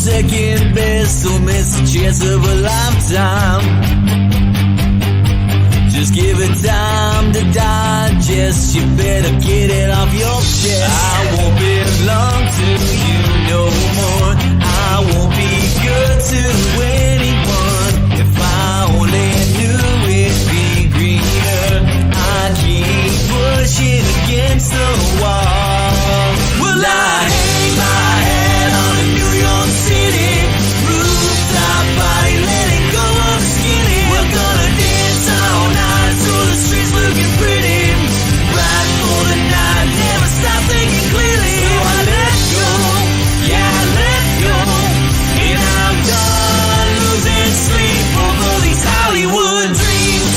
second best, don't miss the chance of a lifetime. Just give it time to digest, you better get it off your chest. I won't belong to you no more, I won't be good to anyone. If I only knew it'd be greener, I'd keep pushing against the wall. Well, I hang my head on a New York City rooftop party, letting go of the skinny. We're gonna dance all night so the streets looking pretty, right for the night, never stop thinking clearly. So I let go, yeah, I let go, and I'm done losing sleep over these Hollywood dreams.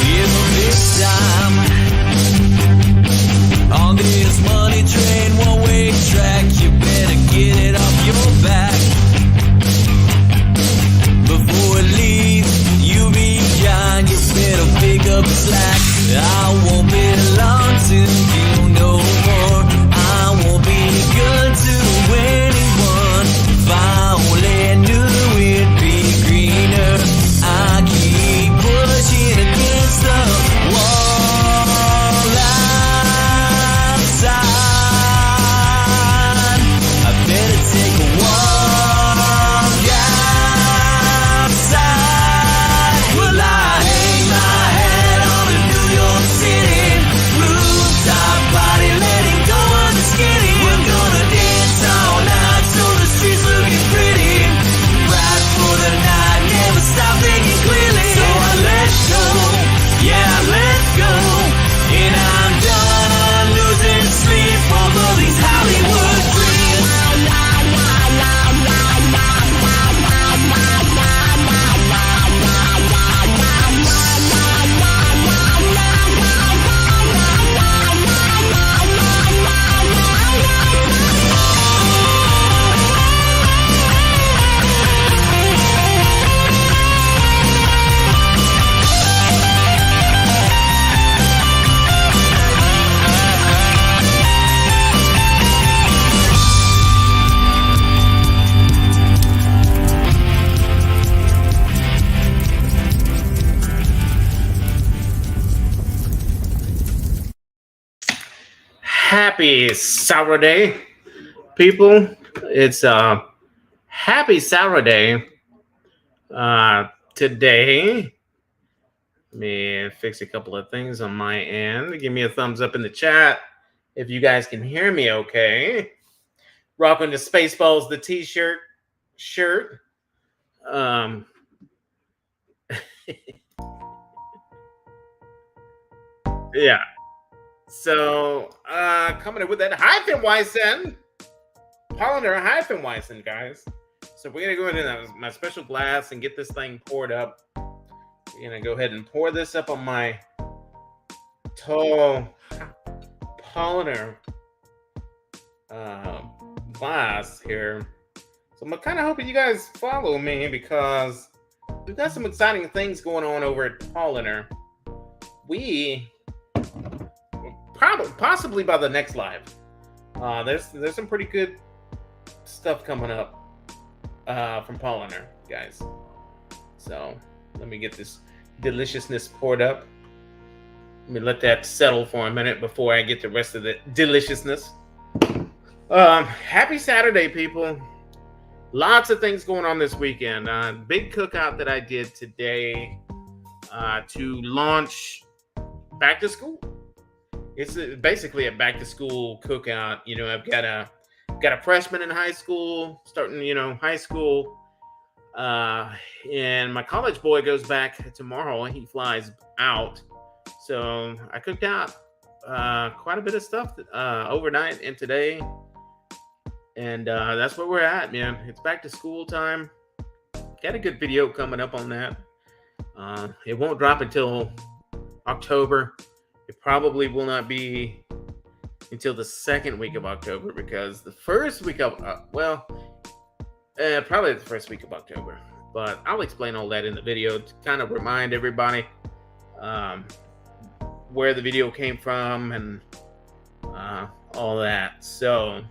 In the big time, on this money train, one-way track, you better get it off your back before it leaves you behind. You better pick up the slack. I won't belong to you no more, I won't be good to anyone. If I only knew it'd be greener, I keep pushing against the wall outside. I better take a walk outside. Well, I hang my head on a New York City rooftop party, letting go of the skinny. We're gonna dance all night so the streets looking pretty, right for the night, never stop thinking clearly. So I let go, yeah, I let go, and I'm done losing sleep over these Hollywood dreams. Happy Saturday, people. It's happy Saturday today. Let me fix a couple of things on my end. Give me a thumbs up in the chat if you guys can hear me okay. Rocking the Spaceballs, the t-shirt shirt. Yeah. So coming up with that Weissen. Polliner Weissen, guys. So we're gonna go ahead and my special glass and get this thing poured up. We're gonna go ahead and pour this up on my tall Polliner glass here. So I'm kind of hoping you guys follow me because we've got some exciting things going on over at Polliner. We possibly by the next live. There's some pretty good stuff coming up from Polliner, guys. So let me get this deliciousness poured up. Let me let that settle for a minute before I get the rest of the deliciousness. Happy Saturday, people. Lots of things going on this weekend. Big cookout that I did today to launch back to school. It's basically a back to school cookout. You know, I've got a freshman in high school, starting, high school. And my college boy goes back tomorrow. He flies out. So I cooked out quite a bit of stuff overnight and today. And that's where we're at, man. It's back to school time. Got a good video coming up on that. It won't drop until October. It probably will not be until the second week of October because the first week of, probably the first week of October. But I'll explain all that in the video to kind of remind everybody where the video came from and all that. So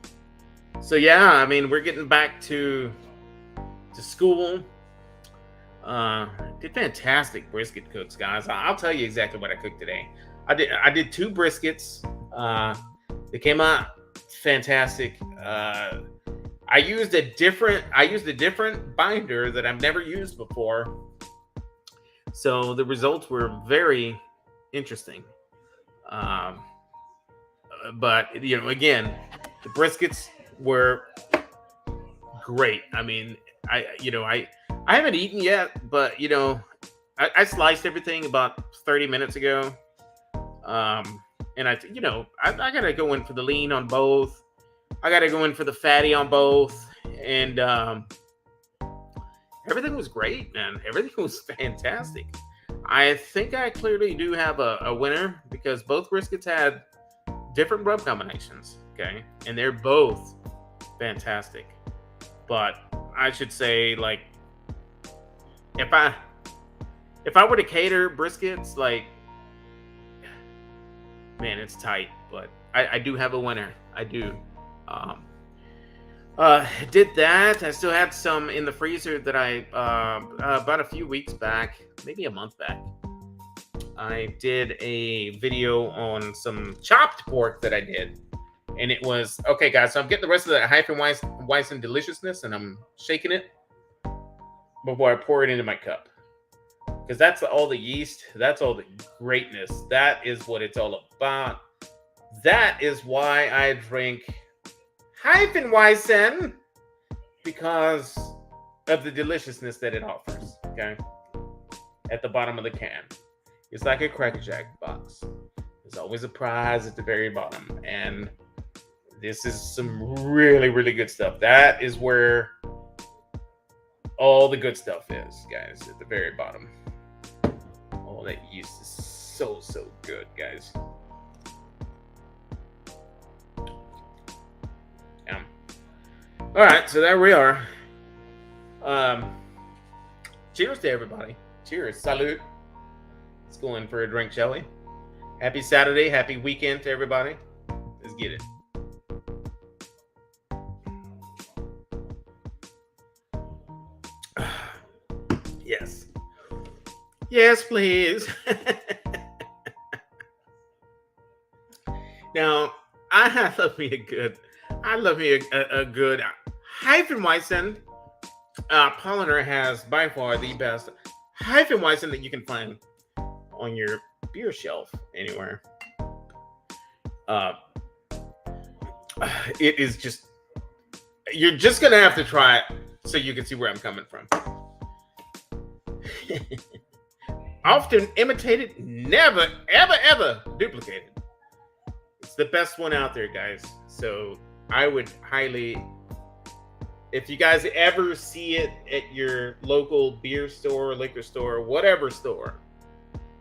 yeah, I mean, we're getting back to school. Did fantastic brisket cooks, guys. I'll tell you exactly what I cooked today. I did 2 briskets. They came out fantastic. I used a different binder that I've never used before. So the results were very interesting. But again, the briskets were great. I mean, I haven't eaten yet, but I sliced everything about 30 minutes ago. And I gotta go in for the lean on both. I gotta go in for the fatty on both. And everything was great, man. Everything was fantastic. I think I clearly do have a winner because both briskets had different rub combinations. Okay. And they're both fantastic. But I should say, like, if I were to cater briskets, like, man, it's tight, but I do have a winner. I do. Did that. I still had some in the freezer that I about a few weeks back, maybe a month back. I did a video on some chopped pork that I did. And it was, okay, guys, so I'm getting the rest of the Weissen deliciousness, and I'm shaking it before I pour it into my cup. Because that's all the yeast. That's all the greatness. That is what it's all about. That is why I drink Weissen, because of the deliciousness that it offers, okay? At the bottom of the can. It's like a Cracker Jack box. There's always a prize at the very bottom. And this is some really, really good stuff. That is where all the good stuff is, guys, at the very bottom. Oh, that yeast is so good, guys. Yeah. All right, so there we are. Cheers to everybody. Cheers. Salute. Let's go in for a drink, shall we? Happy Saturday. Happy weekend to everybody. Let's get it. Yes. Yes, please. Now, I have me a good I love me a good Hefeweizen. Polliner has by far the best Hefeweizen that you can find on your beer shelf anywhere. It is just, you're just gonna have to try it so you can see where I'm coming from. Often imitated, never, ever, ever duplicated. It's the best one out there, guys. So I would highly, if you guys ever see it at your local beer store, liquor store, whatever store,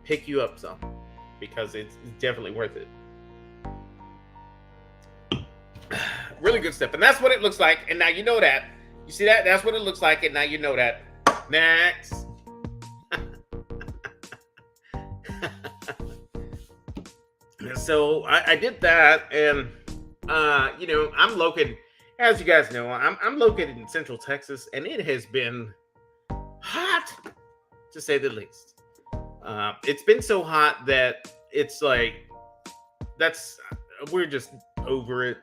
pick you up some, because it's definitely worth it. Really good stuff. And that's what it looks like. And now you know that. You see that? That's what it looks like. And now you know that. Next. So I did that. And, you know, I'm located, as you guys know, I'm located in Central Texas. And it has been hot, to say the least. It's been so hot that it's like, we're just over it.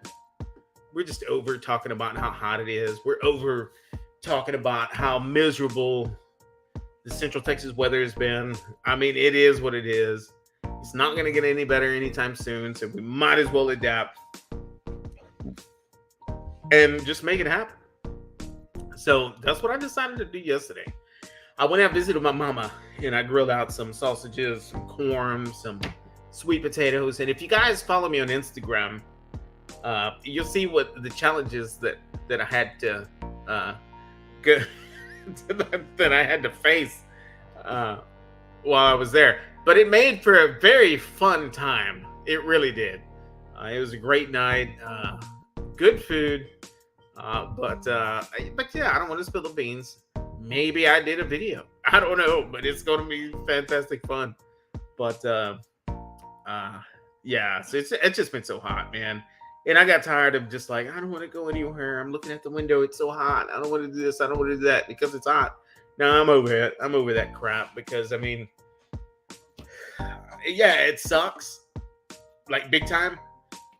We're just over talking about how hot it is. We're over talking about how miserable the Central Texas weather has been. I mean, it is what it is. It's not going to get any better anytime soon, so we might as well adapt and just make it happen. So that's what I decided to do yesterday. I went out and visited my mama, and I grilled out some sausages, some corn, some sweet potatoes. And if you guys follow me on Instagram, you'll see what the challenges that I had to go that I had to face while I was there. But it made for a very fun time. It really did. It was a great night. Good food. But yeah, I don't want to spill the beans. Maybe I did a video. I don't know, but it's going to be fantastic fun. But yeah, so it's just been so hot, man. And I got tired of just like, I don't want to go anywhere. I'm looking at the window. It's so hot. I don't want to do this. I don't want to do that because it's hot. No, I'm over it. I'm over that crap because, I mean, yeah, it sucks. Like, big time.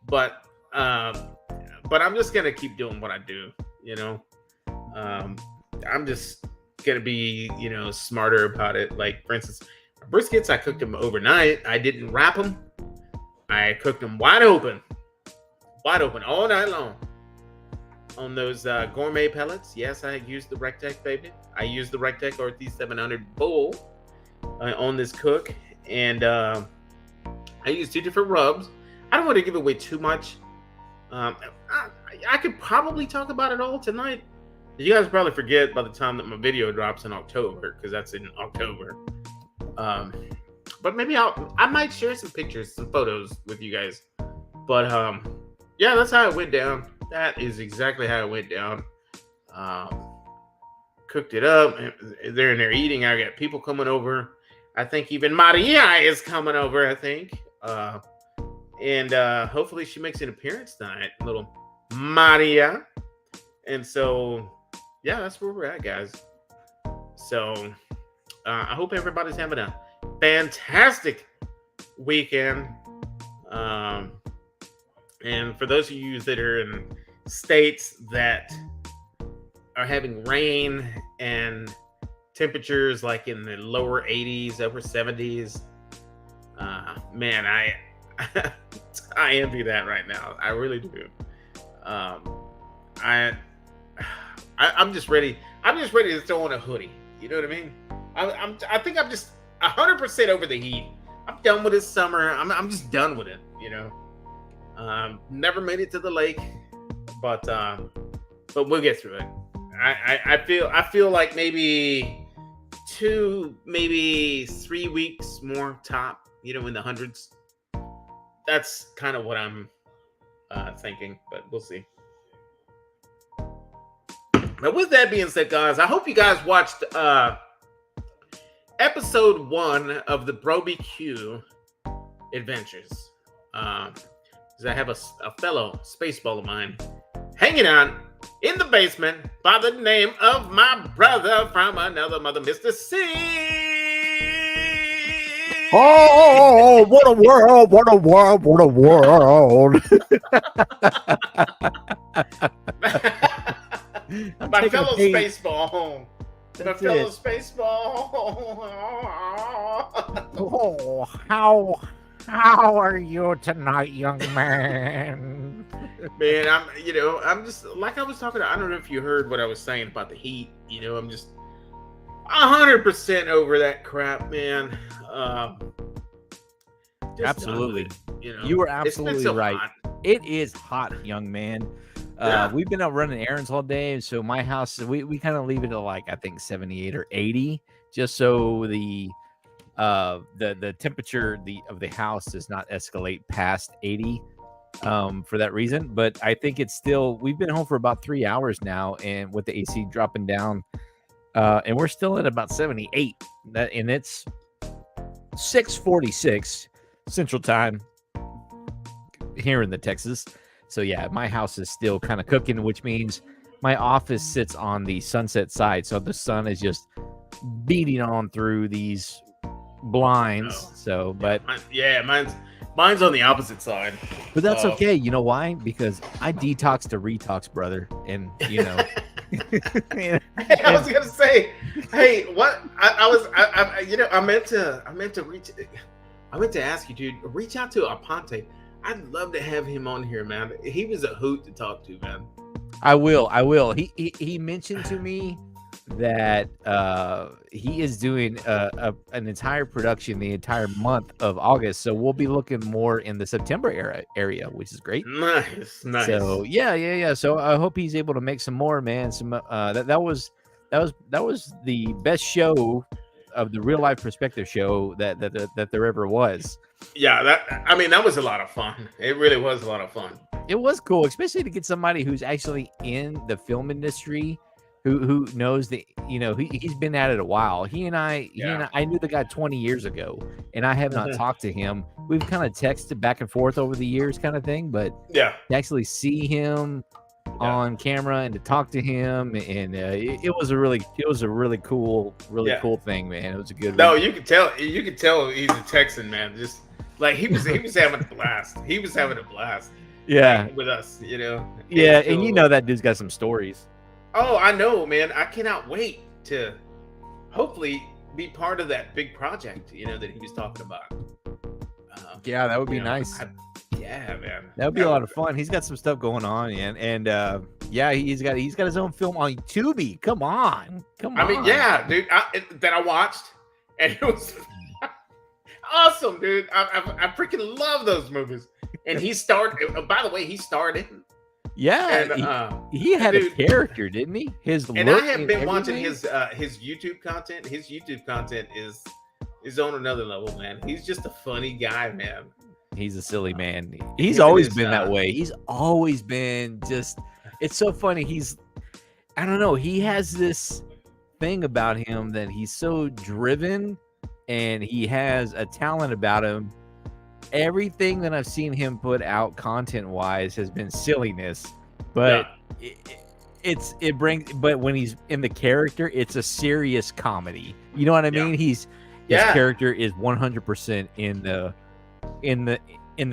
But I'm just going to keep doing what I do, you know. I'm just going to be, you know, smarter about it. Like, for instance, briskets, I cooked them overnight. I didn't wrap them. I cooked them wide open all night long on those gourmet pellets. Yes, I used the Rectech, baby. I used the Rectech RT700 Bull on this cook, and I used 2 different rubs. I don't want to give away too much. I could probably talk about it all tonight. You guys probably forget by the time that my video drops in October, because that's in October. But maybe I might share some pictures, some photos with you guys. But yeah, that's how it went down. That is exactly how it went down. Cooked it up. They're in there eating. I got people coming over. I think even Maria is coming over, I think. And hopefully she makes an appearance tonight, little Maria. And so, yeah, that's where we're at, guys. So I hope everybody's having a fantastic weekend. And for those of you that are in states that are having rain and temperatures like in the lower 80s, upper 70s, man, I envy that right now. I really do. I'm just ready. I'm just ready to throw on a hoodie. You know what I mean? I think I'm just 100% over the heat. I'm done with this summer. I'm just done with it. You know. Never made it to the lake, but we'll get through it. I feel like maybe 2, maybe 3 weeks more top. You know, in the hundreds. That's kind of what I'm thinking, but we'll see. Now, with that being said, guys, I hope you guys watched episode 1 of the BroBQ Adventures. Because I have a fellow spaceball of mine hanging out in the basement by the name of my brother from another mother, Mr. C. Oh, what a world! What a world! What a world! My fellow Spaceball. My fellow it. Spaceball. Oh, how are you tonight, young man? Man, I'm just like I was talking. I don't know if you heard what I was saying about the heat. I'm just 100% over that crap, man. Absolutely. You You were it's been absolutely so right. hot. It is hot, young man. Yeah. We've been out running errands all day, so my house we kind of leave it at like I think 78 or 80, just so the temperature of the house does not escalate past 80 for that reason. But I think it's still, we've been home for about 3 hours now, and with the AC dropping down, and we're still at about 78. And it's 6:46 Central Time here in the Texas. So yeah, my house is still kind of cooking, which means my office sits on the sunset side, so the sun is just beating on through these blinds. Oh. So, but mine's on the opposite side. But that's okay. You know why? Because I detox to retox, brother. And Hey, I was gonna say, hey, what I meant to ask you, dude. Reach out to Aponte. I'd love to have him on here, man. He was a hoot to talk to, man. I will. He mentioned to me that he is doing an entire production the entire month of August, so we'll be looking more in the September area, which is great. Nice. So yeah. So I hope he's able to make some more, man. Some that was the best show of the Real Life Perspective show that there ever was. Yeah, that was a lot of fun. It really was a lot of fun. It was cool, especially to get somebody who's actually in the film industry, who knows that, he's been at it a while. He and I knew the guy 20 years ago, and I have not talked to him. We've kind of texted back and forth over the years, kind of thing. But yeah, to actually see him on camera and to talk to him, and it was a really cool thing, man. It was a good. No, you could tell he's a Texan, man. Just like he was having a blast. He was having a blast. Yeah, with us, Yeah, and that dude's got some stories. Oh, I know, man. I cannot wait to hopefully be part of that big project, that he was talking about. Yeah, that would be nice. Yeah, man. That would be a lot of fun. He's got some stuff going on, man. And he's got his own film on Tubi. Come on. I mean, yeah, dude, that I watched, and it was awesome, dude. I freaking love those movies. And he started, by the way, Yeah, and, he had a character, didn't he? And I have been watching his YouTube content. His YouTube content is on another level, man. He's just a funny guy, man. He's a silly man. He's always been that way. He's always been just. It's so funny. I don't know. He has this thing about him that he's so driven, and he has a talent about him. Everything that I've seen him put out content-wise has been silliness, but but when he's in the character, it's a serious comedy. You know what I mean? His character is 100% in the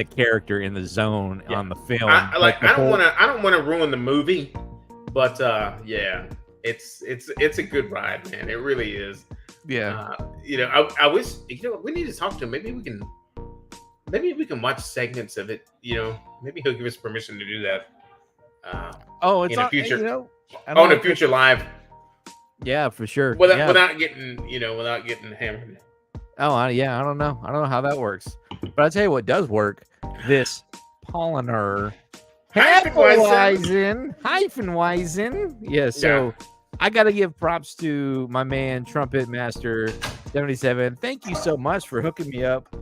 character, in the zone on the film. I don't want to ruin the movie, but it's a good ride, man. It really is. Yeah. I wish we need to talk to him. Maybe we can watch segments of it. Maybe he'll give us permission to do that. It's in the future. On a future live. Yeah, for sure. Without getting hammered. Oh, I don't know. I don't know how that works. But I'll tell you what does work. This Polliner Hyphenweisen. Yeah, so I got to give props to my man, Trumpetmaster77. Thank you so much for hooking me up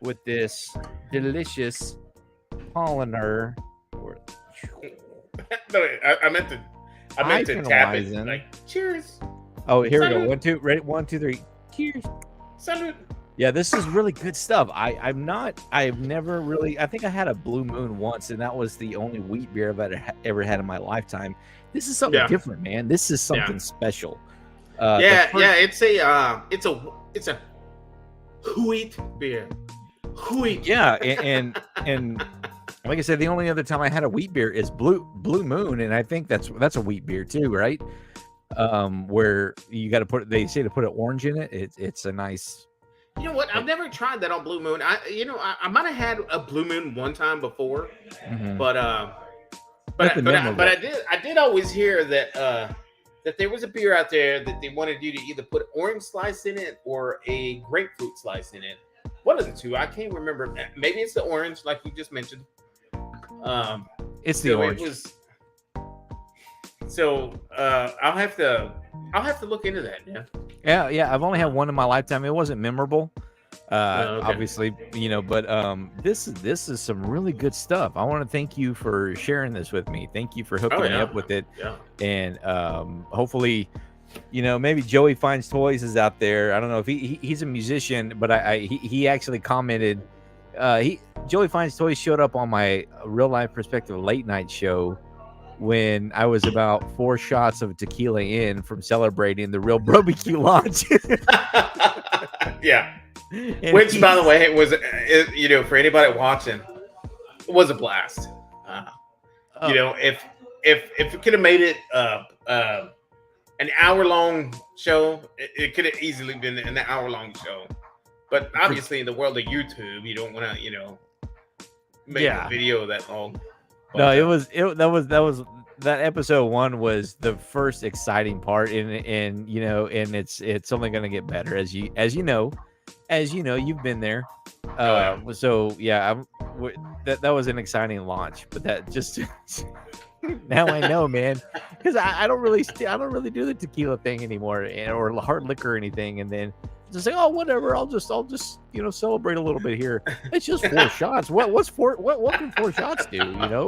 with this delicious Polliner. I meant to tap it. Like, cheers. Oh, here we go. 1, 2, ready? 1, 2, 3. Cheers. Salute. Yeah, this is really good stuff. I've never really. I think I had a Blue Moon once, and that was the only wheat beer I've ever had in my lifetime. This is something different, man. This is something special. It's a Wheat beer. Wheat. Yeah, and like I said, the only other time I had a wheat beer is Blue Moon, and I think that's a wheat beer too, right? Where you got to they say to put an orange in it. It's a nice. You know what? I've never tried that on Blue Moon. I might have had a Blue Moon one time before, but I did always hear that that there was a beer out there that they wanted you to either put orange slice in it or a grapefruit slice in it. One of the two. I can't remember. Maybe it's the orange, like you just mentioned. It's the orange. I'll have to look into that. Yeah. I've only had one in my lifetime. It wasn't memorable, obviously, but this is some really good stuff. I want to thank you for sharing this with me. Thank you for hooking me up with it. Yeah. And hopefully, maybe Joey Finds Toys is out there. I don't know if he's a musician, but he actually commented. Joey Finds Toys showed up on my Real Life Perspective late night show when I was about 4 shots of tequila in from celebrating the Real Barbecue launch. Yeah. And which, by the way, it was, for anybody watching, it was a blast. If it could have made it an hour-long show, it could have easily been an hour-long show. But obviously, in the world of YouTube, you don't want to, make a video that long. No, that episode 1 was the first exciting part, and it's only going to get better as you know, you've been there. So yeah, that was an exciting launch, but that just now I know, man, because I don't really do the tequila thing anymore, or hard liquor or anything, and then just say, oh, whatever, I'll just celebrate a little bit here. It's just 4 shots. What can 4 shots do?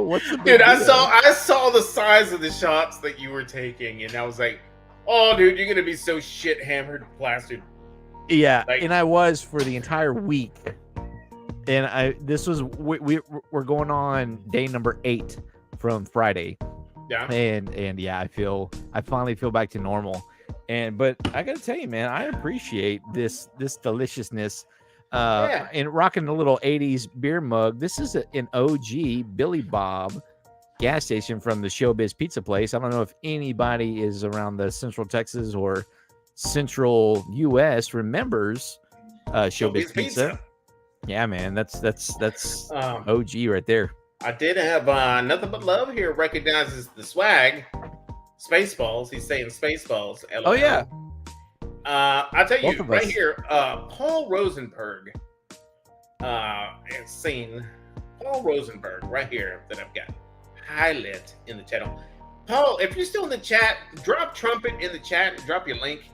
What's the big dude? deal? I saw the size of the shots that you were taking, and I was like, oh, dude, you're gonna be so shit hammered, plastered. Yeah, and I was for the entire week, and we're going on day number 8 from Friday. Yeah, and yeah, I finally feel back to normal. But I gotta tell you, man, I appreciate this deliciousness. And rocking the little 80s beer mug. This is an OG Billy Bob gas station from the Showbiz Pizza place. I don't know if anybody is around the Central Texas or Central US remembers Showbiz Pizza. Yeah, man, that's OG right there. I did have Nothing But Love here recognizes the swag. Spaceballs. He's saying Spaceballs. LOL. Oh yeah. I'll tell you right here. Paul Rosenberg. Saying Paul Rosenberg right here that I've got highlight in the channel. Paul, if you're still in the chat, drop Trumpet in the chat and drop your link.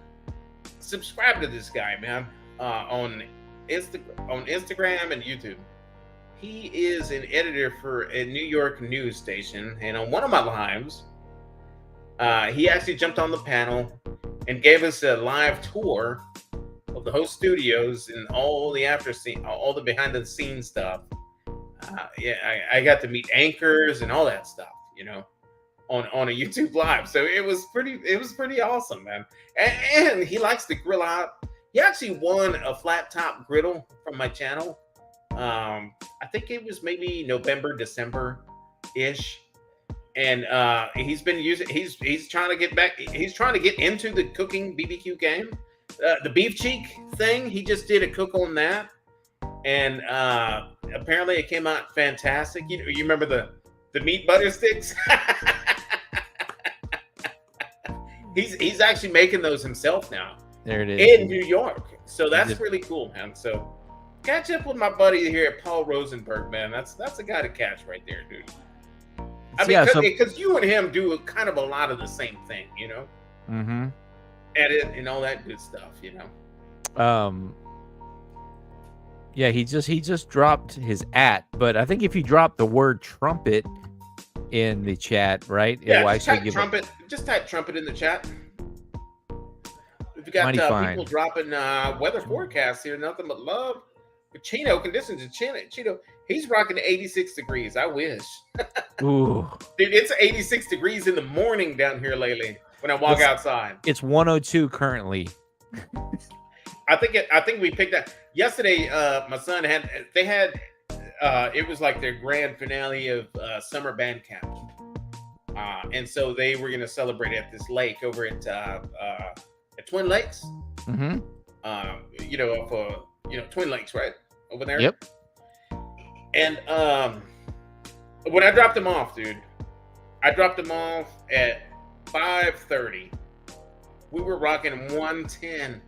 Subscribe to this guy, man. On Instagram and YouTube. He is an editor for a New York news station, and on one of my lives, he actually jumped on the panel and gave us a live tour of the host studios and all the after scene, all the behind the scenes stuff. I got to meet anchors and all that stuff, on a YouTube live. So it was pretty awesome, man. And he likes to grill out. He actually won a flat top griddle from my channel. I think it was maybe November, December-ish. And he's been using. He's trying to get back. He's trying to get into the cooking BBQ game. The beef cheek thing. He just did a cook on that, and apparently it came out fantastic. You remember the meat butter sticks? He's actually making those himself now. There it is in New York. So that's really cool, man. So catch up with my buddy here, Paul Rosenberg, man. That's a guy to catch right there, dude. I mean, because you and him do kind of a lot of the same thing, Mm-hmm. Edit and all that good stuff, Yeah, he just dropped his but I think if you drop the word trumpet in the chat, right? Yeah, just type trumpet. Just type trumpet in the chat. We've got people dropping weather forecasts here. Nothing but love. Chino conditions in Chino. He's rocking 86 degrees. I wish. Ooh. Dude, it's 86 degrees in the morning down here lately when I walk outside. It's 102 currently. I think we picked that yesterday. My son it was like their grand finale of summer band camp, and so they were going to celebrate at this lake over at Twin Lakes. Mm-hmm. Twin Lakes, right over there. Yep. And when I dropped them off, dude, I dropped them off at 5:30. We were rocking 110.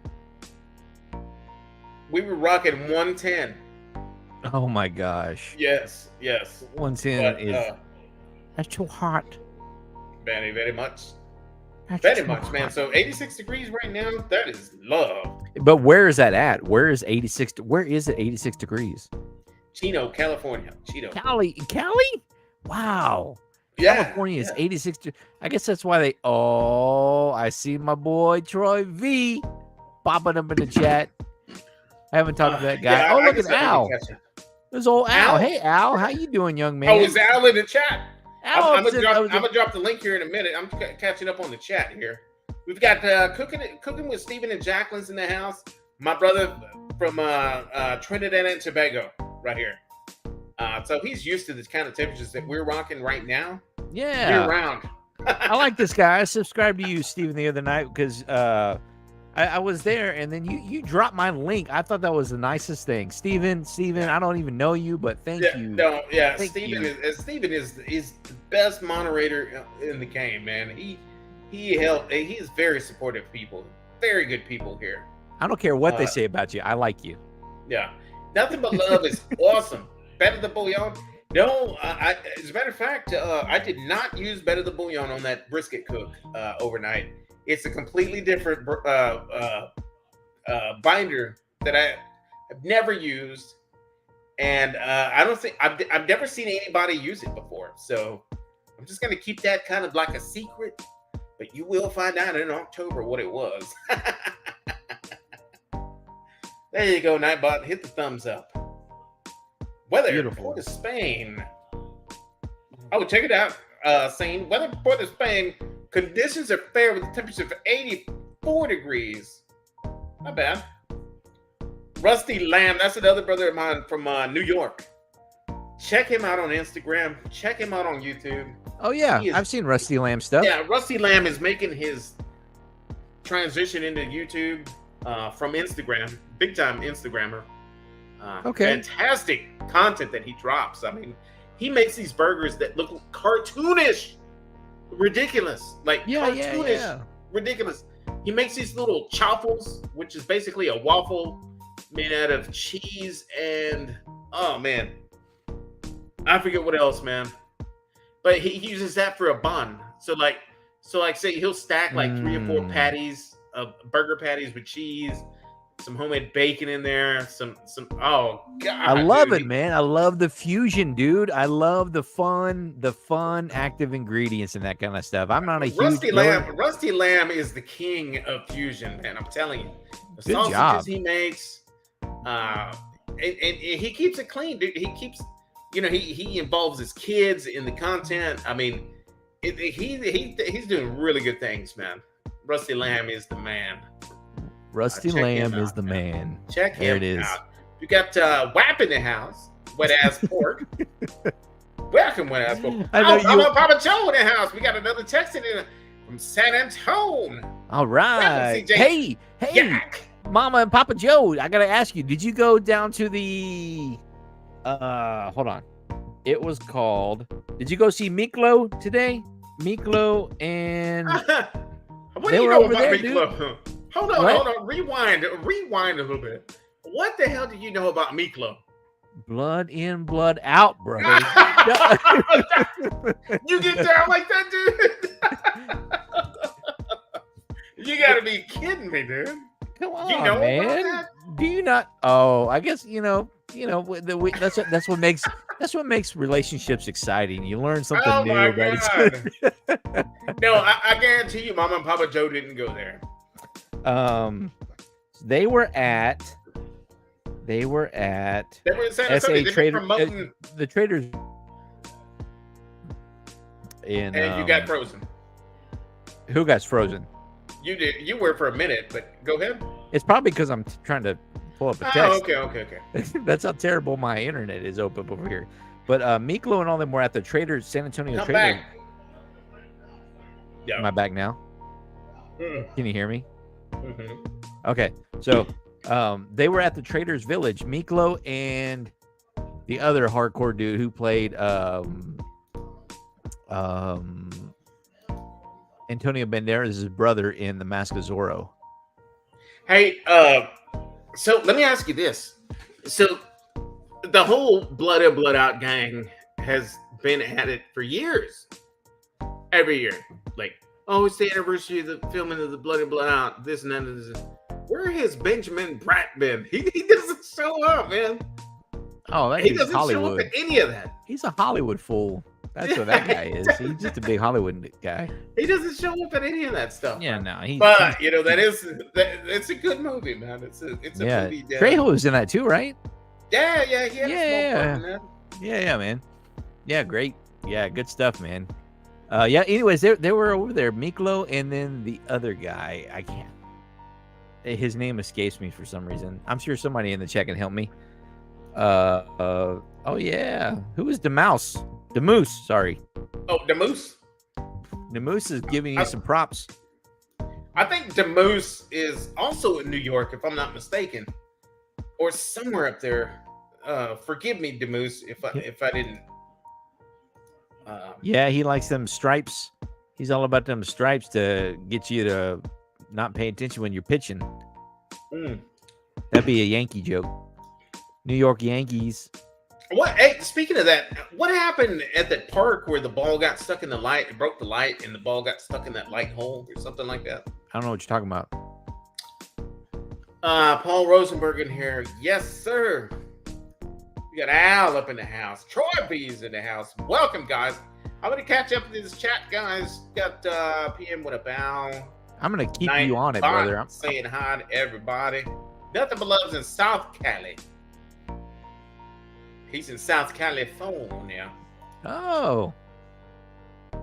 We were rocking 110. Oh my gosh. Yes. 110 is that's too hot. Very, very much. That's Very too much, hot. man. So 86 degrees right now, that is love. But where is that at? Where is 86? Where is it 86 degrees? Chino, California. Chino. Cali? Wow. Yeah, California is 86. I guess that's why I see my boy Troy V popping up in the chat. I haven't talked to that guy. Yeah, Look at Al. There's old Al. Al? Hey, Al. How you doing, young man? Oh, is Al in the chat? Al, I'm gonna drop the link here in a minute. I'm catching up on the chat here. We've got cooking with Stephen and Jacqueline's in the house. My brother from Trinidad and Tobago, right here. So he's used to this kind of temperatures that we're rocking right now. Yeah. Year round. I like this guy. I subscribed to you, Stephen, the other night because I was there, and then you dropped my link. I thought that was the nicest thing. Steven, I don't even know you, but thank you. No, yeah, Steven is the best moderator in the game, man. He's very supportive of people. Very good people here. I don't care what they say about you. I like you. Yeah. Nothing but love is awesome. Better the bouillon. No, as a matter of fact, I did not use Better the Bouillon on that brisket cook overnight. It's a completely different binder that I have never used, and I don't think I've never seen anybody use it before. So I'm just gonna keep that kind of like a secret, but you will find out in October what it was. There you go, Nightbot. Hit the thumbs up. Weather Beautiful. Port of Spain. Oh, check it out. Saying weather Port of Spain. Conditions are fair with a temperature of 84 degrees. Not bad. Rusty Lamb, that's another brother of mine from New York. Check him out on Instagram. Check him out on YouTube. Oh yeah, I've seen Rusty Lamb stuff. Yeah, Rusty Lamb is making his transition into YouTube from Instagram. Big time Instagrammer. Okay. Fantastic content that he drops. I mean, he makes these burgers that look cartoonish. Ridiculous. Like cartoonish. Ridiculous. He makes these little chaffles, which is basically a waffle made out of cheese and oh man. I forget what else, man. But he uses that for a bun. So say he'll stack like 3 or 4 patties of burger patties with cheese, some homemade bacon in there, some oh god. I love it, man. I love the fusion, dude. I love the fun active ingredients and that kind of stuff. I'm not a huge Rusty Lamb is the king of fusion, man. I'm telling you. The Good sausages job. he makes, and he keeps it clean, dude. He keeps, he involves his kids in the content. I mean, he's doing really good things, man. Rusty Lamb is the man. Rusty Lamb is the man. Check him There it is. out. You got WAP in the house. Wet ass pork. Welcome, wet ass pork. I know I'm Papa Joe in the house. We got another text in from San Antonio. All right. CJ. Hey, Yak. Mama and Papa Joe, I gotta ask you, did you go down to the hold on. It was called, did you go see Miklo today? Miklo and what they do you were know over about there, Miklo? dude. Hold on, What? Rewind a little bit. What the hell do you know about Miklo? Blood in, blood out, brother. You get down like that, dude? You gotta be kidding me, dude. Come on, You know man. about that? Do you not? Oh, I guess that's what makes relationships exciting. You learn something Oh new. my That god! No, I guarantee you, Mama and Papa Joe didn't go there. They were at in San Antonio. SA They've been Trader, promoting, the traders in. and you got frozen. Who got frozen? You did. You were for a minute, but go ahead. It's probably because I'm trying to pull up a text. Oh, okay. That's how terrible my internet is open over here. But Miklo and all them were at the San Antonio Come Trader. back. Yeah. Am I back now? Mm. Can you hear me? Mm-hmm. Okay, so they were at the Traders Village. Miklo and the other hardcore dude who played Antonio Banderas' brother in The Mask of Zorro. Hey, so let me ask you this. So the whole Blood In, Blood Out gang has been at it for years. Every year. Like, oh, it's the anniversary of the filming of the Blood In, Blood Out, this and that. And this. Where has Benjamin Bratt been? He doesn't show up, man. Oh, that he is doesn't Hollywood. show up at any of that. He's a Hollywood fool. That's what that guy is. He's just a big Hollywood guy. He doesn't show up at any of that stuff. Yeah, no. But you know it's a good movie, man. It's a movie. Trejo was in that too, right? Yeah. He had a small part in that. Yeah, man. Yeah, great. Yeah, good stuff, man. Yeah. Anyways, they were over there, Miklo, and then the other guy. I can't. His name escapes me for some reason. I'm sure somebody in the chat can help me. Oh yeah. Who was the mouse? The Moose, sorry. Oh, the Moose? The Moose is giving you some props. I think the Moose is also in New York, if I'm not mistaken. Or somewhere up there. Forgive me, the Moose, if I didn't. Yeah, he likes them stripes. He's all about them stripes to get you to not pay attention when you're pitching. That'd be a Yankee joke. New York Yankees. What? Hey, speaking of that, what happened at that park where the ball got stuck in the light? It broke the light, and the ball got stuck in that light hole or something like that. I don't know what you're talking about. Paul Rosenberg in here. Yes, sir. We got Al up in the house. Troy B's in the house. Welcome, guys. I'm gonna catch up with this chat, guys. Got PM with a bow. I'm gonna keep you on it, brother. I'm saying hi to everybody. Nothing but love's in South Cali. He's in South California. Oh.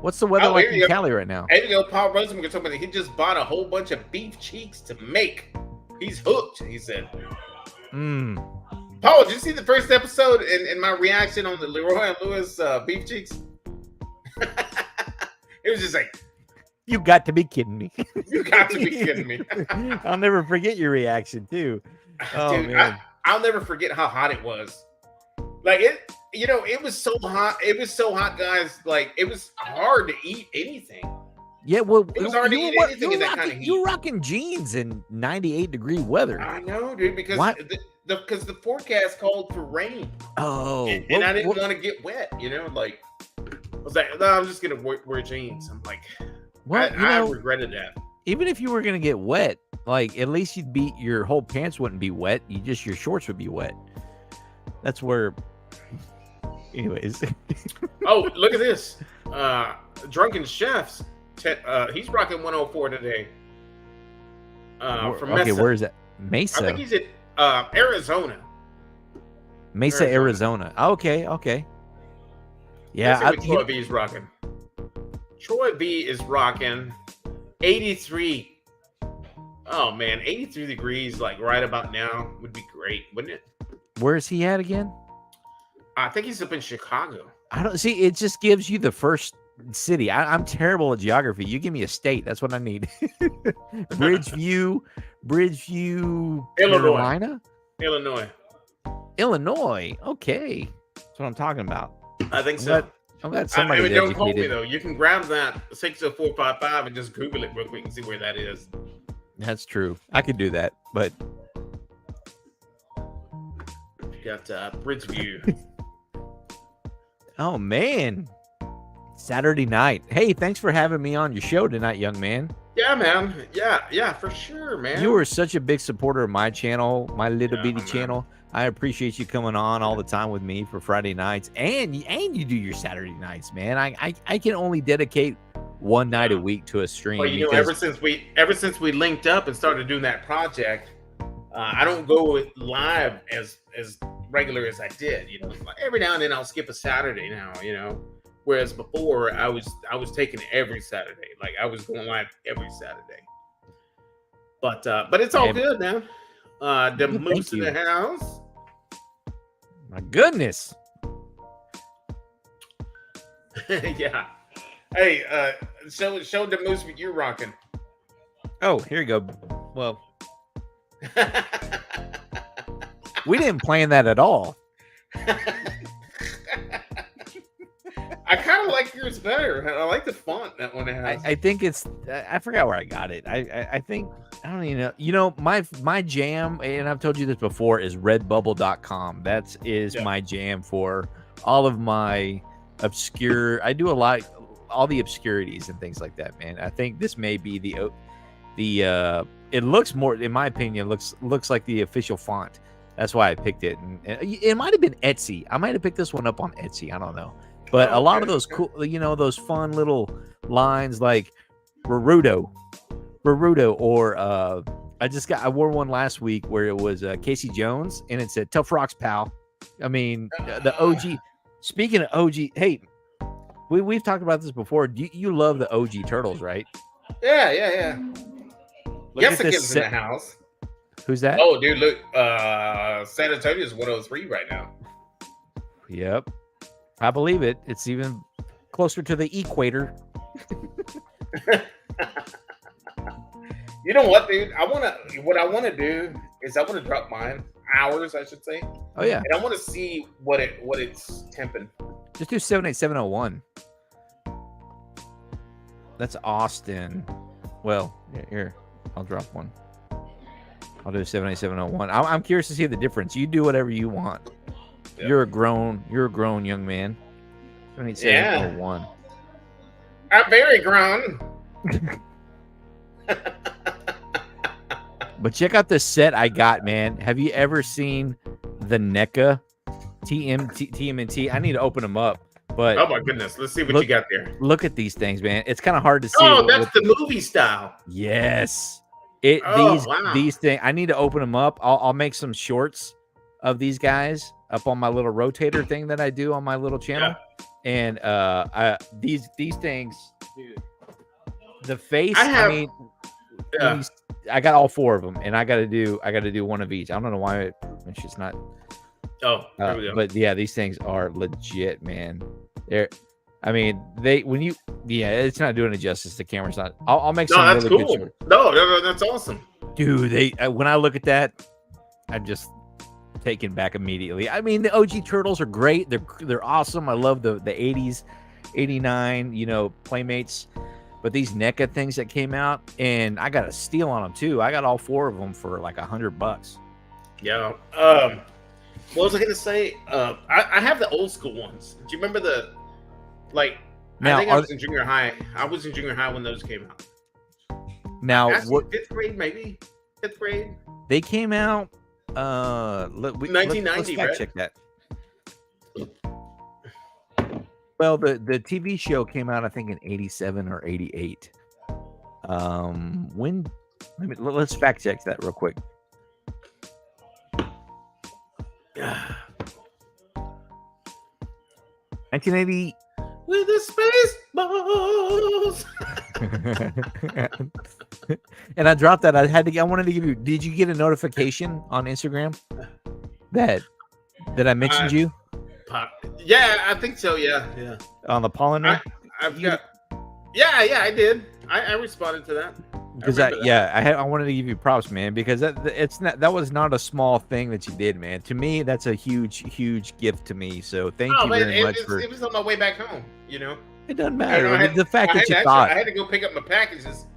What's the weather like in Cali right now? There you go. Paul Rosenberg told me that he just bought a whole bunch of beef cheeks to make. He's hooked, he said. Paul, did you see the first episode and my reaction on the Leroy and Lewis beef cheeks? It was just like, you got to be kidding me. You got to be kidding me. I'll never forget your reaction, too. Oh, dude, man. I'll never forget how hot it was. Like it was so hot. It was so hot, guys. Like it was hard to eat anything. Yeah, well, it was hard to eat anything in that kind of heat. You're rocking jeans in 98-degree weather. I know, dude, because the forecast called for rain. Oh, and I didn't want to get wet. You know, like I was like, no, I'm just gonna wear jeans. I'm like, I regretted that. Even if you were gonna get wet, like at least your whole pants wouldn't be wet. Your shorts would be wet. That's where. Anyways. Oh, look at this. Drunken Chefs. He's rocking 104 today. From Mesa. Okay, where is that? Mesa. I think he's at Arizona. Mesa, Arizona. Okay. Yeah. Troy B is rocking. Troy B is rocking 83. Oh man, 83 degrees, like right about now, would be great, wouldn't it? Where's he at again? I think he's up in Chicago. I don't see. It just gives you the first city. I'm terrible at geography. You give me a state. That's what I need. Bridgeview, Carolina? Illinois. Okay. That's what I'm talking about. I think so. I'm glad somebody's don't educated. quote me, though. You can grab that 60455 and just Google it real quick and see where that is. That's true. I could do that, but... Got Bridgeview. Oh, man. Saturday night. Hey, thanks for having me on your show tonight, young man. Yeah, man. Yeah, for sure, man. You were such a big supporter of my channel, my little bitty channel. I appreciate you coming on all the time with me for Friday nights, and you do your Saturday nights, man. I can only dedicate one night a week to a stream. Well, you know, ever since we linked up and started doing that project, I don't go live as regular as I did. You know, like every now and then I'll skip a Saturday now. You know, whereas before I was taking every Saturday. Like I was going live every Saturday. But it's all Hey, good, man. The thank moose in you. the house. My goodness. Yeah. Hey, show the moose what you're rocking. Oh, here you go. Well, we didn't plan that at all. I kind of like yours better. I like the font that one has. I think it's. I forgot where I got it. I think I don't even know. You know, my jam, and I've told you this before, is Redbubble.com. That is my jam for all of my obscure. I do a lot, all the obscurities and things like that, man. I think this may be the. It looks more, in my opinion, looks like the official font. That's why I picked it, and it might have been Etsy. I might have picked this one up on Etsy. I don't know. But a lot of those cool, you know, those fun little lines like Baruto, or I wore one last week where it was Casey Jones and it said "Tough Rocks, pal." I mean, the OG. Speaking of OG, hey, we've talked about this before. You love the OG Turtles, right? Yeah. Jessica's in the house. Who's that? Oh, dude, look, San Antonio's 103 right now. Yep. I believe it. It's even closer to the equator. You know what, dude? What I wanna do is I wanna drop mine. Hours, I should say. Oh yeah. And I wanna see what it's temping. Just do 78701. That's Austin. Well, here, I'll drop one. I'll do 78701. I'm curious to see the difference. You do whatever you want. Yep. You're a grown young man. 78701. I'm very grown. But check out the set I got, man. Have you ever seen the NECA TMNT? I need to open them up. But oh my goodness, let's see what you got there. Look at these things, man. It's kind of hard to see. Oh, that's the movie style. Yes. These things. I need to open them up. I'll make some shorts of these guys up on my little rotator thing that I do on my little channel. Yeah. And these things, dude, the face. I got all four of them, and I got to do one of each. I don't know why it's just not. Oh, there we go. But yeah, these things are legit, man. It's not doing it justice. The camera's not. I'll make some. No, that's really cool. Good no, that's awesome, dude. When I look at that, I'm just taken back immediately. I mean, the OG Turtles are great. They're awesome. I love the 80s, 89, Playmates. But these NECA things that came out, and I got a steal on them too. I got all four of them for like $100. Yeah. What was I gonna say? I have the old school ones. Do you remember I think I was in junior high. I was in junior high when those came out. Now, what? Fifth grade, maybe. Fifth grade. They came out. 1990. Let's fact right? check that. Well, the TV show came out, I think, in 87 or 88. Let's fact check that real quick. 1980. With the Spaceballs. And I dropped that. I wanted to give you. Did you get a notification on Instagram that I mentioned you? Yeah, I think so. Yeah. On the pollinator. Yeah, I did. I responded to that. Because I wanted to give you props, man, because that was not a small thing that you did, man. To me, that's a huge gift to me. So thank you very much it was on my way back home, It doesn't matter. The fact that you thought I had to go pick up my packages,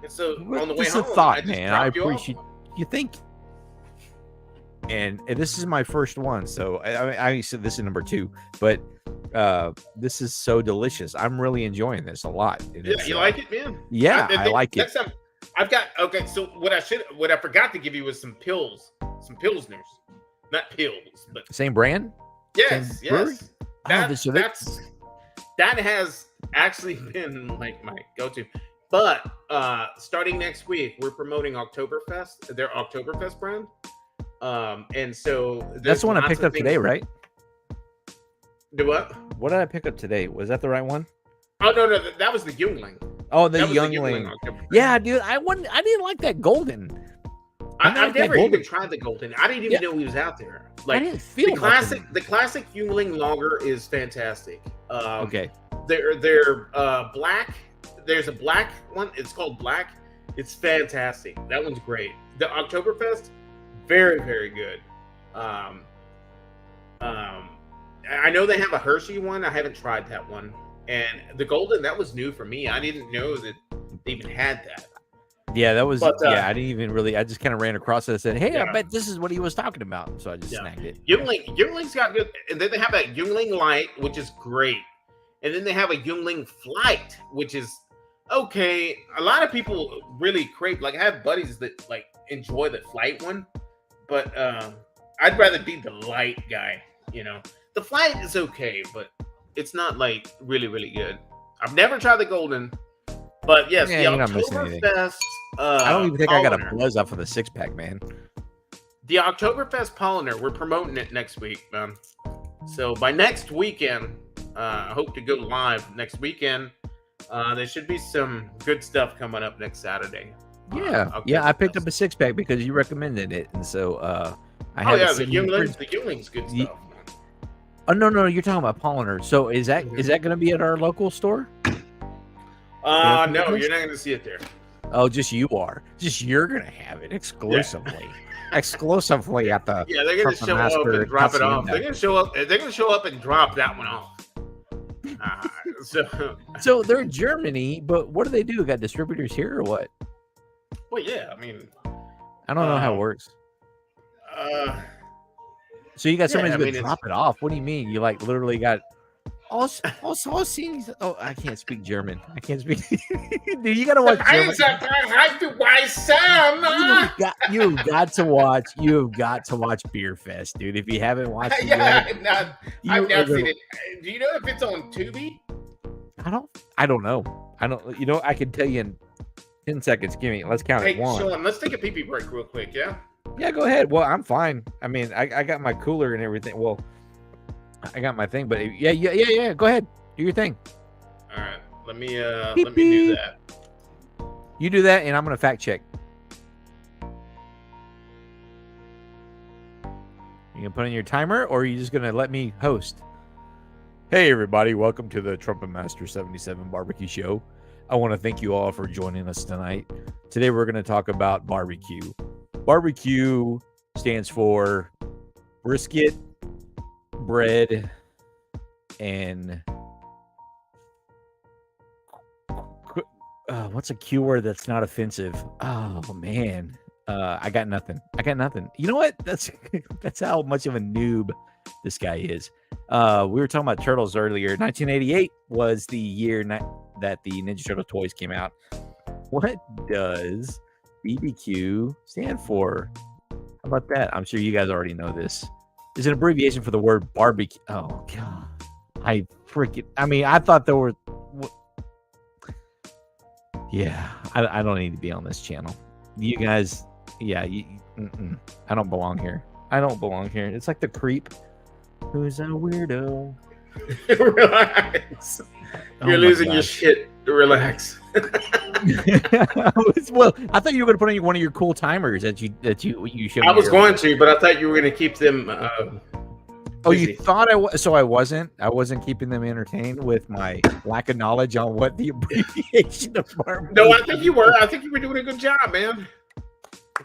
and so on the way home, a thought, man. I appreciate you think. And this is my first one, so I said this is number 2, but this is so delicious. I'm really enjoying this a lot. Yeah, you like it, man? Yeah, I like it. I've got So what I forgot to give you was some pilsners, not pills, but same brand. Yes. That has actually been like my go-to. But starting next week, we're promoting Oktoberfest, their Oktoberfest brand. And so that's the one I picked up today, right? Do what? What did I pick up today? Was that the right one? Oh no, that was the Jungling. Oh, the That was the youngling. Oktoberfest. Yeah, dude. I didn't like that golden. I've never even tried the golden. I didn't even know he was out there. I didn't feel the classic Yuengling lager is fantastic. Okay. They're black. There's a black one. It's called Black. It's fantastic. That one's great. The Oktoberfest, very, very good. I know they have a Hershey one. I haven't tried that one. And the golden, that was new for me. I didn't know that they even had that. Yeah, that was. I didn't even really. I just kind of ran across it and said, "Hey, I bet this is what he was talking about." So I just snagged it. Yuengling's got good, and then they have that Yuengling Light, which is great, and then they have a Yuengling Flight, which is okay. A lot of people really crave. Like I have buddies that like enjoy the Flight one, but I'd rather be the Light guy. You know, the Flight is okay, but it's not like really, really good. I've never tried the golden, but yes, the Oktoberfest. I don't even think I got a buzz off of the 6-pack, man. The Oktoberfest Polliner, we're promoting it next week, man. So by next weekend, I hope to go live next weekend. There should be some good stuff coming up next Saturday. I picked up a 6-pack because you recommended it, and so I had the Yuengling's good stuff. Oh no, you're talking about Polliner. So is that going to be at our local store? No, you're not going to see it there. Oh, just you are. Just you're going to have it exclusively. Exclusively at the they're going to show up and drop it off. They're going to show up and drop that one off. So they're in Germany, but what do they do? Got distributors here or what? Well, yeah, I mean, I don't know how it works. So you got somebody who's going to drop it off. What do you mean? You like literally got Oh, I can't speak German. I can't speak. Dude, you gotta watch German. You've got to watch Beer Fest, dude. If you haven't watched it yet, I've never seen it. Do you know if it's on Tubi? I don't know. I can tell you in 10 seconds. Let's count it. One. Sean, let's take a pee-pee break real quick, yeah? Yeah, go ahead. Well, I'm fine. I mean, I got my cooler and everything. Well, I got my thing, but yeah. Go ahead, do your thing. All right, let me do that. You do that, and I'm gonna fact check. You gonna put in your timer, or are you just gonna let me host? Hey, everybody! Welcome to the Trumpetmaster77 Barbecue Show. I want to thank you all for joining us tonight. Today, we're gonna talk about barbecue. Barbecue stands for brisket, bread, and what's a Q word that's not offensive? Oh man, I got nothing. You know what? That's how much of a noob this guy is. We were talking about turtles earlier. 1988 was the year that the Ninja Turtle toys came out. What does BBQ stand for? How about that? I'm sure you guys already know this. It's an abbreviation for the word barbecue. Oh, God. I thought there were... Yeah, I don't need to be on this channel. You guys... Yeah, I don't belong here. It's like the creep who's a weirdo. Relax. You're losing your shit. Relax. Well, I thought you were going to put on one of your cool timers that you showed. I was going to, but I thought you were going to keep them. You thought so I wasn't. I wasn't keeping them entertained with my lack of knowledge on what the abbreviation of barbecue. No, I think you were. I think you were doing a good job, man.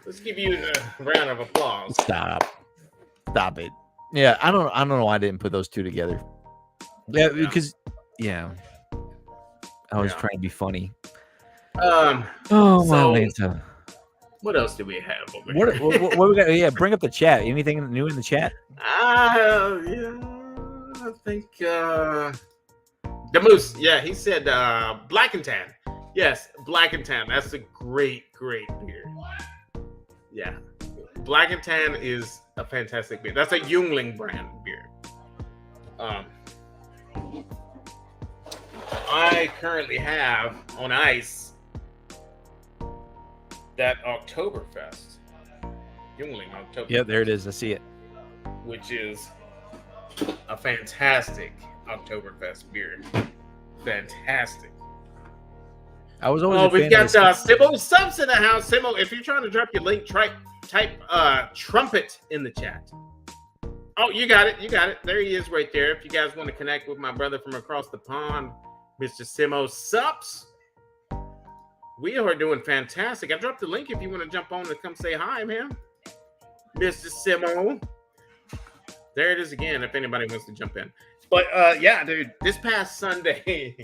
Let's give you a round of applause. Stop it. Yeah, I don't know why I didn't put those two together. Yeah, because I was trying to be funny. Lanta. What else do we have over here? What we got? Yeah, bring up the chat. Anything new in the chat? I think the Moose. Yeah, he said Black and Tan. Yes, Black and Tan. That's a great beer. Yeah, Black and Tan is a fantastic beer. That's a Yuengling brand beer. I currently have on ice that Oktoberfest. Yuengling Oktoberfest. Yeah, there it is. I see it. Which is a fantastic Oktoberfest beer. Fantastic. I was always. Oh, a we've fan got of Simo Subs in the house. Simo, if you're trying to drop your link, type trumpet in the chat. Oh, you got it. You got it. There he is right there. If you guys want to connect with my brother from across the pond, Mr. Simo Subs. We are doing fantastic. I dropped the link if you want to jump on and come say hi, man. Mr. Simo. There it is again, if anybody wants to jump in. But yeah, dude, this past Sunday.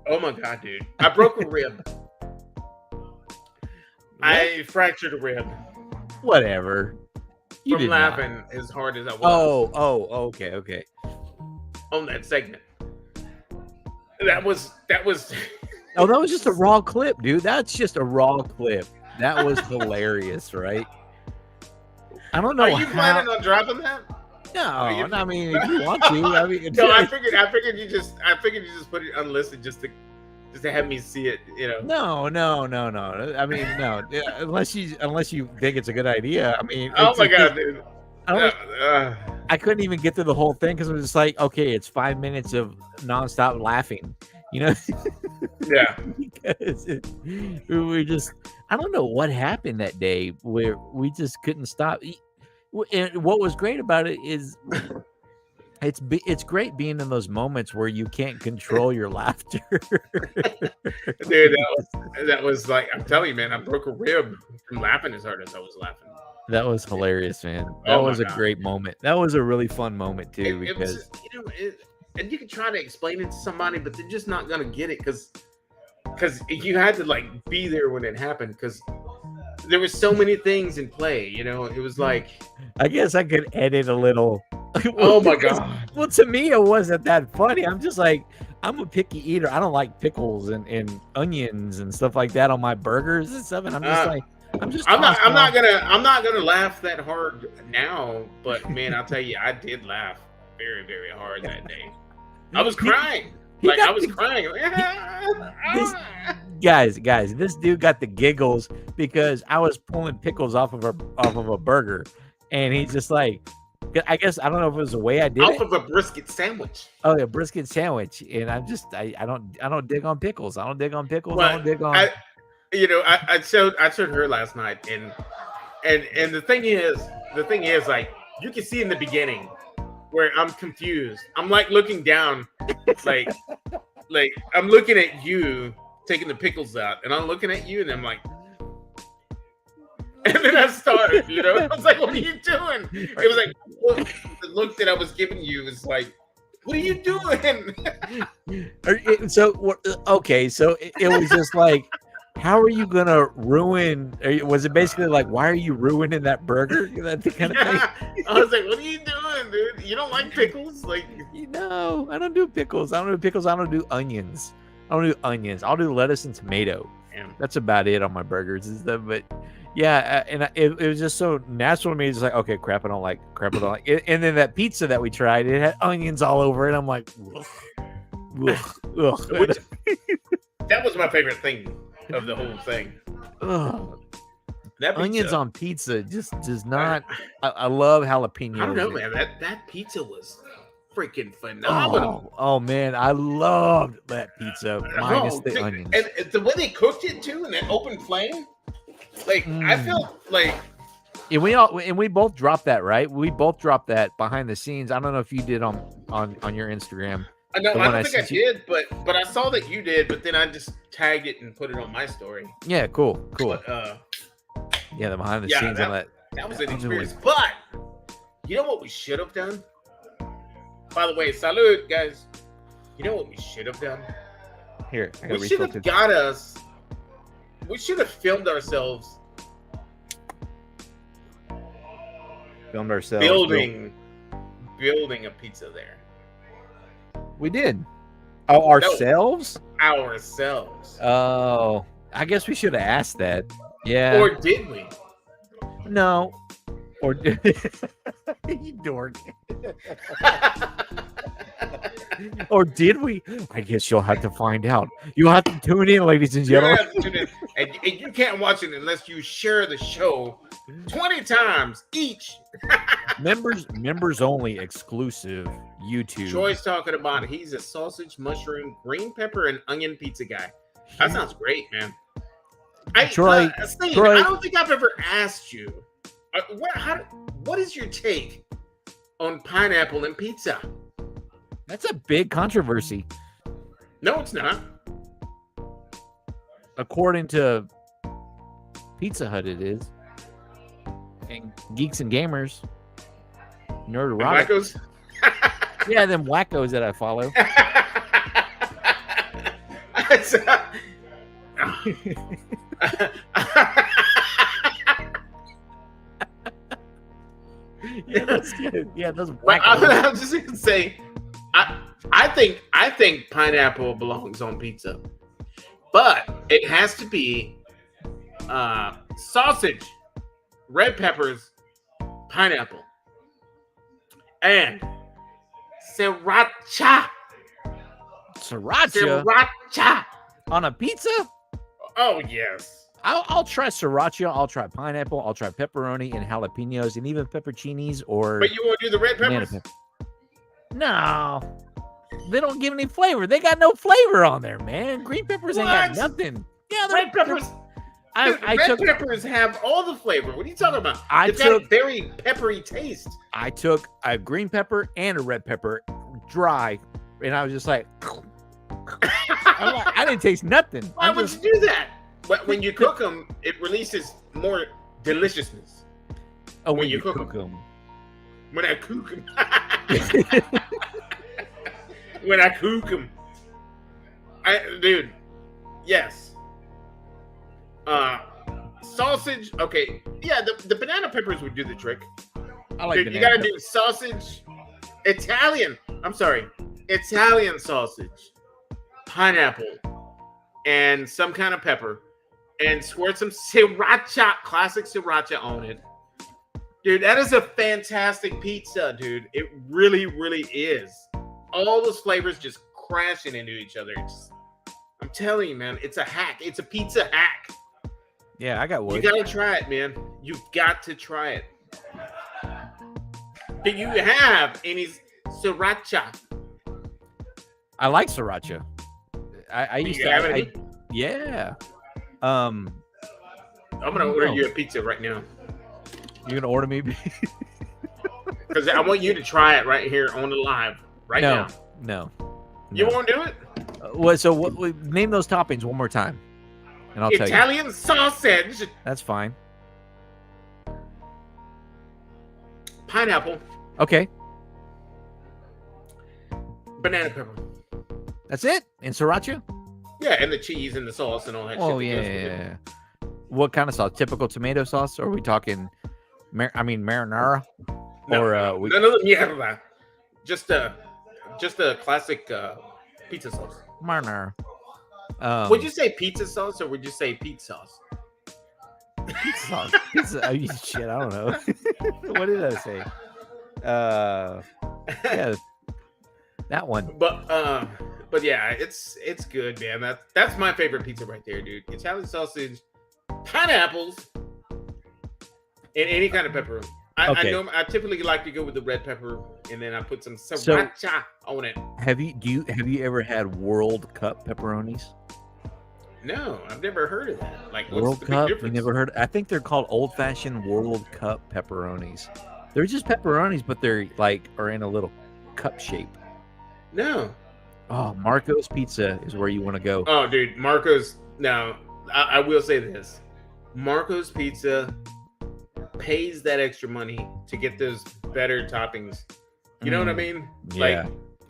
Oh my God, dude. I broke a rib. I fractured a rib. Whatever. You from laughing as hard as I was. Oh, okay. On that segment. That was Oh, that was just a raw clip, dude. That's just a raw clip. That was hilarious, right? I don't know. Are you planning on dropping that? No, I mean, if you want to, I mean, no, I figured you just put it unlisted just to have me see it, you know. No. I mean, no, unless you think it's a good idea. I mean, oh my God, dude. I couldn't even get through the whole thing because it was just like, okay, it's 5 minutes of nonstop laughing, you know? Yeah. Because we just, I don't know what happened that day where we just couldn't stop. And what was great about it is it's great being in those moments where you can't control your laughter. Dude, that was like, I'm telling you, man, I broke a rib from laughing as hard as I was laughing. That was hilarious, man. That was a great moment. That was a really fun moment too, because it was, and you can try to explain it to somebody, but they're just not gonna get it because you had to like be there when it happened because there were so many things in play. You know, it was like, I guess I could edit a little. Oh my God. Well, to me, it wasn't that funny. I'm just like, I'm a picky eater. I don't like pickles and onions and stuff like that on my burgers and stuff. And I'm just like, I'm not gonna laugh that hard now, but man, I'll tell you, I did laugh very, very hard that day. I was crying. I was crying. Guys, this dude got the giggles because I was pulling pickles off of a burger, and he's just like, I guess I don't know if it was the way I did off of a brisket sandwich. Oh, yeah, brisket sandwich, and I don't dig on pickles. I don't dig on pickles. Well, I don't dig on. I showed her last night, and the thing is, like, you can see in the beginning where I'm confused. I'm like looking down, like I'm looking at you taking the pickles out, and I'm looking at you, and I'm like, and then I started, I was like, what are you doing? It was like, the look that I was giving you was like, what are you doing? So it was just like, how are you gonna ruin? Was it basically like, why are you ruining that burger? That kind of thing. I was like, what are you doing, dude? You don't like pickles? Like, no, I don't do pickles. I don't do onions. I'll do lettuce and tomato. Damn. That's about it on my burgers and stuff. But yeah, and it was just so natural to me. It's like, okay, crap, I don't like. And then that pizza that we tried, it had onions all over it. I'm like, ugh. That was my favorite thing of the whole thing. Ugh. That onions on pizza just does not. I love jalapenos. I don't know, man. That pizza was freaking phenomenal. Oh man, I loved that pizza minus the onions. And the way they cooked it too, in that open flame, like I felt like. And we both dropped that, right? We both dropped that behind the scenes. I don't know if you did on your Instagram. No, I don't think I did, but I saw that you did. But then I just tagged it and put it on my story. Yeah, cool. But, yeah, the behind the scenes on that. That was an experience. But you know what we should have done? By the way, salud, guys. You know what we should have done? Here, we should have We should have filmed ourselves. Building a pizza there. We did. Oh, ourselves? Ourselves. Oh, I guess we should have asked that. Yeah. Or did we? No. Or did you dork? Or did we? I guess you'll have to find out. You'll have to tune in, ladies and gentlemen. And you can't watch it unless you share the show 20 times each. members only exclusive YouTube. Troy's talking about he's a sausage, mushroom, green pepper, and onion pizza guy. That sounds great, man. Troy, Steve, Troy, I don't think I've ever asked you. What is your take on pineapple and pizza? that's a big controversy. No, it's not. According to Pizza Hut, it is. And Geeks and Gamers, Nerderotic. Wackos? Yeah, them wackos that I follow. Yeah, that's good. Yeah, those wackos. I'm just gonna say, I think pineapple belongs on pizza, but it has to be sausage, red peppers, pineapple, and sriracha. Sriracha on a pizza? Oh yes. I'll try sriracha. I'll try pineapple. I'll try pepperoni and jalapenos and even pepperoncinis or. But you won't do the red peppers? Pepper. No, they don't give any flavor. They got no flavor on there, man. Green peppers ain't got nothing. Yeah, red peppers. Red peppers have all the flavor. What are you talking about? They've got a very peppery taste. I took a green pepper and a red pepper dry, and I was just like, I didn't taste nothing. Why would you do that? But when you cook them, it releases more deliciousness. Oh, when you cook them. When I cook them. When I cook them. Dude, yes. Sausage, okay. Yeah, the banana peppers would do the trick. I like Dude, you gotta do sausage, Italian sausage, pineapple, and some kind of pepper. And squirt some sriracha, classic sriracha on it. Dude, that is a fantastic pizza, dude. It really, really is. All those flavors just crashing into each other. I'm telling you, man, it's a hack. It's a pizza hack. Yeah, I got wood. You gotta try it, man. You've got to try it. Do you have any sriracha? I like sriracha. I used to have it. Yeah. I'm gonna order you a pizza right now. You're gonna order me? Because I want you to try it right here on the live now. No. You won't do it? Name those toppings one more time, and I'll tell you. Italian sausage. That's fine. Pineapple. Okay. Banana pepper. That's it? And sriracha? Yeah, and the cheese and the sauce and all that shit. Oh, yeah. What kind of sauce? Typical tomato sauce? Or are we talking, marinara? No, or none of the mierda. Just a classic pizza sauce. Marinara. Would you say pizza sauce or would you say pizza sauce? Pizza sauce. Pizza. Shit, I don't know. What did I say? Yeah, that one. But yeah, it's good, man. That's my favorite pizza right there, dude. Italian sausage, pineapples, and any kind of pepper. I typically like to go with the red pepper, and then I put some sriracha on it. Have you ever had World Cup pepperonis? No, I've never heard of that. Like, what's World the Cup? big difference? You never heard? I think they're called old-fashioned World Cup pepperonis. They're just pepperonis, but they're are in a little cup shape. No. Oh, Marco's Pizza is where you want to go. Oh, dude, Marco's. No, I will say this: Marco's Pizza pays that extra money to get those better toppings. You know what I mean? Yeah.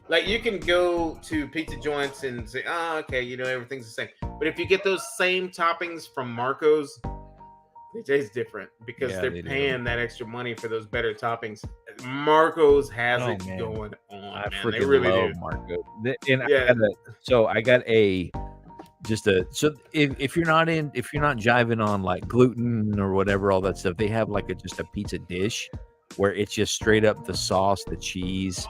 Like you can go to pizza joints and say, "Oh, okay, everything's the same." But if you get those same toppings from Marco's, it tastes different because they're paying that extra money for those better toppings. Marco's has it going on. I man. freaking They really love do. Marco's. I got if you're not jiving on like gluten or whatever, all that stuff, they have just a pizza dish where it's just straight up the sauce, the cheese,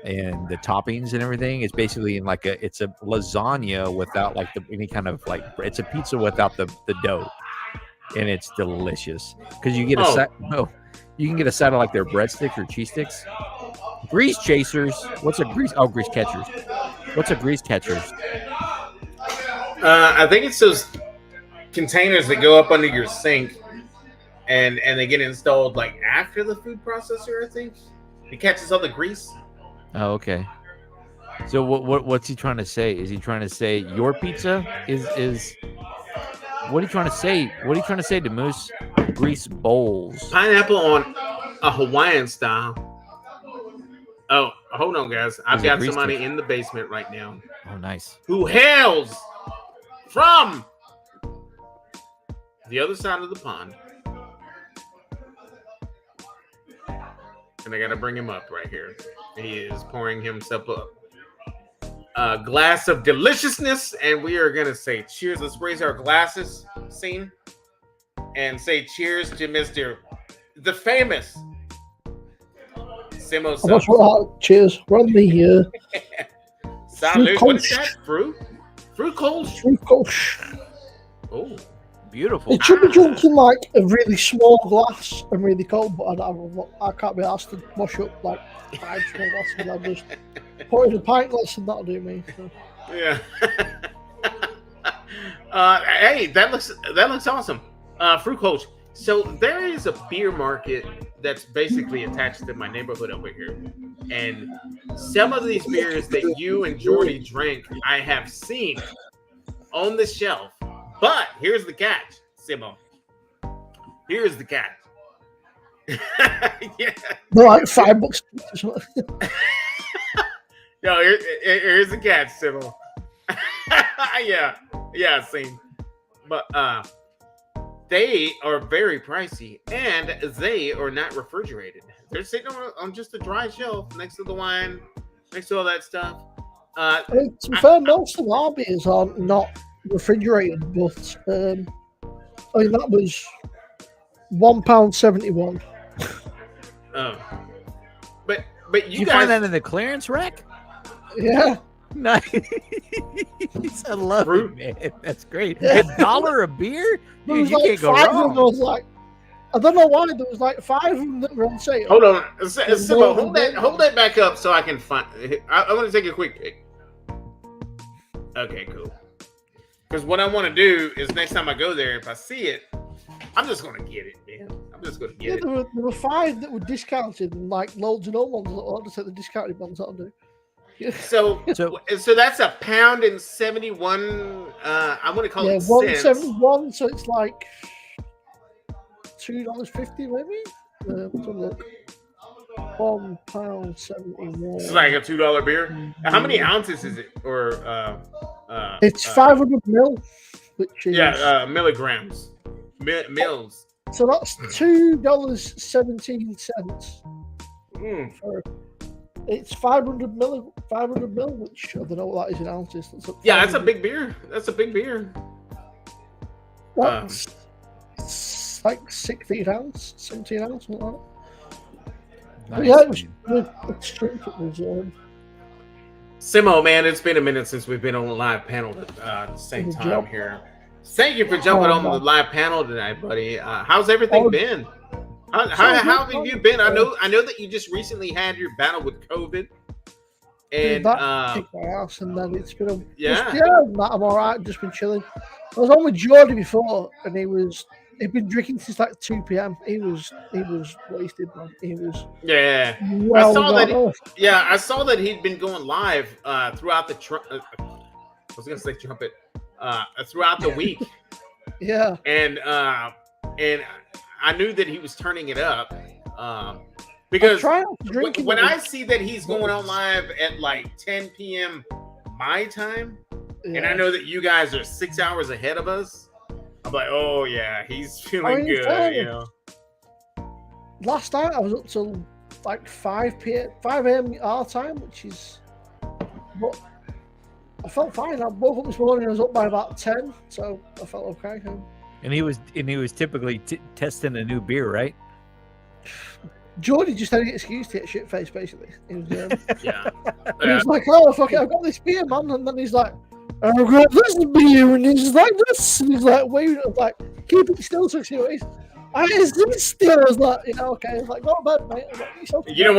and the toppings and everything. It's basically in it's a lasagna without any kind of it's a pizza without the dough. And it's delicious because you get you can get a side of their breadsticks or cheese sticks. Grease chasers. What's a grease? Oh, grease catchers. What's a grease catchers? I think it's those containers that go up under your sink, and they get installed like after the food processor. I think it catches all the grease. Oh, okay. So what's he trying to say? Is he trying to say your pizza is? What are you trying to say? What are you trying to say to Moose? Grease bowls. Pineapple on a Hawaiian style. Oh, hold on, guys. I've got somebody in the basement right now. Oh, nice. Who hails from the other side of the pond. And I got to bring him up right here. He is pouring himself a glass of deliciousness, and we are going to say cheers. Let's raise our glasses, scene, and say cheers to Mr. the famous Simo. That's right. Cheers. We're on the Salud. What is that? Fruit Kolsch? Fruit Kolsch. Oh, beautiful. It should be drunk in like a really small glass and really cold, but I can't be asked to wash up like 5 small glasses. I'll just pour in a pint glass and that'll do me. So. Yeah. Hey, that looks awesome. Fruit Kolsch. So there is a beer market that's basically attached to my neighborhood over here, and some of these beers that you and Jordy drink, I have seen on the shelf. But here's the catch, Simo. Here's the catch. Yeah. They're like $5. No, here's the catch, Simo. Yeah, same. But they are very pricey, and they are not refrigerated. They're sitting on just a dry shelf next to the wine, next to all that stuff. To be fair, most of our beers are not refrigerated, but I mean that was £1.71. Oh, but you guys find that in the clearance rack? Yeah. Nice. I love Fruit. it, man. That's great. Yeah. $1 a beer? There Dude, was you like can't go 5 of them. I wrong. was like, I don't know why there was like 5 of them that were on sale. hold on, Simo, hold that back up so I can find. I want to take a quick pic. Okay, cool. Because what I want to do is next time I go there, if I see it, I'm just gonna get it, man. I'm just gonna get it. There were 5 that were discounted, and like loads of old ones. I'll just take the discounted ones. That'll do. Yeah. So that's £1.71. I'm gonna call it cents. $1.71. So it's like $2.50 maybe. Let's have a look. £1.71. It's like a $2 beer. How many ounces is it? Or it's 500 mil, which is milligrams, mils. So that's $2.17. It's 500 mil, which I don't know what that is in ounces. That's a big beer. That's a big beer. That's like 16 ounce, 17 ounce, something like that. Nice. Yeah, it was extreme. It was. Simo, man, it's been a minute since we've been on a live panel at the same time here. Thank you for jumping on the live panel tonight, buddy. How's everything been? How have you been? I know that you just recently had your battle with COVID, and that kicked my ass, and then it's been I'm all right. Just been chilling. I was on with Jordy before, and he'd been drinking since like 2 p.m. He was wasted, man. He was I saw that he'd been going live throughout the trumpet throughout the week. Yeah, and I knew that he was turning it up because when I see that he's going on live at like 10 p.m. my time, and I know that you guys are 6 hours ahead of us, I'm like, oh yeah, he's feeling good, you know. Last night I was up till like 5 a.m. our time, but I felt fine. I woke up this morning, I was up by about 10, so I felt okay. And he was typically testing a new beer, right? Jordy just had an excuse to get shit faced, basically. He was, He was like, "Oh fuck it, I've got this beer, man," and then he's like, "I've got this beer," and he's like, "This," and he's like, "Wait," I was like, "Keep it still," so he is this still? I was like, okay. I was like, "Go to bed, mate." I was like, You know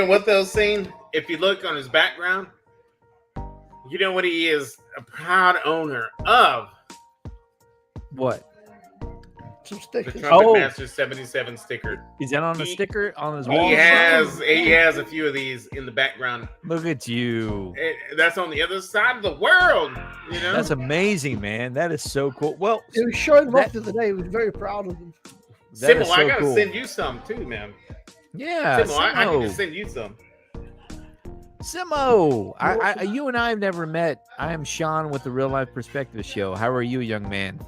what though? Scene? If you look on his background, You know what he is? A proud owner of What? Some the stickers. Trumpetmaster77 sticker. Is that on the sticker on his He wall? has a few of these in the background. Look at you. That's on the other side of the world. You know, That's amazing, man. That is so cool. Well, He was showing them off the other day. He was very proud of them. that Simo, is so I gotta cool. send you some too, man. Yeah, Simo, I need to Simo. send you some. Simo, you and I have never met. I am Sean with the Real Life Perspective Show. How are you, young man?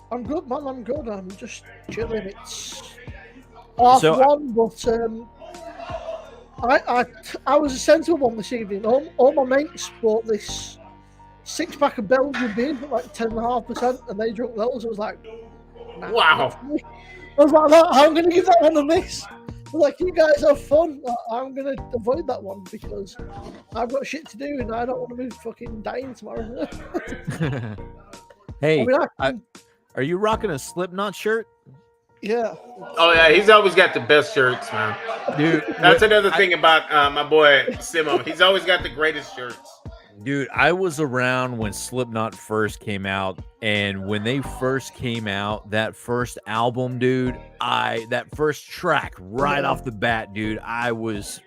I'm good, man. I'm good. I'm just chilling. It's half one, but I was a sensible one this evening. All my mates bought this 6-pack of Belgian beer for like 10.5%, and they drank those. I was like, nah, Wow. I was like, I'm gonna give that one a miss. I was like, you guys have fun. I'm gonna avoid that one because I've got shit to do and I don't want to be fucking dying tomorrow. Hey, I mean, are you rocking a Slipknot shirt? yeah. Oh yeah, he's always got the best shirts, man. Dude, That's another thing about my boy Simo. He's always got the greatest shirts. Dude, I was around when Slipknot first came out, and when they first came out, that first album, dude, that first track right off the bat, dude, I was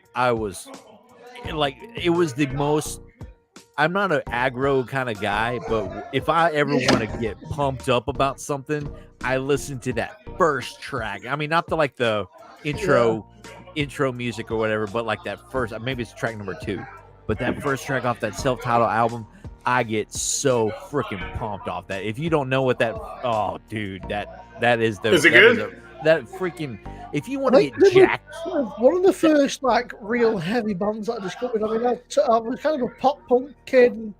like, it was the most. I'm not an aggro kind of guy, but if I ever want to get pumped up about something, I listen to that first track. I mean, not the intro music or whatever, but like that first, maybe it's track number 2, but that first track off that self-titled album, I get so freaking pumped off that. If you don't know what that, oh, dude, that is the. Is it good? That freaking. If you want to get jacked, one of the first like real heavy bands that I discovered. I mean, I was kind of a pop punk kid and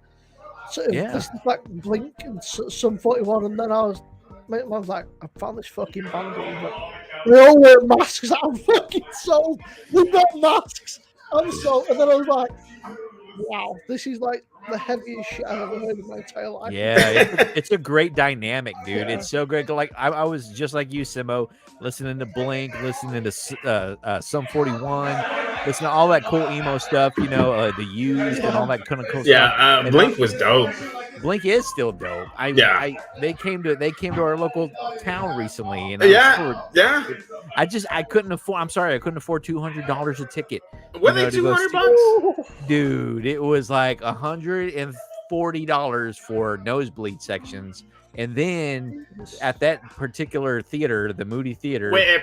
sort of listened to like Blink and Sum 41, and then I was like, I found this fucking band. They all wear masks. I'm fucking sold. They've got masks. I'm sold. And then I was like, wow, this is like the heaviest shit I've ever heard in my entire life. Yeah, it's a great dynamic, dude. Yeah. It's so great. Like I was just like you, Simo, listening to Blink, listening to Sum 41, listening to all that cool emo stuff, you know, the Used and all that kind of cool stuff. Yeah, Blink was dope. Blink is still dope. They came to our local town recently, and I couldn't afford. I'm sorry, I couldn't afford $200 a ticket. Were they $200? Dude, it was like $140 for nosebleed sections, and then at that particular theater, the Moody Theater. Wait,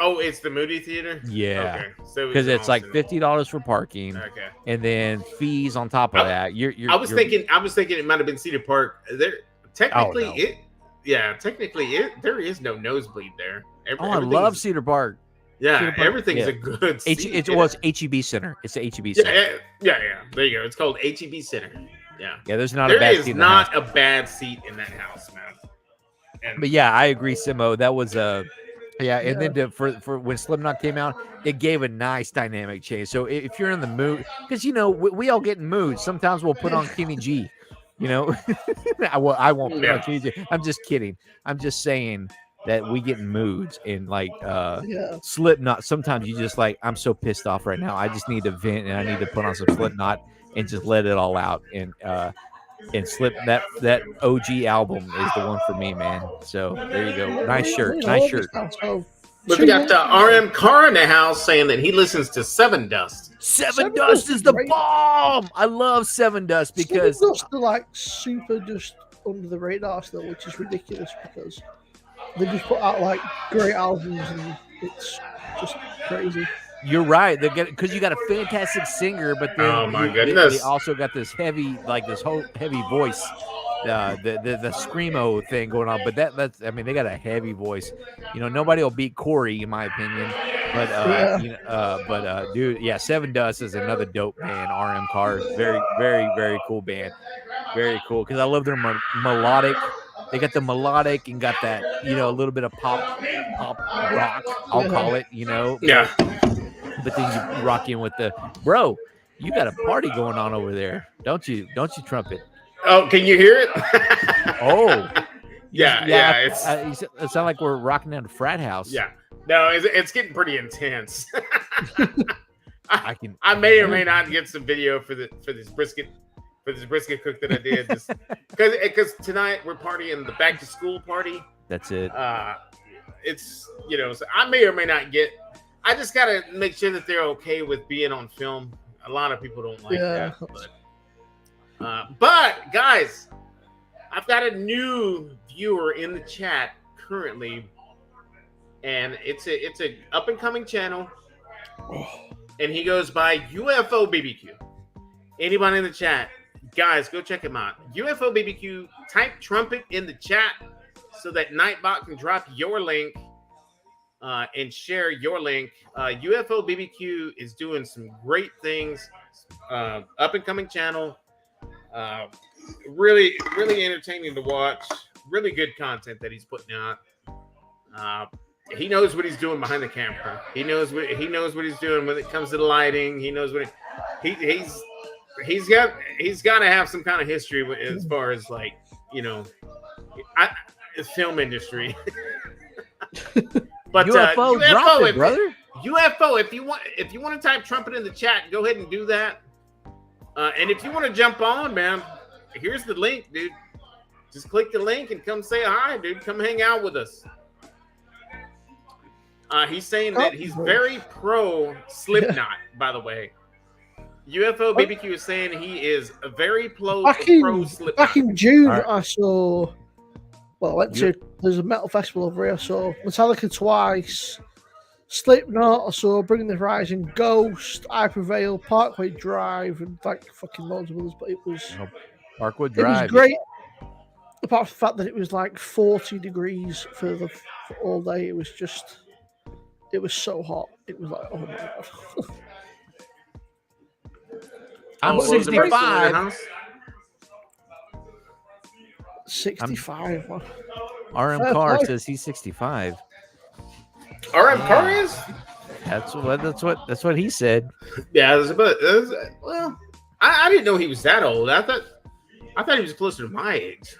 it's the Moody Theater. Yeah, okay. So because it's like $50 for parking. Okay, and then fees on top of that. I was thinking it might have been Cedar Park. There technically there is no nosebleed there. I love Cedar Park. Yeah, Cedar Park, everything's a good seat. It's HEB Center. It's the HEB Center. Yeah. There you go. It's called HEB Center. Yeah. Yeah, there's not a bad seat. There is not a bad seat in that house, man. But yeah, I agree, Simo. That was and then for when Slipknot came out, it gave a nice dynamic change. So if you're in the mood, because we all get in moods. Sometimes we'll put on Kenny G. You know, I won't put on Kenny G. I'm just kidding. I'm just saying that we get in moods and like Slipknot. Sometimes you just like, I'm so pissed off right now. I just need to vent and I need to put on some Slipknot and just let it all out. And that OG album is the one for me, man. So there you go. Nice shirt. But we got RM Carr in the house saying that he listens to Seven Dust. Seven Dust is the bomb. I love Seven Dust because Seven Dust are like super just under the radar still, which is ridiculous because they just put out like great albums and it's just crazy. You're right. They get because you got a fantastic singer, but then oh my goodness, they also got this heavy, like this whole heavy voice, the screamo thing going on. But that's I mean, they got a heavy voice. You know, nobody will beat Corey in my opinion. But dude, yeah, Seven Dust is another dope band. RM Carr, very, very, very cool band. Very cool because I love their melodic. They got the melodic and got that, you know, a little bit of pop rock. I'll call it, you know. Yeah. But then you rock in with the bro. You got a party going on over there, don't you? Don't you, Trumpet? Oh, can you hear it? Oh, yeah. It sounds like we're rocking down a frat house. Yeah, no, it's getting pretty intense. I may or may not get some video for this brisket. for this brisket cook that I did. Because tonight we're partying the back to school party. That's it. It's so I may or may not get. I just gotta make sure that they're okay with being on film. A lot of people don't like that, but guys, I've got a new viewer in the chat currently, and it's a up and coming channel, and he goes by UFO BBQ. Anybody in the chat, guys, go check him out. UFO BBQ. Type trumpet in the chat so that Nightbot can drop your link and share your link. UFO BBQ is doing some great things. Up and coming channel. Really, really entertaining to watch. Really good content that he's putting out. He knows what he's doing behind the camera. He knows what he's doing when it comes to the lighting. He knows what he's got to have some kind of history as far as film industry. But UFO, drop it, brother. UFO, if you want to type trumpet in the chat, go ahead and do that. And if you want to jump on, man, here's the link, dude. Just click the link and come say hi, dude. Come hang out with us. He's saying that he's very pro Slipknot, by the way. UFO BBQ is saying he is a very pro Slipknot. Back in June, I saw. Well, I went to. There's a metal festival over here. I saw Metallica twice. Slipknot. I saw Bring the Horizon, Ghost, I Prevail, Parkway Drive, and fucking loads of others. But it was Parkway Drive. It was great. Apart from the fact that it was 40 degrees for all day. It was so hot. It was like, oh my god. I'm 65. 65. RM Carr says he's 65. RM Carr is? That's what he said. Yeah, well, I didn't know he was that old. I thought he was closer to my age.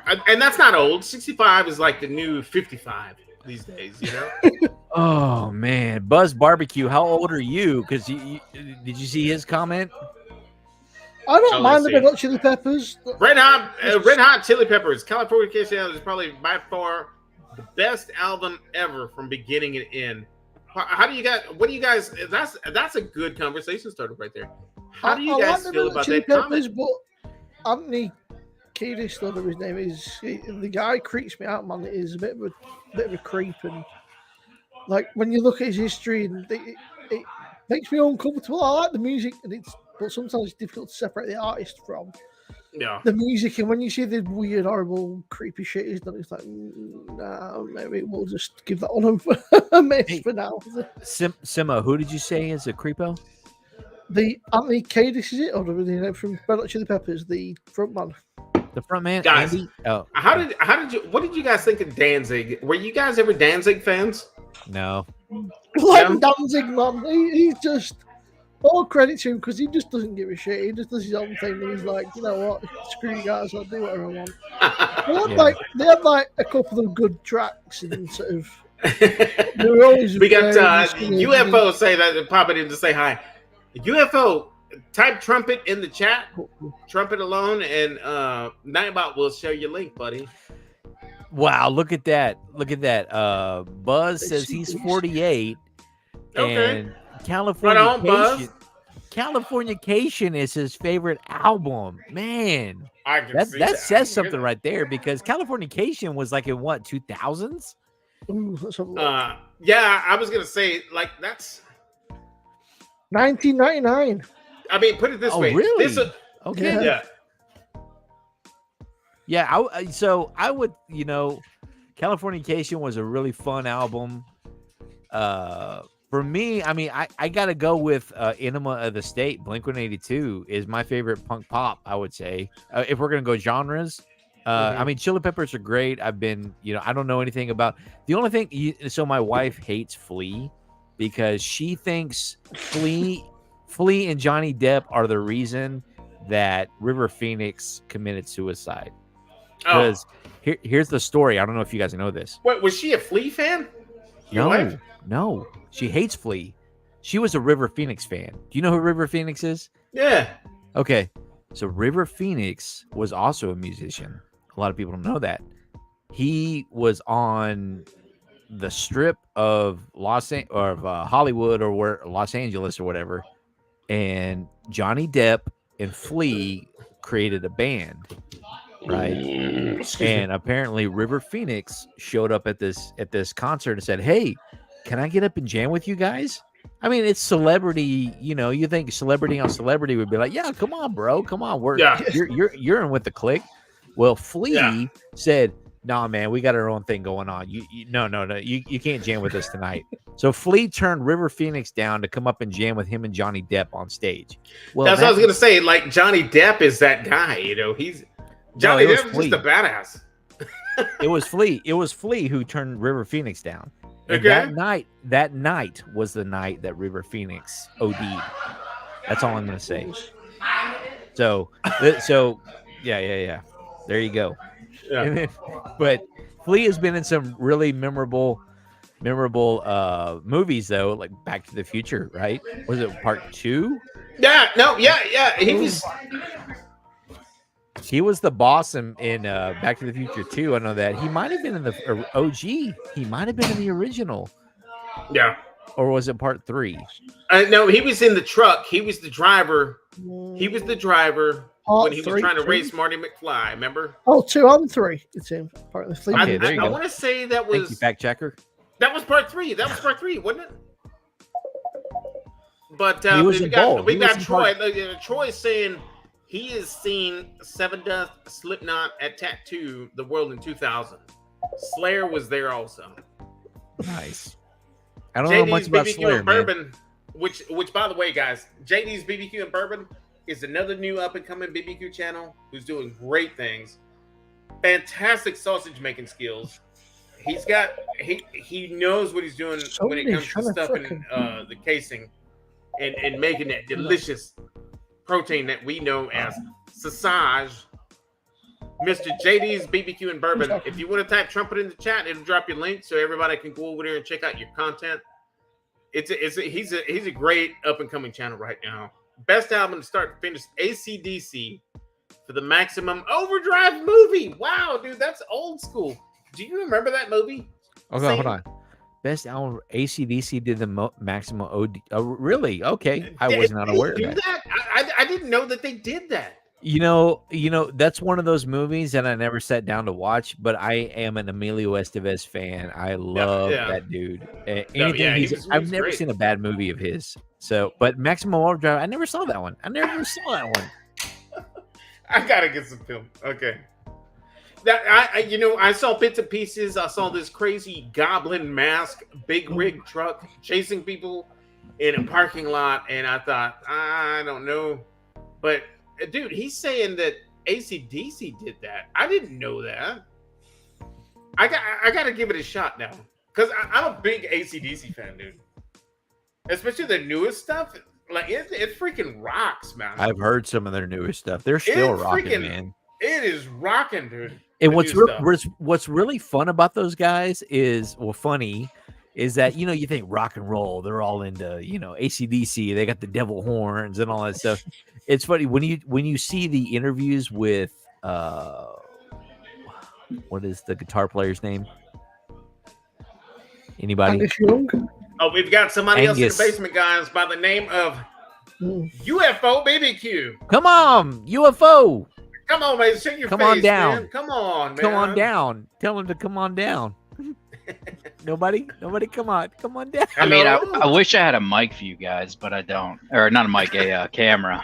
And that's not old. 65 is like the new 55 these days, Oh man, Buzz Barbecue, how old are you? Because did you see his comment? I don't mind the Red Hot Chili Peppers. Red Hot Chili Peppers. Californication is probably by far the best album ever from beginning to end. What do you guys? That's a good conversation starter right there. How do you guys feel about that comment? But Anthony Kiedis, whatever his name is, the guy creeps me out, man. It is a bit of a creep, and when you look at his history, and it makes me uncomfortable. I like the music, but sometimes it's difficult to separate the artist from the music. And when you see the weird, horrible, creepy shit he's done, it's like, nah, maybe we'll just give that one a miss for now. Sima, who did you say is a creepo? The Anthony Kiedis, is it, or from Red Hot Chili Peppers, the frontman. The front man, guys. Andy? Oh, what did you guys think of Danzig? Were you guys ever Danzig fans? No. Danzig, man. He's just all credit to him because he just doesn't give a shit. He just does his own thing, and he's like, you know what? Screw you guys, I'll do whatever I want. They had a couple of good tracks and sort of. They were always. We got UFO say that popping in to say hi. UFO. Type trumpet in the chat, trumpet alone, and Nightbot will show your link, buddy. Wow, look at that. Buzz says he's 48. Okay. And Californication is his favorite album. Man, that says something right there, because Californication was in what, 2000s? Yeah, I was gonna say that's 1999. I mean, put it this way. Really? Okay. Yeah. Yeah. I would, Californication was a really fun album. For me, I mean, I got to go with Enema of the State. Blink-182 is my favorite punk pop, I would say. If we're going to go genres. I mean, Chili Peppers are great. I've been, I don't know anything about. The only thing, so my wife hates Flea because she thinks Flea and Johnny Depp are the reason that River Phoenix committed suicide. Because here's the story. I don't know if you guys know this. Wait, was she a Flea fan? No. She hates Flea. She was a River Phoenix fan. Do you know who River Phoenix is? Yeah. Okay, so River Phoenix was also a musician. A lot of people don't know that. He was on the strip of Hollywood or where Los Angeles or whatever, and Johnny Depp and Flea created a band, right? And apparently River Phoenix showed up at this concert and said, "Hey, can I get up and jam with you guys?" I mean, it's celebrity, you think celebrity on celebrity would be like, "Yeah, come on, bro. Come on. You're in with the clique." Well, Flea said, "Nah, man, we got our own thing going on. No, you can't jam with us tonight." So Flea turned River Phoenix down to come up and jam with him and Johnny Depp on stage. Well, that's what I was gonna say. Like Johnny Depp is that guy, he's Johnny Depp is just a badass. It was Flea. It was Flea who turned River Phoenix down. And Okay. that night was the night that River Phoenix OD'd. That's all I'm gonna say. So yeah. There you go. Yeah. And then, but Flea has been in some really memorable movies though, like Back to the Future, right? Was it part 2? Yeah. He was the boss in Back to the Future 2. I know that. He might have been in the OG. He might have been in the original. Yeah. Or was it part 3? No, he was in the truck. He was the driver. When he was trying to race Marty McFly. Remember? Oh, 2 and 3. It's in part of the fleet. Okay, there you go. I want to say that was. Thank you, fact checker. That was part 3. That was part 3, wasn't it? But He was we got Troy. Troy saying he has seen Seven Dust, Slipknot at Tattoo the World in 2000. Slayer was there also. Nice. I don't know much about BBQ Slayer, and man. Bourbon, which by the way, guys, JD's BBQ and Bourbon is another new up and coming BBQ channel who's doing great things. Fantastic sausage making skills. He's got he knows what he's doing when it comes to stuffing the casing and making that delicious protein that we know as sausage. Mr. JD's BBQ and Bourbon. If you want to type Trumpet in the chat, it'll drop your link so everybody can go over there and check out your content. He's a great up and coming channel right now. Best album to start to finish, AC/DC for the Maximum Overdrive movie. Wow, dude, that's old school. Do you remember that movie? Okay, hold on. Best album, AC/DC did the Maximum OD. Oh, really? Okay, I was not aware of that. I didn't know that they did that. You know, that's one of those movies that I never sat down to watch, but I am an Emilio Estevez fan. I love that dude. I've never seen a bad movie of his. So, but Maximum Overdrive, I never saw that one. I gotta get some film. Okay. That I saw bits and pieces. I saw this crazy goblin mask, big rig truck chasing people in a parking lot, and I thought, I don't know, but dude, he's saying that AC/DC did that. I didn't know that. I got to give it a shot now because I'm a big AC/DC fan, dude. Especially the newest stuff. Like it freaking rocks, man. I've heard some of their newest stuff. They're still rocking, man. It is rocking, dude. And what's really fun about those guys is that you think rock and roll, they're all into AC/DC, they got the devil horns and all that stuff. It's funny when you see the interviews with what is the guitar player's name? Anybody? Angus Young. Oh, we've got somebody else in the basement, guys, by the name of UFO BBQ. Come on, UFO. Come on, man. Shake your face, on down. Man. Come on, man. Come on down. Tell him to come on down. Nobody, come on down. I mean, I wish I had a mic for you guys, but I don't. Or not a mic, a camera.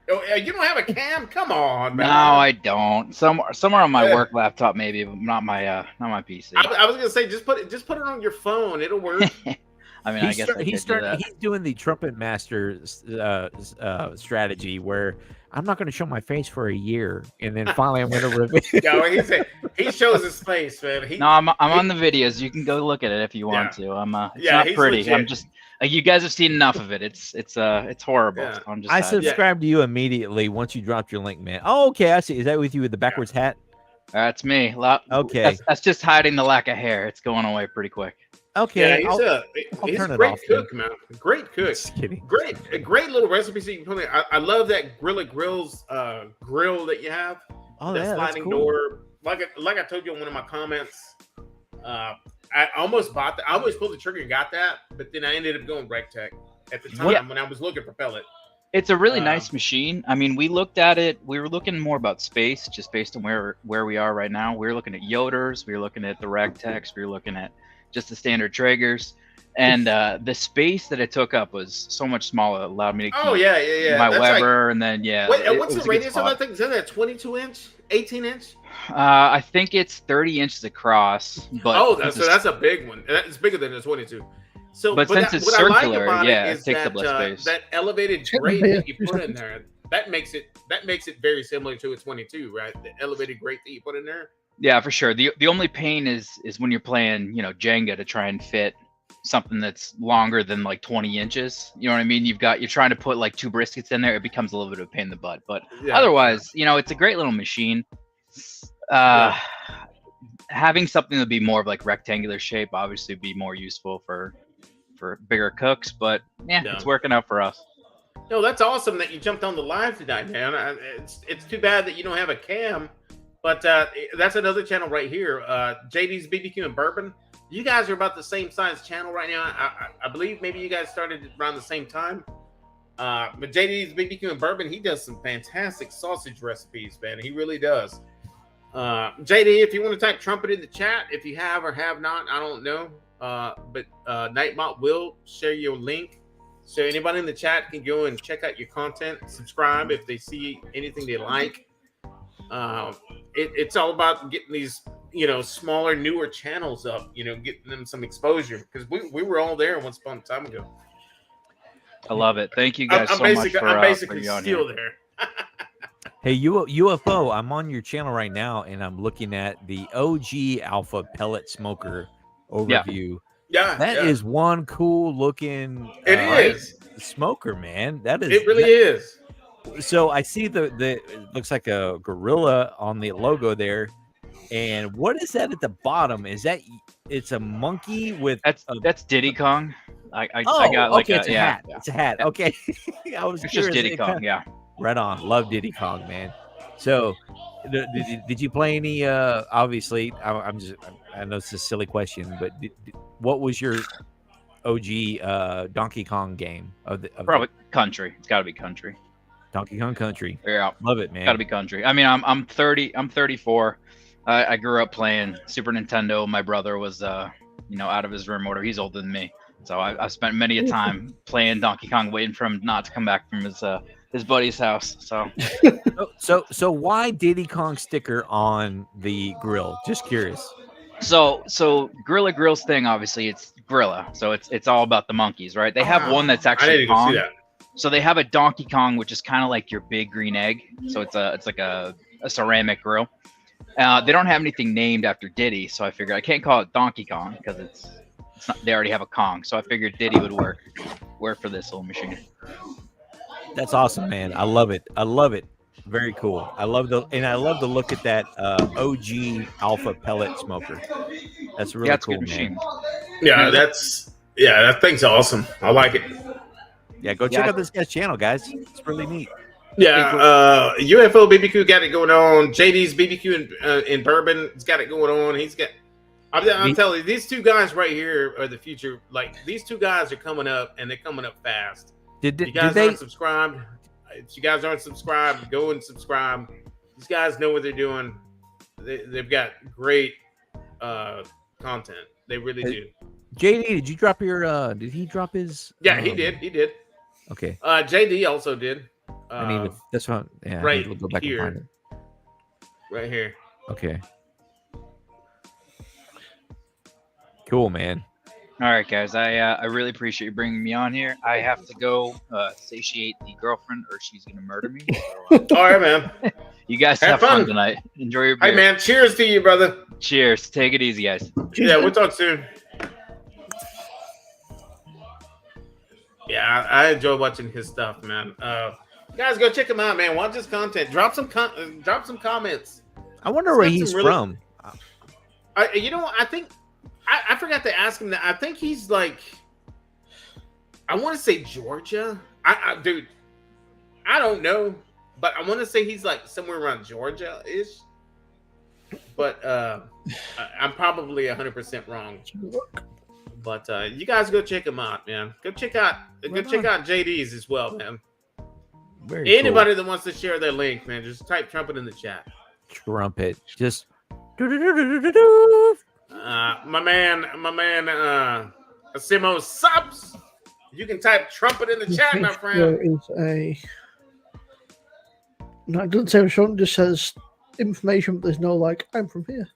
Oh, you don't have a cam? Come on, man. No, I don't. Somewhere on my work laptop, maybe, but not my PC. I was gonna say just put it on your phone. It'll work. I mean, I guess he's doing the Trumpetmaster strategy where I'm not going to show my face for a year, and then finally I'm going to reveal. He shows his face, man. I'm on the videos. You can go look at it if you want to. It's not pretty. Legit. I'm just you guys have seen enough of it. It's horrible. Yeah. So I subscribed to you immediately once you dropped your link, man. Oh, okay, I see. Is that with you with the backwards hat? That's me. Okay, that's just hiding the lack of hair. It's going away pretty quick. Okay, yeah, he's a great cook, man. Great cook. Just kidding. A great little recipe that you can put in. I love that Grills grill that you have. Oh, that yeah, sliding that's cool. door. Like I told you in one of my comments, I almost bought that. I almost pulled the trigger and got that, but then I ended up going Rectech at the time when I was looking for pellet. It's a really nice machine. I mean, we looked at it. We were looking more about space, just based on where we are right now. We were looking at Yoders. We were looking at the Rectechs. We were looking at just the standard Traegers. And the space that it took up was so much smaller. It allowed me to keep my That's Weber, and then Wait, what's the radius of that thing? Is that 22-inch, 18-inch? I think it's 30 inches across. But that's a big one. It's bigger than a 22. So, but since it's circular, it takes up less space. That elevated grate that you put in there, that makes it very similar to a 22, right? The elevated grate that you put in there. Yeah, for sure. The only pain is when you're playing, Jenga to try and fit something that's longer than like 20 inches. You know what I mean? You're trying to put like 2 briskets in there. It becomes a little bit of a pain in the butt. But otherwise, it's a great little machine. Having something to be more of like rectangular shape obviously would be more useful for bigger cooks. But it's working out for us. No, that's awesome that you jumped on the live tonight, man. It's too bad that you don't have a cam. But that's another channel right here. JD's BBQ and Bourbon. You guys are about the same size channel right now. I believe maybe you guys started around the same time. But JD's BBQ and Bourbon, he does some fantastic sausage recipes, man. He really does. JD, if you want to type trumpet in the chat, if you have or have not, I don't know. But Nightbot will share your link. So anybody in the chat can go and check out your content, subscribe if they see anything they like. It's all about getting these, smaller, newer channels up, getting them some exposure, because we were all there once upon a time ago. I love it. Thank you guys so much for I'm basically for still there. Hey, UFO, I'm on your channel right now, and I'm looking at the OG Alpha Pellet Smoker overview. Yeah, that is one cool looking smoker, man. It really is. So I see the it looks like a gorilla on the logo there. And what is that at the bottom? Is that it's a monkey with that's Diddy Kong. I got like it's a hat. Yeah. It's a hat. Okay. I was it's just Diddy Kong, Right on. Love Diddy Kong, man. So did you play any obviously I know it's a silly question, but what was your OG Donkey Kong game probably Country. It's got to be Country. Donkey Kong Country. Yeah. Love it, man. Got to be Country. I mean, I'm 30. I'm 34. I grew up playing Super Nintendo. My brother was, out of his room, whatever. He's older than me, so I spent many a time playing Donkey Kong, waiting for him not to come back from his buddy's house. So why Diddy Kong sticker on the grill? Just curious. So Gorilla Grill's thing, obviously, it's Gorilla. So it's all about the monkeys, right? They have one that's actually Kong. See that. So they have a Donkey Kong, which is kind of like your big green egg. So it's like a ceramic grill. They don't have anything named after Diddy, so I figured I can't call it Donkey Kong because it's not. They already have a Kong, so I figured Diddy would work for this little machine. That's awesome, man. I love it. Very cool. I love the look at that OG Alpha pellet smoker. That's a really cool machine. Yeah, that thing's awesome. I like it. Yeah, go check out this guy's channel, guys. It's really neat. Yeah, UFO BBQ got it going on. JD's BBQ in Bourbon, it's got it going on. I'm telling you, these two guys right here are the future. Like, these two guys are coming up, and they're coming up fast. If you guys aren't subscribed, go and subscribe. These guys know what they're doing. They've got great content. They really do. JD, did you drop your? Did he drop his? Yeah, he did. He did. Okay. JD also did. That's what. Yeah. Right we'll go back here. and find it. Right here. Okay. Cool, man. All right, guys. I really appreciate you bringing me on here. I have to go satiate the girlfriend, or she's gonna murder me. All right, man. You guys have fun tonight. Enjoy your beer. Hey, man. Cheers to you, brother. Cheers. Take it easy, guys. Yeah, we'll talk soon. Yeah, I enjoy watching his stuff, man. Guys, go check him out, man. Watch his content. Drop some comments. I wonder where he's from. I think I forgot to ask him that. I think he's like, I want to say Georgia. Dude, I don't know, but I want to say he's like somewhere around Georgia-ish. But I'm probably 100% wrong. But you guys go check him out, man. Go check out JD's as well, man. Very Anybody cool. that wants to share their link, man, just type Trumpet in the chat. Trumpet, just. My man, Simo subs. You can type Trumpet in the chat, my friend. There is a. No, it doesn't say Sean. Just says information, but there's no like. I'm from here.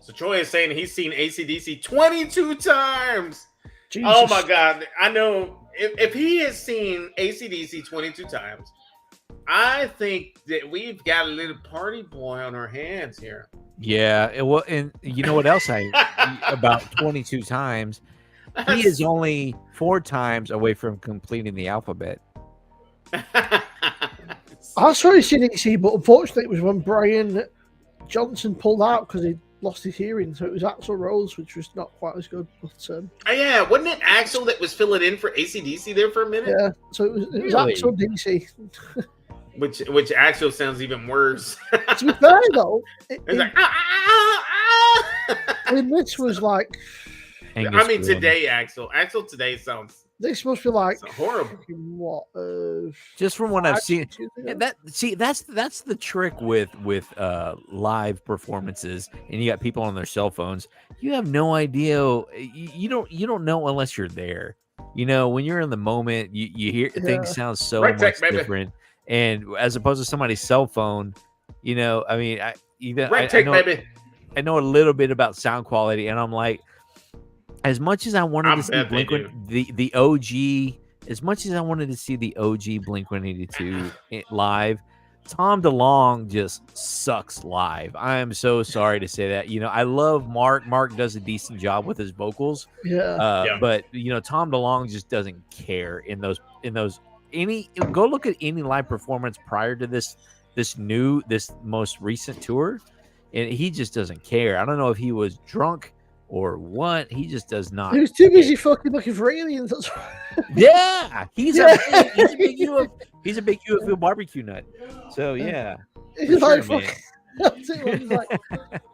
So Troy is saying he's seen AC/DC 22 times. Jesus. Oh my God! I know if he has seen AC/DC 22 times, I think that we've got a little party boy on our hands here. Yeah, well, and you know what else about 22 times? He is only 4 times away from completing the alphabet. I saw his CDC, but unfortunately, it was when Brian Johnson pulled out because he lost his hearing. So it was Axl Rose, which was not quite as good. But oh yeah, wasn't it Axl that was filling in for AC/DC there for a minute? yeah, so it was Really? Axl DC. Which Axl sounds even worse. To be fair though, It's like, I mean, this was like Angus I mean, Graham. today Axl today sounds this must be like horrible. what? Just from what I've seen, 5 years ago? that's the trick with live performances, and you got people on their cell phones. You have no idea. You don't know unless you're there. You know, when you're in the moment, you hear things sound so Right much tech, baby. different, and as opposed to somebody's cell phone. You know, I mean, I Take, know, baby. I know a little bit about sound quality, and I'm like, as much as I wanted to see bet they Blink, the OG, as much as I wanted to see the OG Blink 182 live, Tom DeLonge just sucks live. I am so sorry to say that. You know, I love Mark. Mark does a decent job with his vocals. Yeah. But you know, Tom DeLonge just doesn't care in those. Go look at any live performance prior to this most recent tour, and he just doesn't care. I don't know if he was drunk or what. He just does not. He was too busy fucking looking for aliens. That's Yeah, he's Yeah. he's a big UFO barbecue nut. So yeah, He's for like, sure, man. fuck. That's it. He's like,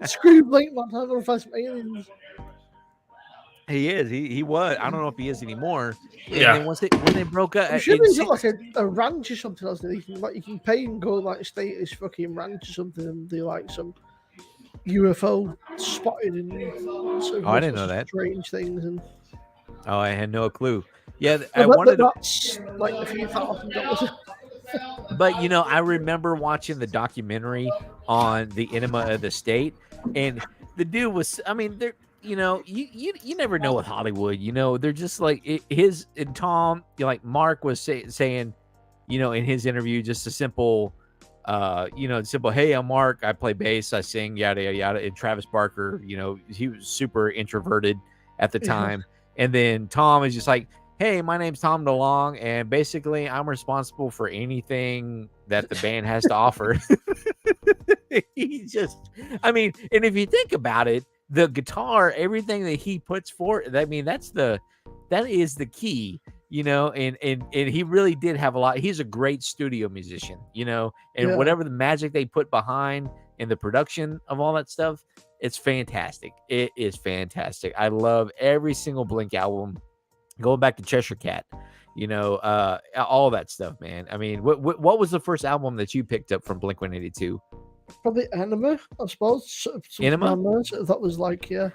screw Blink, man. I'm gonna find some aliens. He is. He was. I don't know if he is anymore. And Yeah. then when they broke up, I'm sure he's got like a ranch or something else that you can pay and go like stay at his fucking ranch or something and do like some UFO spotted and I didn't know that. strange things and I had no clue. Yeah, I but wanted to, that's like a few $1,000. but you know, I remember watching the documentary on the Enema of the State, and the dude was. I mean, they're. You know, you never know with Hollywood. You know, they're just like his and Tom. Like Mark was saying, you know, in his interview, just a simple, simple. Hey, I'm Mark. I play bass. I sing. Yada yada yada. And Travis Barker, you know, he was super introverted at the time. And then Tom is just like, hey, my name's Tom DeLonge, and basically I'm responsible for anything that the band has to offer. He just, I mean, and if you think about it. The guitar, everything that he puts forth, I mean, that is the key, you know, and he really did have a lot. He's a great studio musician, you know, and whatever the magic they put behind in the production of all that stuff, it's fantastic. It is fantastic. I love every single Blink album, going back to Cheshire Cat, you know, all that stuff, man. I mean, what was the first album that you picked up from Blink 182? Probably Enema, I suppose. Enema? That was like, yeah.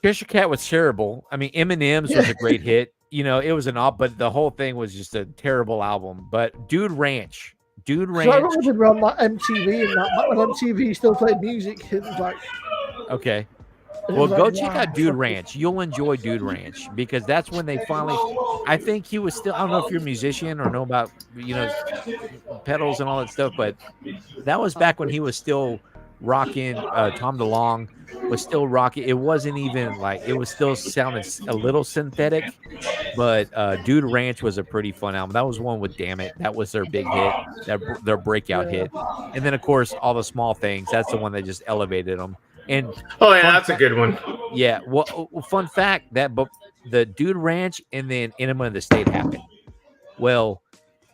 Cheshire Cat was terrible. I mean, Eminem's was a great hit. You know, it was but the whole thing was just a terrible album. But Dude Ranch. So I remember around like MTV and that when MTV still played music. It was like, okay. it Well, was go like, check wow, out Dude fuck. Ranch. You'll enjoy Dude Ranch because that's when they finally. I think he was still. I don't know if you're a musician or know about pedals and all that stuff, but that was back when he was still rocking. Tom DeLonge was still rocking. It wasn't even like it was still sounding a little synthetic, but Dude Ranch was a pretty fun album. That was one with Damn It. That was their big hit, their breakout hit, and then of course All the Small Things. That's the one that just elevated them. And oh yeah, that's a good one. yeah, well, fun fact that the Dude Ranch and then Enema of the State happened. Well,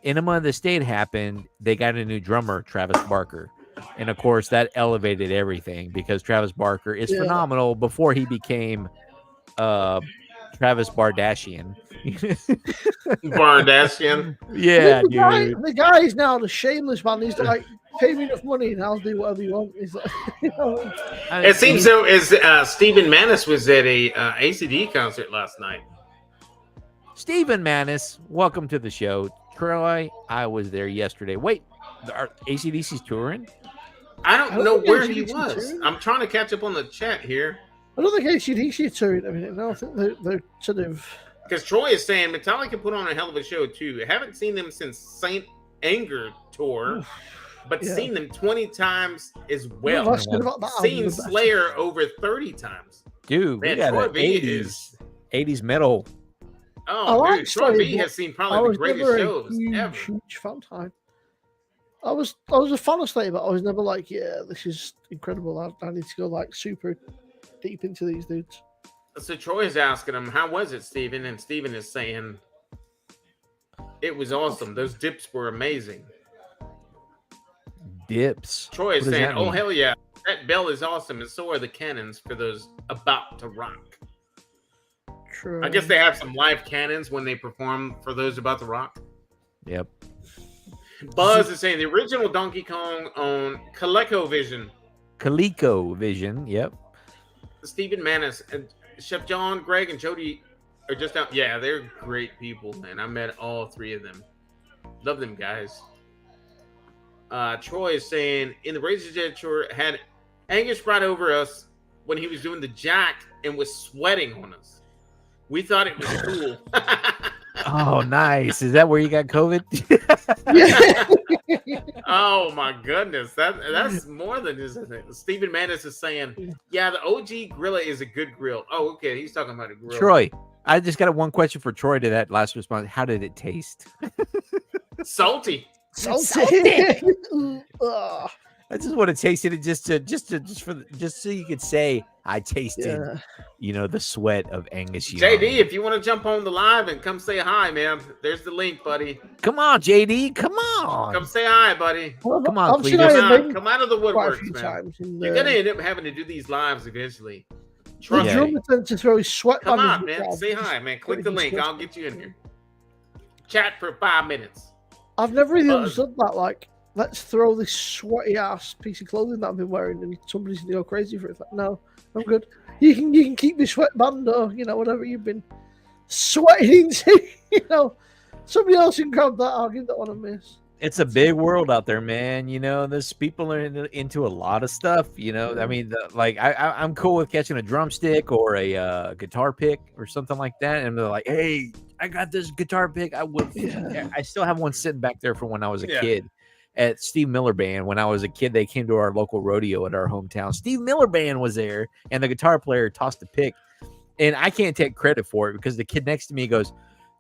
Enema of the State happened. They got a new drummer, Travis Barker. And of course, that elevated everything because Travis Barker is phenomenal before he became Travis Bardashian. Bardashian. Yeah, the guy is now the shameless man. He's like, pay me enough money and I'll do whatever you want. He's like, It seems though as Stephen Manis was at a ACD concert last night. Stephen Manis, welcome to the show. Troy, I was there yesterday. Wait, are ACDC's touring? I don't know where he was. I'm trying to catch up on the chat here. I don't think ACDC touring. I mean, I don't think they're sort of. Because Troy is saying Metallica put on a hell of a show too. I haven't seen them since Saint Anger tour, but seen them 20 times as well. Seen Slayer over 30 times. Dude, man, we got an 80s metal. Oh, dude, Troy V has seen probably the greatest shows ever. Huge fan time. I was a fan of Slayer, but I was never like, yeah, this is incredible. I need to go like super deep into these dudes. So Troy is asking him, how was it, Steven? And Steven is saying, it was awesome. Those dips were amazing. Dips? Troy is saying, oh, hell yeah. That bell is awesome. And so are the cannons for those about to rock. True. I guess they have some live cannons when they perform for those about to rock. Yep. Buzz is saying the original Donkey Kong on ColecoVision. ColecoVision, yep. Stephen Manis and Chef John, Greg, and Jody are just out. Yeah, they're great people, man. I met all three of them. Love them guys. Troy is saying in the Razor's Edge tour had Angus brought over us when he was doing the jack and was sweating on us. We thought it was cool. Oh, nice. Is that where you got COVID? Oh my goodness. That's more than just Stephen Manis is saying, yeah, the OG Gorilla is a good grill. Oh, okay. He's talking about a grill. Troy, I just got one question for Troy to that last response. How did it taste? Salty. I just want to taste it just so you could say I tasted, the sweat of Angus Young. JD, if you want to jump on the live and come say hi, man, there's the link, buddy. Come on, JD, come on. Come say hi, buddy. Come on, please. Come out of the woodworks, man. You're gonna end up having to do these lives eventually. Trust me. To throw his sweat. Come on, man. Say hi, man. Click the link. I'll get you in here. Chat for 5 minutes. I've never really understood that. Like, let's throw this sweaty ass piece of clothing that I've been wearing, and somebody's gonna go crazy for it. Like, no, I'm good. You can keep your sweatband or whatever you've been sweating into. Somebody else can grab that. I'll give that one a miss. It's a big world out there, man. There's people are into a lot of stuff. I mean, I'm cool with catching a drumstick or a guitar pick or something like that, and they're like, "Hey, I got this guitar pick. I still have one sitting back there from when I was a kid." At Steve Miller Band, when I was a kid, they came to our local rodeo at our hometown. Steve Miller Band was there, and the guitar player tossed a pick. And I can't take credit for it because the kid next to me goes,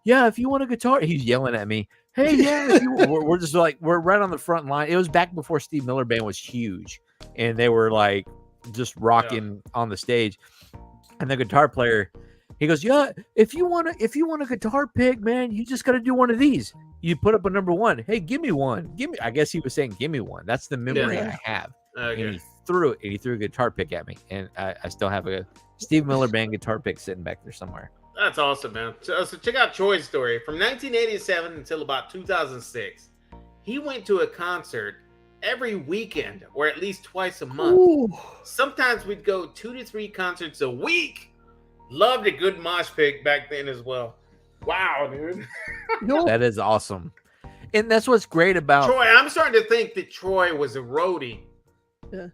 "Yeah, if you want a guitar," he's yelling at me. "Hey, yeah," we're just like, we're right on the front line. It was back before Steve Miller Band was huge, and they were like just rocking on the stage. And the guitar player, he goes, "Yeah, if you want a guitar pick, man, you just got to do one of these. You put up a number one. Hey, give me one. Give me." I guess he was saying, "Give me one." That's the memory I have. Okay. And he threw it, and he threw a guitar pick at me, and I still have a Steve Miller Band guitar pick sitting back there somewhere. That's awesome, man. So check out Troy's story. From 1987 until about 2006, he went to a concert every weekend, or at least twice a month. Ooh. Sometimes we'd go 2 to 3 concerts a week. Loved a good mosh pit back then as well. Wow, dude. That is awesome. And that's what's great about Troy. I'm starting to think that Troy was a roadie. Yeah.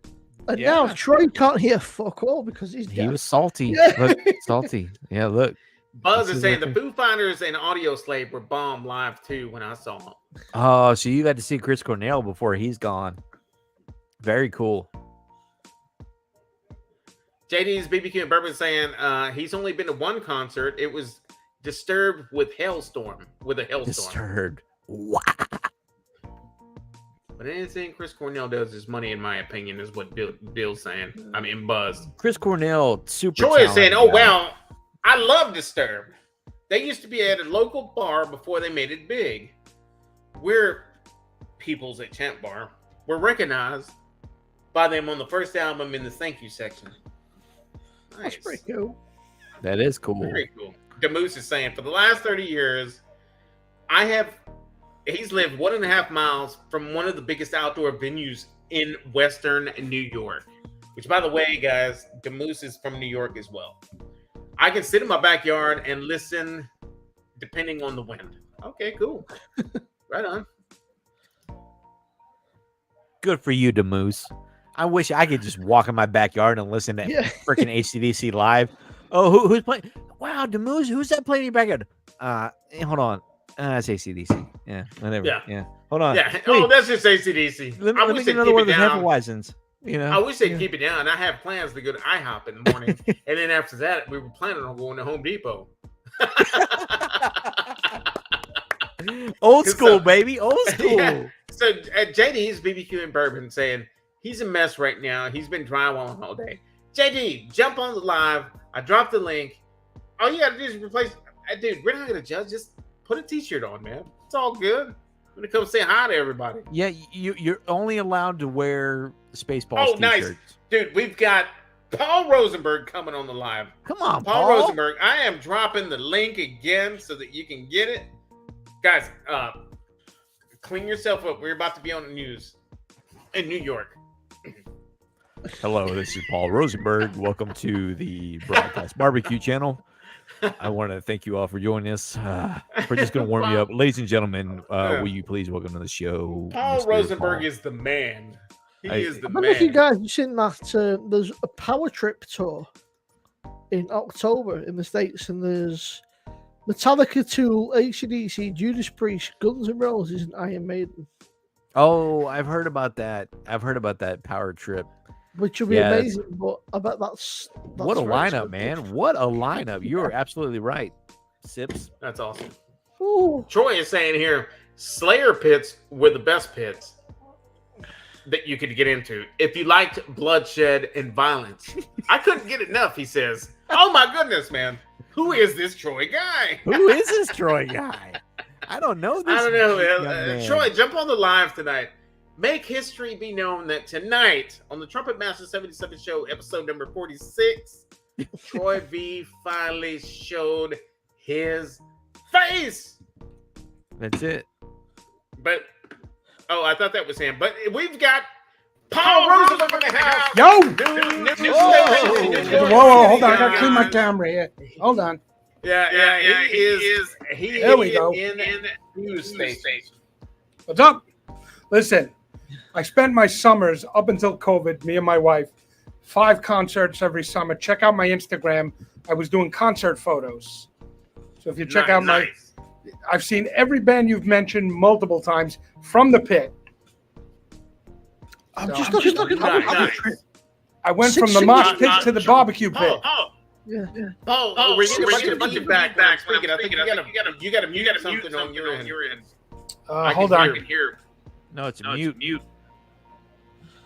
And now Troy can't hear fuck all because he's dead. He was salty. Yeah. Look, salty. Yeah, look. Buzz is saying the Foo Fighters and Audio Slave were bomb live too when I saw them. Oh, so you got to see Chris Cornell before he's gone. Very cool. JD's BBQ and Bourbon saying he's only been to one concert. It was Disturbed with a Hailstorm. Disturbed. Wow. But anything Chris Cornell does is money, in my opinion, is what Bill's saying. I mean, Buzz. Chris Cornell, super. Troy is saying, "Oh guy. well, I love Disturbed. They used to be at a local bar before they made it big. We're People's at Champ Bar. We're recognized by them on the first album in the thank you section. Nice. That's pretty cool. That is cool. Very cool." Demoose is saying, for the last 30 years, he's lived 1.5 miles from one of the biggest outdoor venues in Western New York. Which, by the way, guys, Demoose is from New York as well. I can sit in my backyard and listen depending on the wind. Okay, cool. Right on. Good for you, Demoose. I wish I could just walk in my backyard and listen to freaking HCDC live. Oh, who's playing? Wow, Demoose, who's that playing in your backyard? Hold on. It's ACDC. Yeah, whatever. Yeah. Hold on. Yeah. Wait. Oh, that's just ACDC. Let I me wish get they'd another keep one it of the down. Hefeweizens. You know? I wish they'd keep it down. I have plans to go to IHOP in the morning. And then after that, we were planning on going to Home Depot. Old school, baby. Old school. Yeah. So JD's BBQ and bourbon saying he's a mess right now. He's been drywalling all day. JD, jump on the live. I dropped the link. All you gotta do is replace. Dude, we're not gonna judge. Just put a t-shirt on, man. It's all good. I'm gonna come say hi to everybody. Yeah, you're only allowed to wear Spaceballs t-shirts. Nice. Dude, we've got Paul Rosenberg coming on the live. Come on, Paul Rosenberg. I am dropping the link again so that you can get it. Guys, clean yourself up. We're about to be on the news in New York. Hello, this is Paul Rosenberg. Welcome to the Broadcast Barbecue channel. I want to thank you all for joining us. We're just going to warm you up. Ladies and gentlemen, will you please welcome to the show? Paul Mr. Rosenberg Paul. is the man. He is the I don't know if you man. guys have seen that. There's a Power Trip tour in October in the States, and there's Metallica, Tool, AC/DC, Judas Priest, Guns N' Roses, and Iron Maiden. Oh, I've heard about that. I've heard about that power trip. Which will be amazing, but I bet that's what a very lineup, expensive. man. What a lineup. You are absolutely right. Sips. That's awesome. Ooh. Troy is saying here, Slayer pits were the best pits that you could get into if you liked bloodshed and violence. I couldn't get enough, he says. Oh my goodness, man. Who is this Troy guy? Who is this Troy guy? I don't know this. I don't know, young man. man. Troy, jump on the live tonight. Make history be known that tonight on the Trumpetmaster77 show, episode number 46, Troy V finally showed his face. That's it. But, I thought that was him. But we've got Paul Rosenberg in the house. Yo! Whoa, Whoa, hold on. I got to clean my camera here. Hold on. Yeah. He There we go. in news station. What's up? Listen, I spent my summers up until COVID, me and my wife, 5 concerts every summer. Check out my Instagram. I was doing concert photos. So if you check out I've seen every band you've mentioned multiple times from the pit. I'm just looking at Nice. I went from the mosh pit to the barbecue pit. Yeah. Paul, we're getting a bunch of background speaking. I think you got to mute something on your end. Hold on. I can hear. No, it's mute.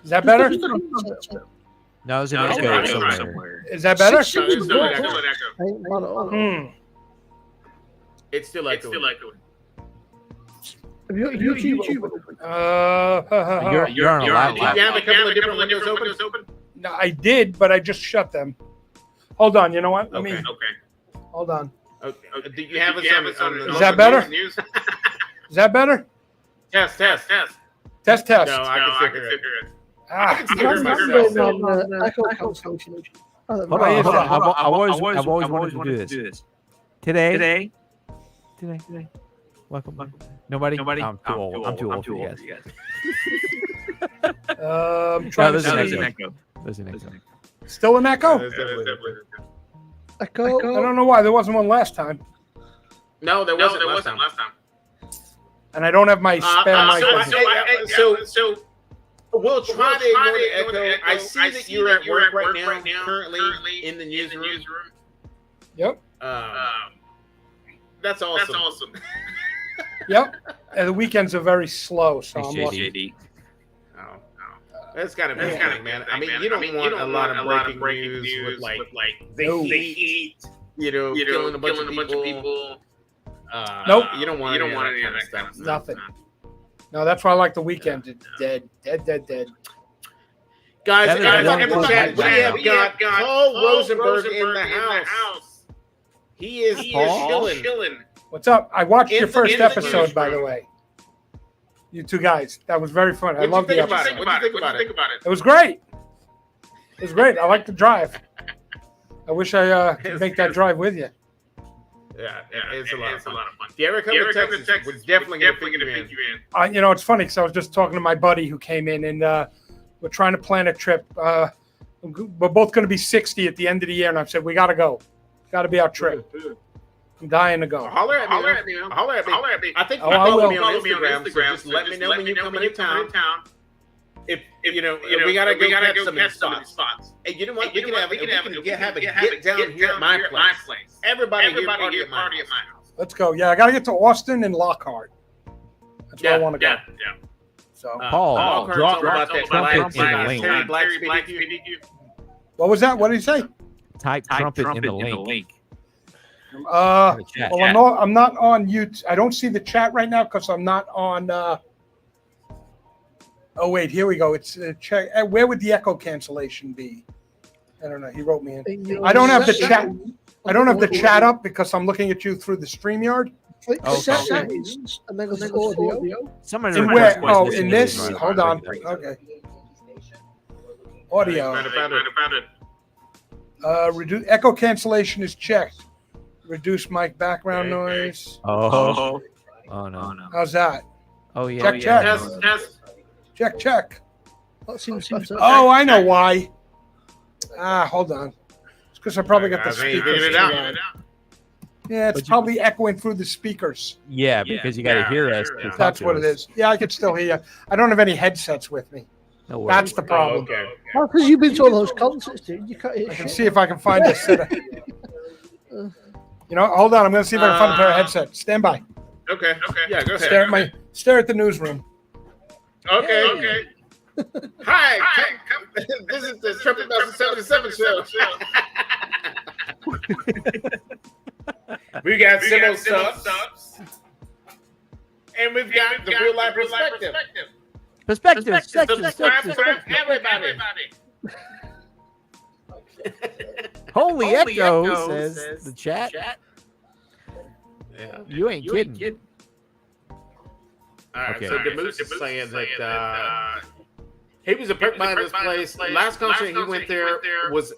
Is that better? No, it's an No, echo it's somewhere. Is that better? No, it's still an echo. It's still echoing. Have you got YouTube? You're on a Do you laptop. have a couple of different windows open? No, I did, but I just shut them. Hold on. You know what? Let me. Okay. Hold on. Okay. Do you have it on the Is that better? news? Is that better? Test. Test. No, I can figure it. Ah, Echo cancellation. Hold on. I've always wanted to do this. Today. Welcome. Nobody. I'm too old. I'm too old for you guys. trying to there's an see. echo. There's an echo. Still an echo? Echo. I don't know why there wasn't one last time, No, there wasn't last time. and I don't have my spare mic. So we'll try to ignore the echo. I see that you're at work right now, currently in the newsroom. Yep. That's awesome. Yep. And the weekends are very slow, so Thanks, I'm lucky. JD. That's kind of man. I mean, you don't want a lot of breaking news with like the heat, killing a bunch of people. Nope. You don't want any of that stuff. Nothing. No, that's why I like the weekend. Dead. Guys, That is everybody in the one chat, thing. we have got Paul Rosenberg in the house. He is chilling. What's up? I watched your first in the episode, news by the way. You two guys. That was very fun. I love the episode. What do you think about it? It was great. It was great. I like the drive. I wish I could make that drive with you. Yeah, it's a lot of fun. If you ever come to Texas, we're definitely going to fit you in. It's funny because I was just talking to my buddy who came in, and we're trying to plan a trip. We're both going to be 60 at the end of the year, and I've said, we got to go. Got to be our trip. I'm dying to go. Holler at me. I think I will. me on Instagram, so just let me know when you come into town. If we gotta go catch some of these spots. Hey, you know what? We can have a get down here at my place. Everybody here party at my house. Let's go. Yeah, I got to get to Austin and Lockhart. That's where I want to go. Yeah. So, Paul, drop about that trumpet in the link. Terry Black speaking to you. what was that? What did he say? Type trumpet in the link. Chat. Well, I'm not on YouTube. I don't see the chat right now because I'm not on. Oh wait, here we go. It's check. Where would the echo cancellation be? I don't know. He wrote me in. I don't have the chat. I don't have the chat up because I'm looking at you through the StreamYard. Settings, and then go to audio. Someone In where? Oh, in this. Hold on. Okay. Audio. Found it. Reduce echo cancellation is checked. Reduce mic background noise. Oh no. How's that? Oh yeah. Check. Check. That seems better. Oh, I know why. Hold on. It's because I probably got the speakers. Figured it out. Yeah, it's probably echoing through the speakers. Yeah, because you got to hear us. to talk That's to what it us. is. Yeah, I can still hear you. I don't have any headsets with me. No worries. That's the problem. Okay. Well, because you've been to all those concerts, dude. You can't hear I can shit. see if I can find a set of. Hold on. I'm going to see if I can find a pair of headsets. Stand by. Okay. Yeah, go ahead. Stare at the newsroom. Okay. Hi. This is the Trumpetmaster77 show. We got Simo subs. And we've got the real life perspective. Perspective. Subscribe for everybody. Holy echo, says the chat. Yeah. You ain't kidding. All right, Okay. so the Moose is saying that he was a perk by this place. Last concert he went there was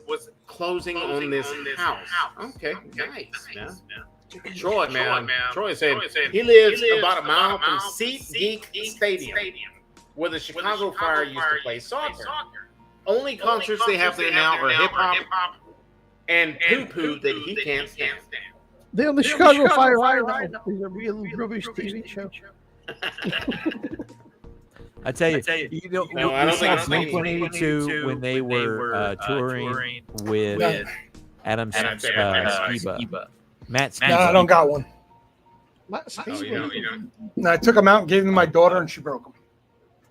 closing on this house. Okay, nice, man. Troy, man. Troy said he lives about a mile from Seat Geek Stadium, where the Chicago Fire used to play soccer. Only concerts they have there now are hip hop and poo poo that he can't stand. The only Chicago Fire right now is a real rubbish TV show. I tell you, No, I we don't saw think Blink-182 when they were touring with Adam Skiba. Matt Skiba. No, I don't got one. That's No, I took them out and gave them to my daughter, and she broke them.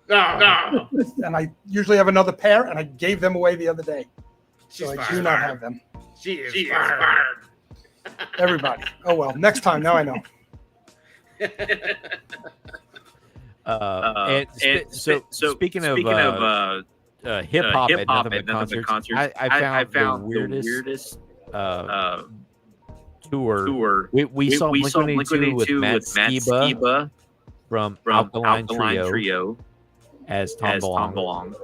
No. And I usually have another pair, and I gave them away the other day. So She's I do not have them. She is fired. Everybody. Oh well. Next time. Now I know. So speaking of hip hop at nothing but concerts, I found the weirdest tour. We saw Blink-182 with Matt Skiba from Alkaline Trio as Tom DeLonge.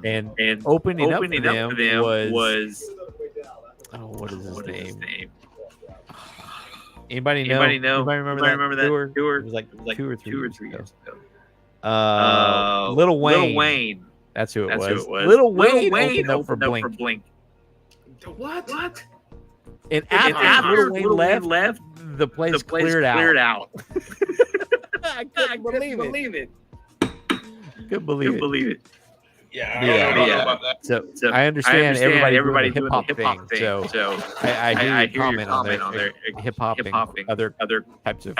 And opening up for them was what is his name? Anybody know? Anybody remember that tour? It was like 2 or 3 years ago. Lil Wayne. That's who it was. Lil Wayne opened up for Blink. What? And after Lil Wayne left, the place cleared out. I couldn't believe it. Couldn't believe it. Yeah. I don't know about that. So I understand everybody doing the hip hop thing. So I hear you comment on their hip hop and other types of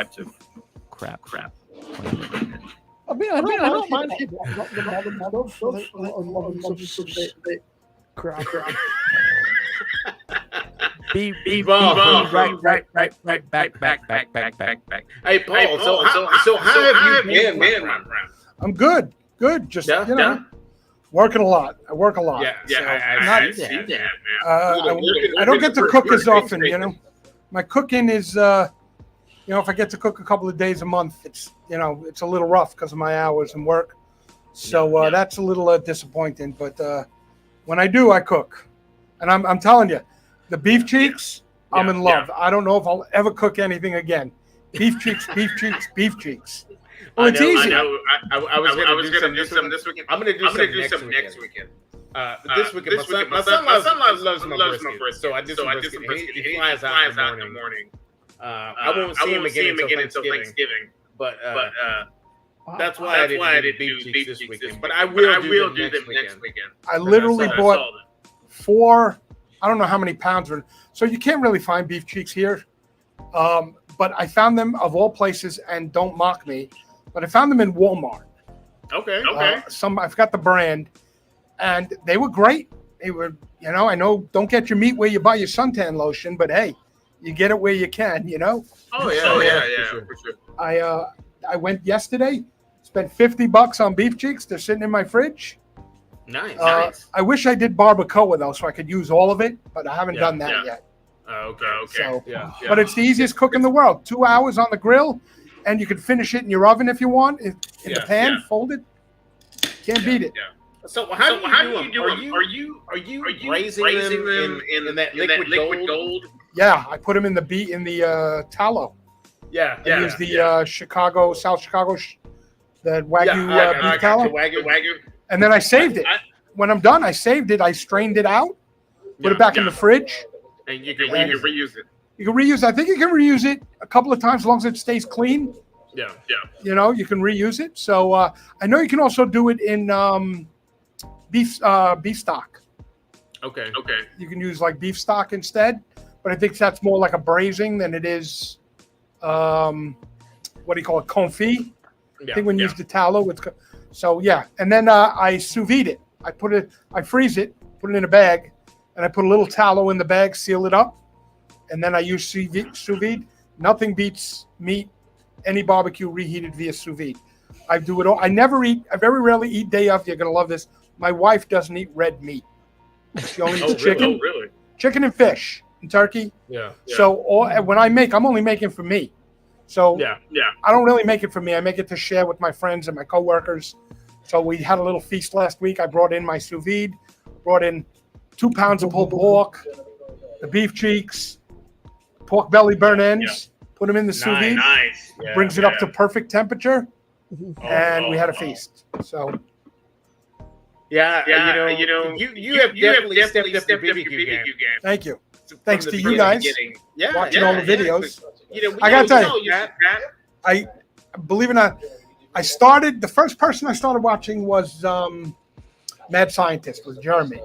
crap. I mean, I don't mind people. I'm not the modern model for modern subs a bit crap. Be Paul. right, back. Hey, Paul. So how have you been, man? I'm good. Just working a lot. I work a lot. Yeah. I see that, man. I don't get to cook as often. You know, my cooking is. If I get to cook a couple of days a month, it's it's a little rough because of my hours and work. So that's a little disappointing. But when I do, I cook, and I'm telling you, the beef cheeks, I'm in love. I don't know if I'll ever cook anything again. Beef cheeks. Oh, it's easy. I was gonna do some this weekend. I'm gonna do some next weekend. This weekend, my son loves my brisket, so I did some brisket. He flies out in the morning. I won't see him again until Thanksgiving. But that's why I didn't do beef cheeks this weekend. But I will do them next weekend. I literally bought 4. I don't know how many pounds are. So you can't really find beef cheeks here. But I found them of all places, and don't mock me, but I found them in Walmart. Okay. I forgot the brand, and they were great. They were, I know don't get your meat where you buy your suntan lotion, but hey, you get it where you can, Oh yeah, for sure. I went yesterday, spent $50 on beef cheeks. They're sitting in my fridge. Nice. I wish I did barbacoa though, so I could use all of it, but I haven't done that yet. Okay. So, but it's the easiest cook in the world. 2 hours on the grill, and you can finish it in your oven if you want, in the pan, folded. Can't beat it. So how do you do them? Are you raising them in that liquid gold? Yeah, I put them in the tallow. Yeah. I use the South Chicago, the Wagyu beef tallow. Wagyu. And then I saved it. When I'm done, I saved it. I strained it out, put it back in the fridge. And you can reuse it. You can reuse. I think you can reuse it a couple of times as long as it stays clean. Yeah. You can reuse it. So I know you can also do it in beef stock. Okay. You can use like beef stock instead, but I think that's more like a braising than it is. What do you call it? Confit. I think when you use the tallow, and then I sous vide it. I freeze it, put it in a bag, and I put a little tallow in the bag, seal it up, and then I use sous vide. Nothing beats meat, any barbecue reheated via sous vide. I do it all. I very rarely eat day of. You're gonna love this. My wife doesn't eat red meat. She only eats chicken. Oh, really? Chicken and fish and turkey. Yeah. So when I make, I'm only making for me. So I don't really make it for me. I make it to share with my friends and my coworkers. So we had a little feast last week. I brought in my sous vide, brought in 2 pounds of pulled pork, the beef cheeks, pork belly burnt ends, put them in the sous vide. Nice. Brings it up to perfect temperature, and we had a feast. So. You have definitely stepped up your BBQ game. Thank you. Thanks to you guys watching all the videos. I gotta tell you, I believe it or not, the first person I started watching was Mad Scientist with Jeremy.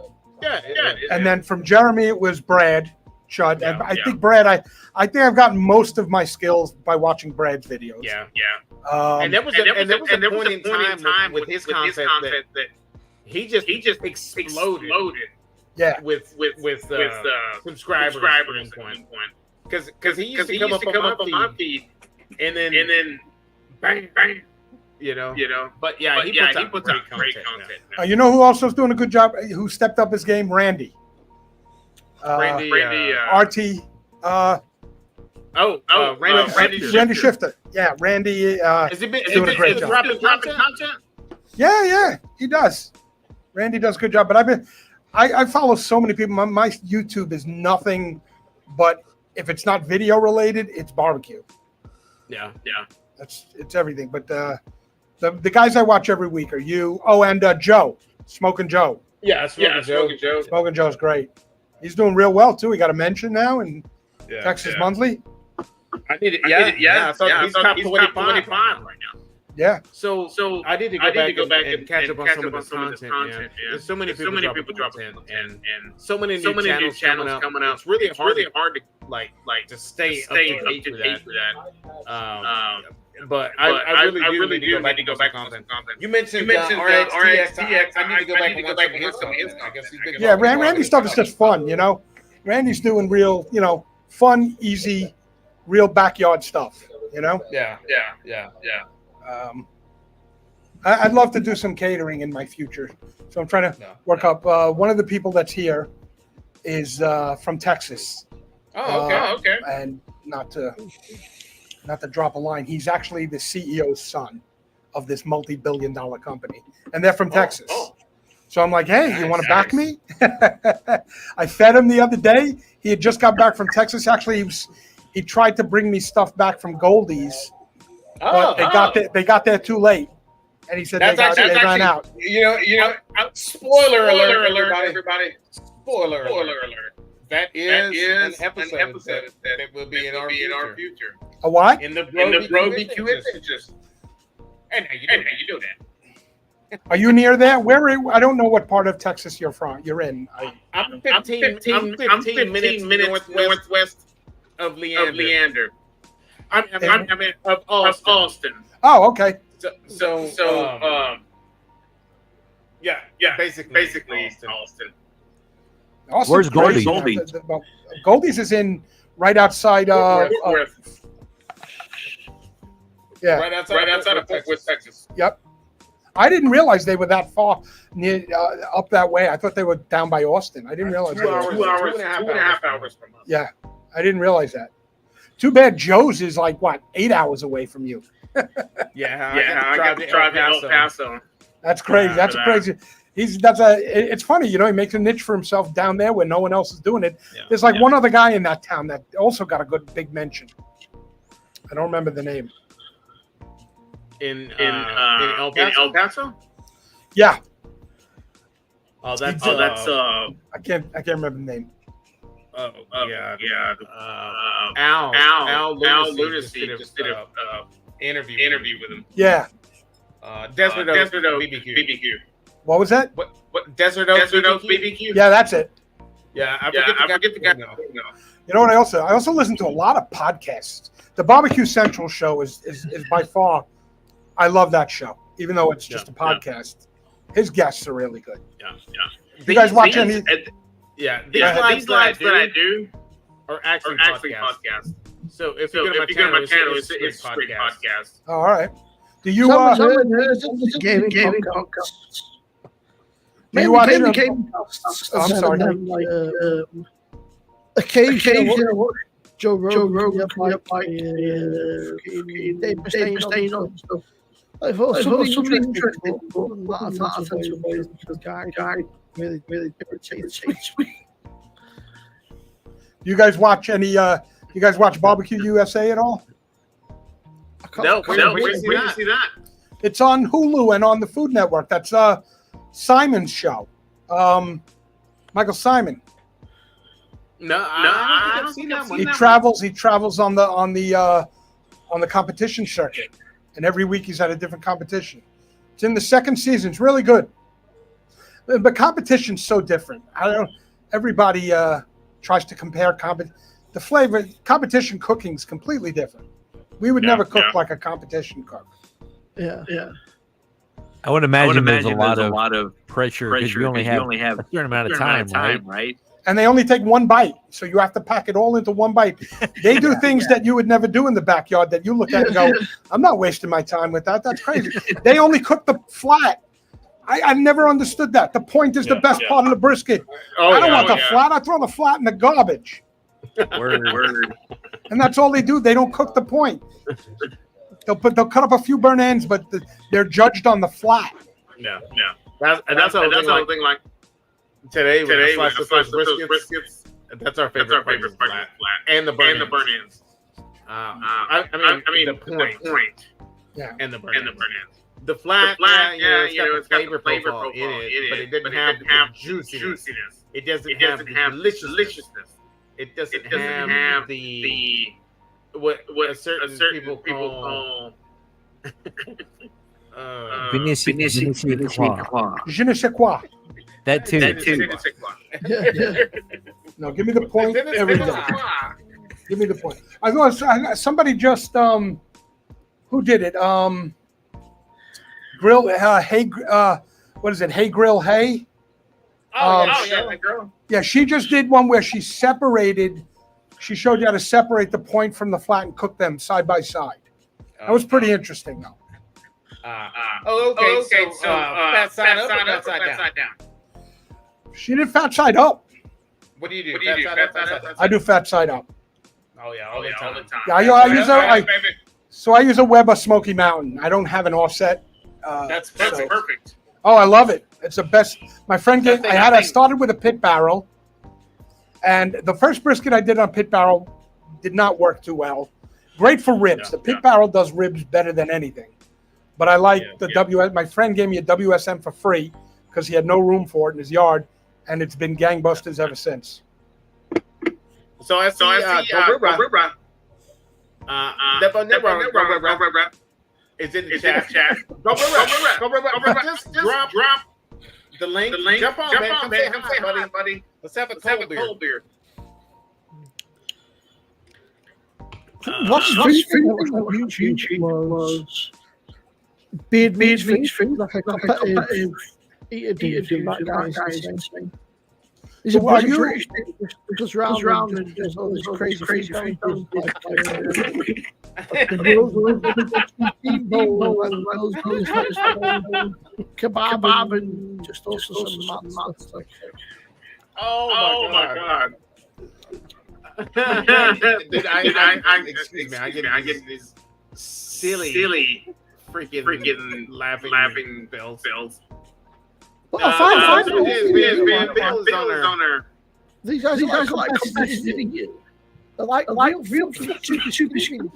And then from Jeremy it was Brad Chud. And I think Brad, I think I've gotten most of my skills by watching Brad's videos. And there was a point in time with his content that he just exploded. Yeah, with subscribers at one point. Because he used to come up on my feed, and then bang. But he puts out great content. You know who also is doing a good job? Who stepped up his game? Randy. Randy RT. Randy Shifter. Yeah, Randy. Has he been doing a great job? Dropping content? Yeah, he does. Randy does a good job, but I follow so many people. My YouTube is nothing but if it's not video related, it's barbecue. Yeah. It's everything. But the guys I watch every week are you. Oh, and Joe, Smoking Joe. Yeah, Smoking Joe. Smoking Joe's great. He's doing real well too. He got a mention now in Texas Monthly. I need it. Yeah. He's top 25 right now. Yeah. So I need to go back and catch up on some of the content. There's so many people dropping content and so many new channels coming out. It's really hard to like to stay up to date for that. but I really do need to go back to content. You mentioned RXTX. I need to go back and watch some of his content. Yeah, Randy's stuff is just fun, you know. Randy's doing real, you know, fun, easy, real backyard stuff, you know. Yeah. I'd love to do some catering in my future, so I'm trying to work up. One of the people that's here is from Texas. Oh, okay. And not to drop a line, he's actually the CEO's son of this multi-billion-dollar company, and they're from Texas. So I'm like, hey, you want to back me? I fed him the other day. He had just got back from Texas. Actually, he tried to bring me stuff back from Goldie's, but they got there too late, and he said they ran out. You know. Spoiler alert, everybody! Spoiler alert! That is an episode that will be in our future. A what? In the BBQ Adventures. And how you do that? Are you near there? I don't know what part of Texas you're in. I'm 15 minutes northwest of Leander. I'm of Austin. Oh, okay. So yeah, basically Austin. Where's Goldie? Goldie's is in right outside Whitworth. Yeah, right outside of Fort Worth, Texas. Yep. I didn't realize they were that far near up that way. I thought they were down by Austin. I didn't realize. 2 and a half hours from us. Yeah, I didn't realize that. Too bad Joe's is like what, 8 hours away from you. I got to drive to El Paso. That's crazy. That's crazy. It's funny, you know. He makes a niche for himself down there where no one else is doing it. Yeah. There's like one other guy in that town that also got a good big mention. I don't remember the name. In El Paso? Yeah. Oh, that's I can't remember the name. Al Lunacy just did an interview with him. Yeah. Desert Oak BBQ. What was that? What Desert Oak BBQ? Yeah, that's it. Yeah, I forget the guy. You know what? I also listen to a lot of podcasts. The Barbecue Central show is by far. I love that show, even though it's just a podcast. His guests are really good. Yeah. You guys watch any? These lives that I do are actually podcasts. So if you go to my channel, it's straight podcast. All right. Do you gaming podcasts? Do you watch? I'm sorry. Occasionally, Joe Rogan, Dave Mustaine on stuff. I thought something interesting. Not a guy really changed me. You guys watch any? You guys watch Barbecue USA at all? No, where do you see that? It's on Hulu and on the Food Network. That's Simon's show. Michael Simon. No, I don't see that one. He travels on the competition circuit, and every week he's at a different competition. It's in the second season. It's really good. But competition's so different. Everybody tries to compare the flavor. Competition cooking's completely different. We would never cook like a competition cook. Yeah. I would imagine there's a lot of pressure because you only have a certain amount of time, right? And they only take one bite, so you have to pack it all into one bite. They do things that you would never do in the backyard that you look at and go, I'm not wasting my time with that. That's crazy. They only cook the flat. I never understood that. The point is the best part of the brisket. I don't want the flat. I throw the flat in the garbage. Word. And that's all they do. They don't cook the point. They'll cut up a few burnt ends, but they're judged on the flat. Yeah. That's the whole thing. Like today we slice those briskets. That's our favorite part, flat and the burnt ends. I mean the point. Yeah. And the burnt ends. The flat, it's got flavor profile in it, but it doesn't have the juiciness. It doesn't have the deliciousness. It doesn't have the what certain people call Je ne sais quoi. That too. No, give me the point every time. Give me the point. I thought somebody just who Who did it? Grill. Hey. What is it? Hey Grill. Hey. That girl. Yeah, she just did one where she separated. She showed you how to separate the point from the flat and cook them side by side. That was pretty interesting, though. Okay. So, fat side up or fat side down? She did fat side up. What do you do? Fat side up? I do fat side up. Oh yeah, all the time. Yeah, I use a Weber Smoky Mountain. I don't have an offset. That's perfect. Oh, I love it. It's the best. My friend gave. I started with a pit barrel, and the first brisket I did on pit barrel did not work too well. Great for ribs. The pit barrel does ribs better than anything. But I like the WS. My friend gave me a WSM for free because he had no room for it in his yard, and it's been gangbusters ever since. So I see. Is in the chat. Go Just drop the link. Jump on, man. Come say hi, buddy. Let's have a cold beer. Last YouTube was Beard Meets Food, like a competitive eater dude. That guy's insane. He's a British dude, just round and does all this crazy things. Kebab and just also some mad stuff. Oh my god. Dude, excuse me. I get these silly freaking laughing bills. Well, fine. Bills on her. These guys are like competitive. They're like real super machines.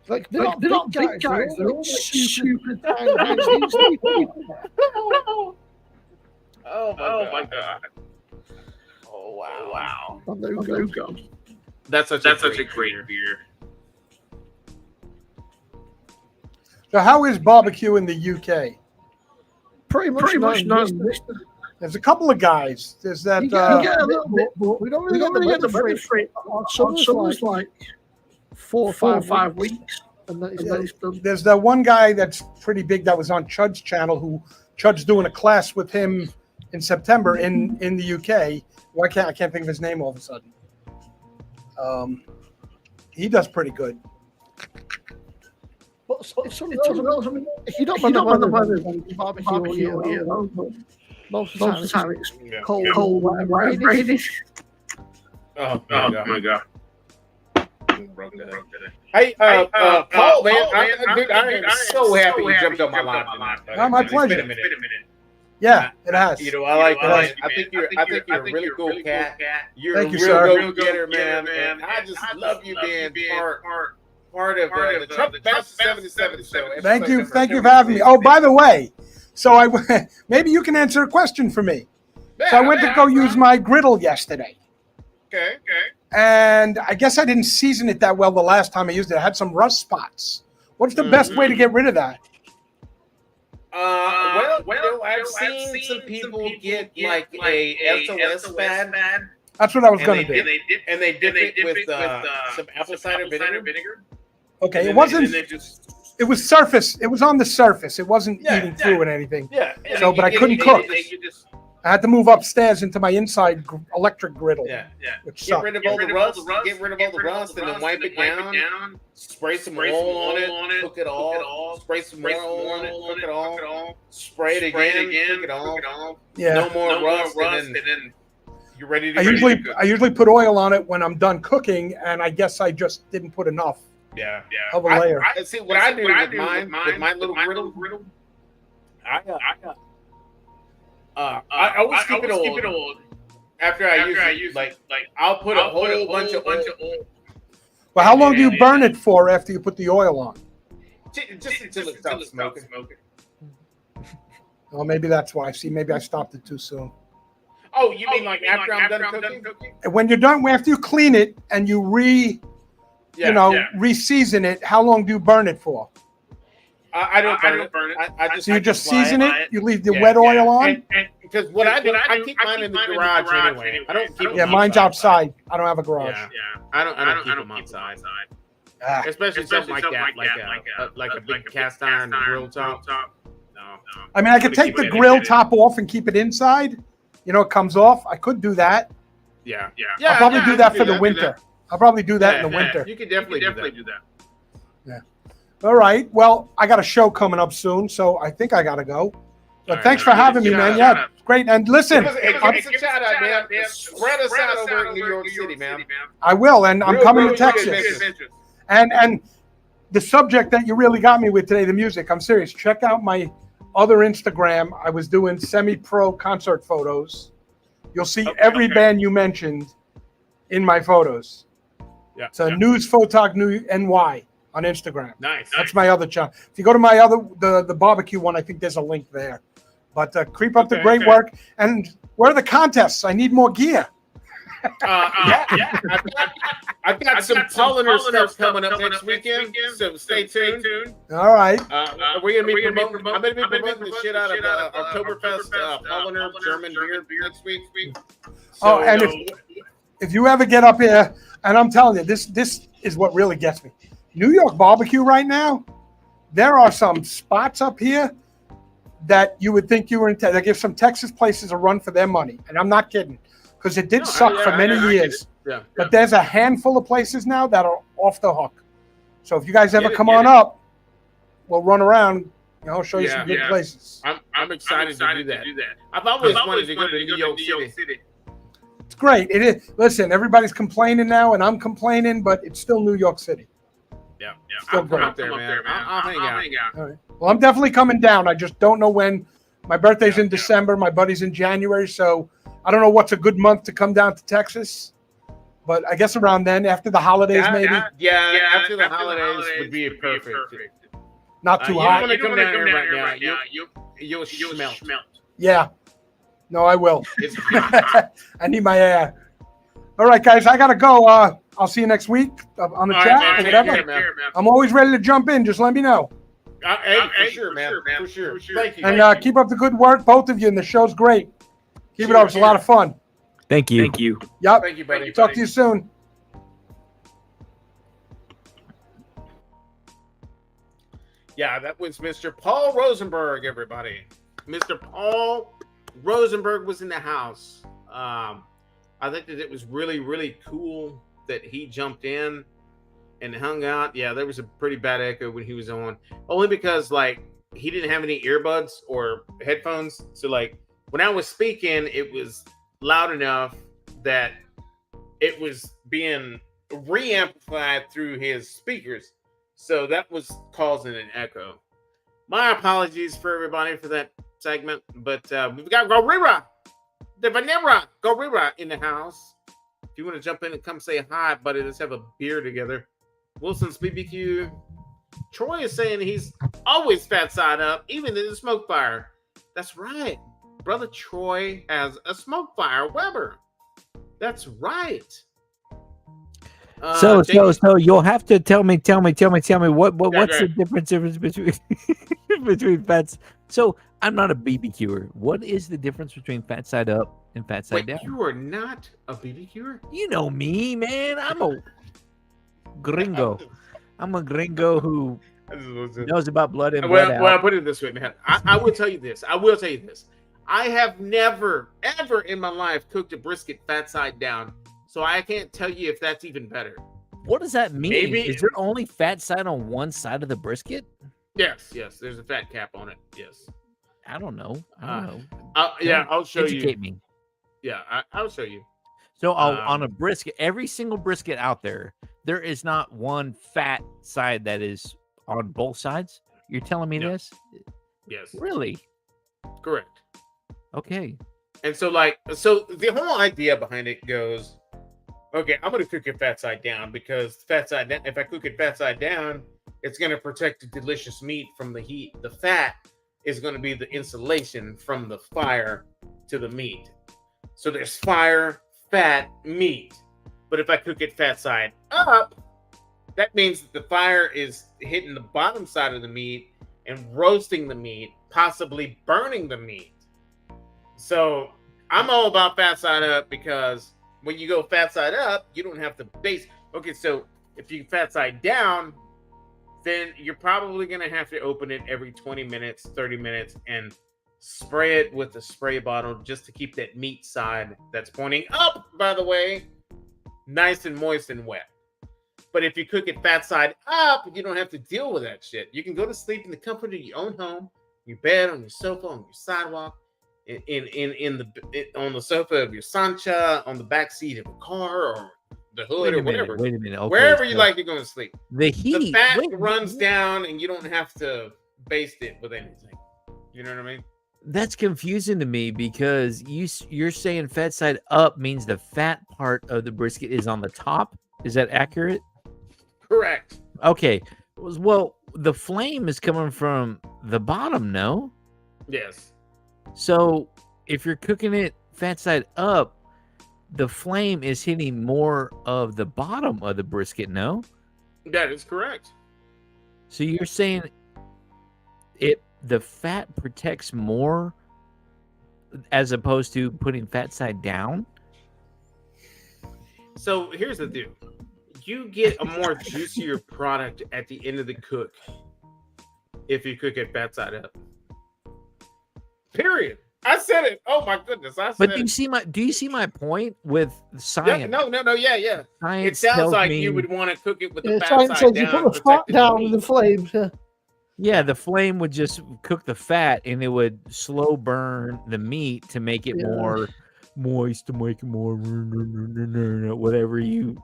Like they're not big guys. They're all super tiny guys. Oh my god. Oh wow. There you go. That's such a great beer. So how is barbecue in the UK? Pretty much nice. There's a couple of guys. There's that. You get a little bit, but we don't really get the weather free. Summer's like 4 or 5 weeks. And then it's done. There's that one guy that's pretty big that was on Chud's channel. Who Chud's doing a class with him in September in the UK. I can't think of his name all of a sudden. He does pretty good. But if you don't mind the weather, barbecue here. Most of the time it's cold, rainy. Oh my god. Hey, Paul, man, I am so happy you jumped on my line tonight. My pleasure. It's been a minute. Yeah, it has. You know, I like it. I think you're a really cool cat. You're Thank you, a sir. real go-getter, man. And I just love you being part of the Trumpetmaster77 show. Thank you for having me. Oh, by the way, so maybe you can answer a question for me. So I went to go use my griddle yesterday. Okay. And I guess I didn't season it that well the last time I used it. I had some rust spots. What's the best way to get rid of that? Well, I've seen some people get like a SOS pad. That's what I was going to do. And they dip it with some apple cider vinegar. Okay, it wasn't. It was surface. It was on the surface. It wasn't eating through and anything. Yeah. So, but I couldn't cook. I had to move upstairs into my inside electric griddle. Yeah. Which Get rid of all the rust, and then wipe it down. Spray some oil on it. Cook it all. Spray some more oil on it. Cook it all. Spray it again. Cook it all. Yeah. No more rust, and then you're ready to. I usually put oil on it when I'm done cooking, and I guess I just didn't put enough. Yeah. Of a layer. I see what I do with my little griddle. I always keep it old. After I use it, like I'll put a whole bunch of oil. Well, how long do you burn it for after you put the oil on? Just until it stops smoking. Well, maybe that's why. See, maybe I stopped it too soon. Oh, you mean like after I'm done cooking? When you're done, after you clean it and you re-season it, how long do you burn it for? I don't burn it. You just season it? You leave the wet oil on? Because what I do, I keep mine in the garage anyway. I don't keep them mine's outside. I don't have a garage. Yeah. I don't keep them outside. Especially something like that, like a big cast iron grill top. No. I mean, I could take the grill top off and keep it inside. You know, it comes off. I could do that. Yeah. I'll probably do that for the winter. I'll probably do that in the winter. You could definitely do that. Yeah. All right. Well, I got a show coming up soon, so I think I gotta go. But thanks for having me, man. Yeah, great. And listen, Give us a shout out, man. Spread us out over in New York City, man. I will, and I'm coming to Texas. And the subject that you really got me with today, the music. I'm serious. Check out my other Instagram. I was doing semi-pro concert photos. You'll see every band you mentioned in my photos. Yeah. So News Photog New NY on Instagram. Nice. That's my other channel. If you go to my other the barbecue one, I think there's a link there. But keep up the great work. And where are the contests? I need more gear. Yeah. I've got some polliner stuff coming up next weekend, so stay tuned. All right. We're gonna be promoting. I'm gonna be promoting the shit out of Oktoberfest polliner German beer next week. So, and if you ever get up here, and I'm telling you, this is what really gets me. New York barbecue right now. There are some spots up here that you would think you were in. They give some Texas places a run for their money, and I'm not kidding, because it did suck for many years. But there's a handful of places now that are off the hook. So if you guys ever come on up, we'll run around. Show you some good places. I'm excited to do that. I've always wanted to go to New York City. It's great. It is. Listen, everybody's complaining now, and I'm complaining, but it's still New York City. Yeah. Still great. Up there, man. I'll hang out. All right. Well, I'm definitely coming down. I just don't know when. My birthday's in December. My buddy's in January, so I don't know what's a good month to come down to Texas. But I guess around then, after the holidays, maybe. Yeah, after the holidays would be perfect. Not too hot. You don't want to come down here right now. You'll smelt. Yeah. No, I will. I need my air. All right, guys, I got to go. I'll see you next week on the chat or whatever. I'm always ready to jump in. Just let me know. Hey, for sure, man. For sure. Thank you. And keep up the good work, both of you. And the show's great. Keep it up. It's a lot of fun. Thank you. Yep. Thank you, buddy. Talk to you soon. Yeah, that was Mr. Paul Rosenberg, everybody. Mr. Paul Rosenberg was in the house. I think that it was really, really cool that he jumped in and hung out. Yeah, there was a pretty bad echo when he was on. Only because, he didn't have any earbuds or headphones. So, when I was speaking, it was loud enough that it was being re-amplified through his speakers. So that was causing an echo. My apologies for everybody for that segment. But we've got Gorilla, the Vanilla Gorilla in the house. If you want to jump in and come say hi, buddy, let's have a beer together. Wilson's BBQ. Troy is saying he's always fat side up, even in the smoke fire. That's right. Brother Troy has a smoke fire Weber. That's right. So you'll have to tell me what's the difference between fats. So I'm not a BBQer. What is the difference between fat side up and fat side down? You are not a BBQer? You know me, man. I'm a gringo. I'm a gringo who knows about blood in, blood out. Well, I'll put it this way, man. I will tell you this. I have never, ever in my life cooked a brisket fat side down. So I can't tell you if that's even better. What does that mean? Maybe. Is there only fat side on one side of the brisket? Yes. There's a fat cap on it. Yes. I don't know. I'll show you. Educate me. Yeah, I'll show you. So on a brisket, every single brisket out there, there is not one fat side that is on both sides. You're telling me this? Yes. Really? Correct. Okay. And so the whole idea behind it goes, okay, I'm going to cook it fat side down because if I cook it fat side down, it's going to protect the delicious meat from the heat. The fat is going to be the insulation from the fire to the meat. So there's fire, fat, meat. But if I cook it fat side up, that means that the fire is hitting the bottom side of the meat and roasting the meat, possibly burning the meat. So I'm all about fat side up because when you go fat side up, you don't have to base. Okay, so If you fat side down, then you're probably going to have to open it every 20 minutes, 30 minutes, and spray it with a spray bottle just to keep that meat side that's pointing up, by the way, nice and moist and wet. But if you cook it fat side up, you don't have to deal with that shit. You can go to sleep in the comfort of your own home, your bed, on your sofa, on your sidewalk, on the sofa of your Sancha, on the back seat of a car, or the hood, or whatever. Wait a minute. Okay, wherever you like, you're going to sleep. The heat, the fat runs down, and you don't have to baste it with anything. You know what I mean? That's confusing to me because you're saying fat side up means the fat part of the brisket is on the top. Is that accurate? Correct. Okay. Well, the flame is coming from the bottom, no? Yes. So if you're cooking it fat side up, the flame is hitting more of the bottom of the brisket, no? That is correct. So you're saying the fat protects more as opposed to putting fat side down? So here's the deal. You get a more juicier product at the end of the cook if you cook it fat side up. Period. I said it. Oh my goodness. But do you see my point with science? Yeah. Science it sounds tells like me, you would want to cook it with the fat science side says down. you put the fat down in the flames. Yeah, the flame would just cook the fat and it would slow burn the meat to make it more moist, to make it more whatever you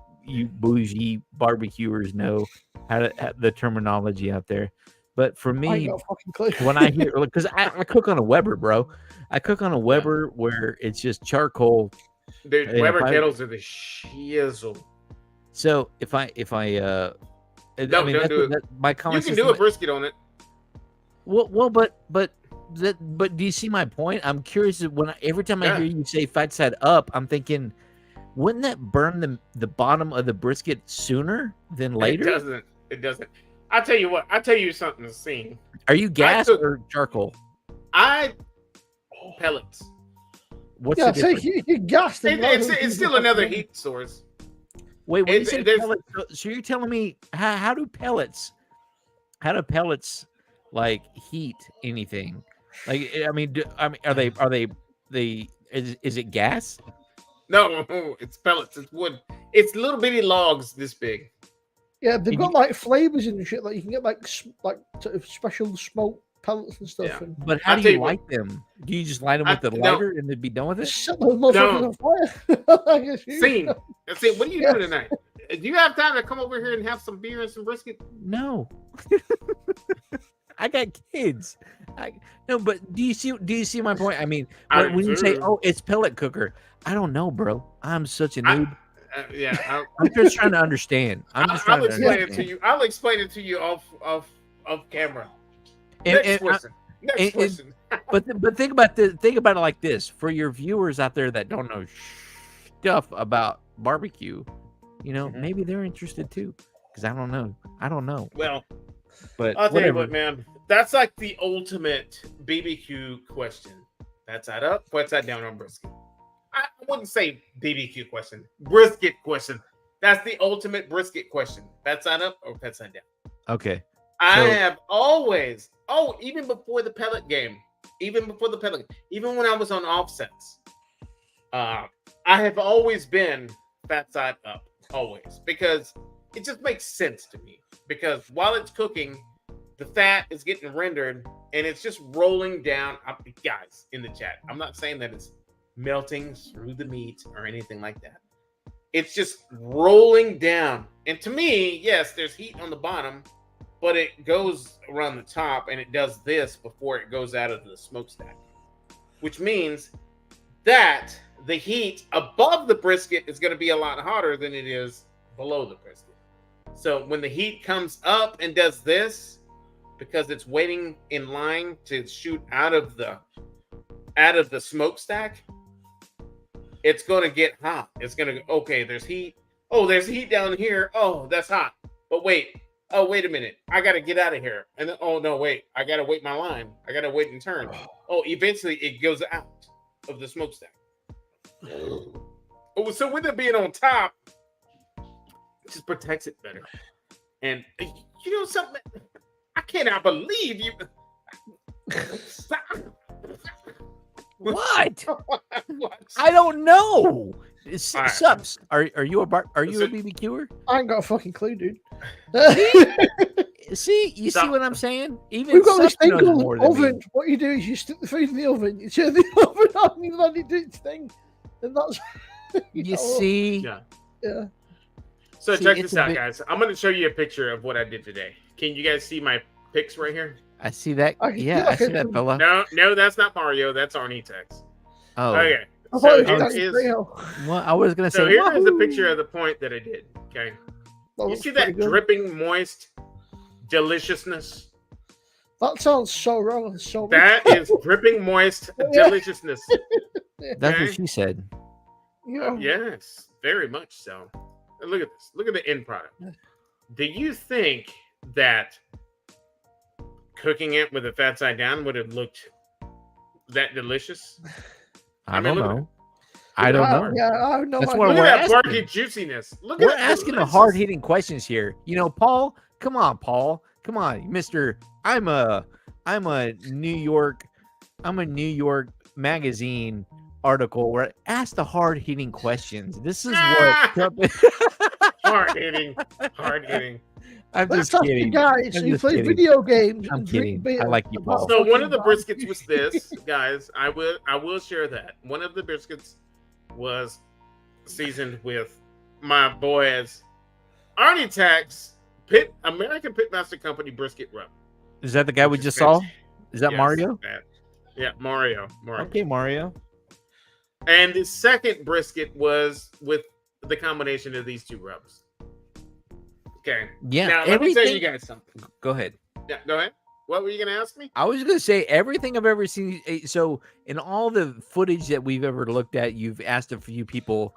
bougie barbecuers know how the terminology out there. But for me, when I hear, because I cook on a Weber, bro, I cook on a Weber where it's just charcoal. The Weber kettles are the shizzle. So if I don't do it. My comment. You can do a brisket on it. Well, but do you see my point? I'm curious. Every time I hear you say fat side up, I'm thinking, wouldn't that burn the bottom of the brisket sooner than later? It doesn't. I'll tell you what. I'll tell you something to see. Are you gas or charcoal? Pellets. What's the difference? You gassed. It's still another heat source. Wait, when you say pellets, so you're telling me how do pellets like heat anything? Like, I mean, are they? Is it gas? No, it's pellets. It's wood. It's little bitty logs this big. Yeah, they've got like flavors and shit. Like you can get like special smoked pellets and stuff. Yeah. But how do you light them? Do you just light them with the lighter and then be done with it? Set those motherfuckers on fire. Scene. What are you doing tonight? Do you have time to come over here and have some beer and some brisket? No. I got kids. No, but do you see my point? I mean, when you say, "Oh, it's pellet cooker," I don't know, bro. I'm such a noob. I'm just trying to understand. I'll explain it to you. I'll explain it to you off camera. Next question. But think about it like this: for your viewers out there that don't know stuff about barbecue, maybe they're interested too. Because I don't know. Well, but I'll tell you what, man. That's like the ultimate BBQ question. That's side up, what's that down on brisket? I wouldn't say BBQ question. Brisket question. That's the ultimate brisket question. That's side up or that's side down. Okay. I have always, even before the pellet game, even when I was on offsets, I have always been fat side up, always, because it just makes sense to me. Because while it's cooking, the fat is getting rendered and it's just rolling down. Guys in the chat, I'm not saying that it's melting through the meat or anything like that. It's just rolling down. And to me, yes, there's heat on the bottom, but it goes around the top and it does this before it goes out of the smokestack, which means that the heat above the brisket is going to be a lot hotter than it is below the brisket. So when the heat comes up and does this, because it's waiting in line to shoot out of the smokestack, it's going to get hot. It's going to go, okay, there's heat. Oh, there's heat down here. Oh, that's hot. But wait. Oh, wait a minute. I got to get out of here. And then, oh, no, wait. I got to wait my line. I got to wait and turn. Oh, eventually it goes out of the smokestack. Oh, so with it being on top, just protects it better. And you know something? I cannot believe you. What? What? I don't know. All right. Subs, are you a BBQer? I ain't got a fucking clue, dude. See, you see Stop. what I'm saying? Even We've got this Subs thing knows called more an than me. oven. What you do is you stick the food in the oven, you turn the oven on, you let it do its thing, and that's. You know, see? Yeah. Yeah. So See, check it's this a out, bit- guys. I'm going to show you a picture of what I did today. Can you guys see my pics right here? I see that. I can Yeah, feel I see like that, it. fella. No, that's not Mario. That's Arnitex. Oh, Okay. I So thought it here was is. real. well, I was gonna So say. here is a wahoo! picture of the point that I did. Okay. That You looks see pretty that good. dripping, moist deliciousness? That sounds so wrong and so. That is dripping, moist deliciousness. That's okay. what she said. Yeah. Yes, very much so. And look at this. Look at the end product. Do you think that cooking it with the fat side down would have looked that delicious? I mean, don't look at know. I don't know. Yeah, I have no That's idea. what Look we're at that asking. barky juiciness. Look We're at that asking the delicious- hard-hitting questions here. You know, Paul. Come on, Paul. Come on, Mister. I'm a New York magazine article where I ask the hard-hitting questions. This is what Trumpet. hard hitting, hard hitting. I'm Let's just ask kidding. the guys I'm who just play kidding. video games. I'm and drink kidding. beer I like you, about Paul. So one of the fucking briskets was this, guys. I will share that. One of the briskets was seasoned with my boys Arnitex American Pitmaster Company brisket rub. Is that the guy we Which is just saw? fantastic. Is that Yes, Mario? that. Yeah, Mario. Okay, Mario. And the second brisket was with the combination of these two rubs. Okay. Yeah. Now let me tell you everything. guys something. Go ahead. Yeah, go ahead. What were you gonna ask me? I was going to say everything I've ever seen. So, in all the footage that we've ever looked at, you've asked a few people,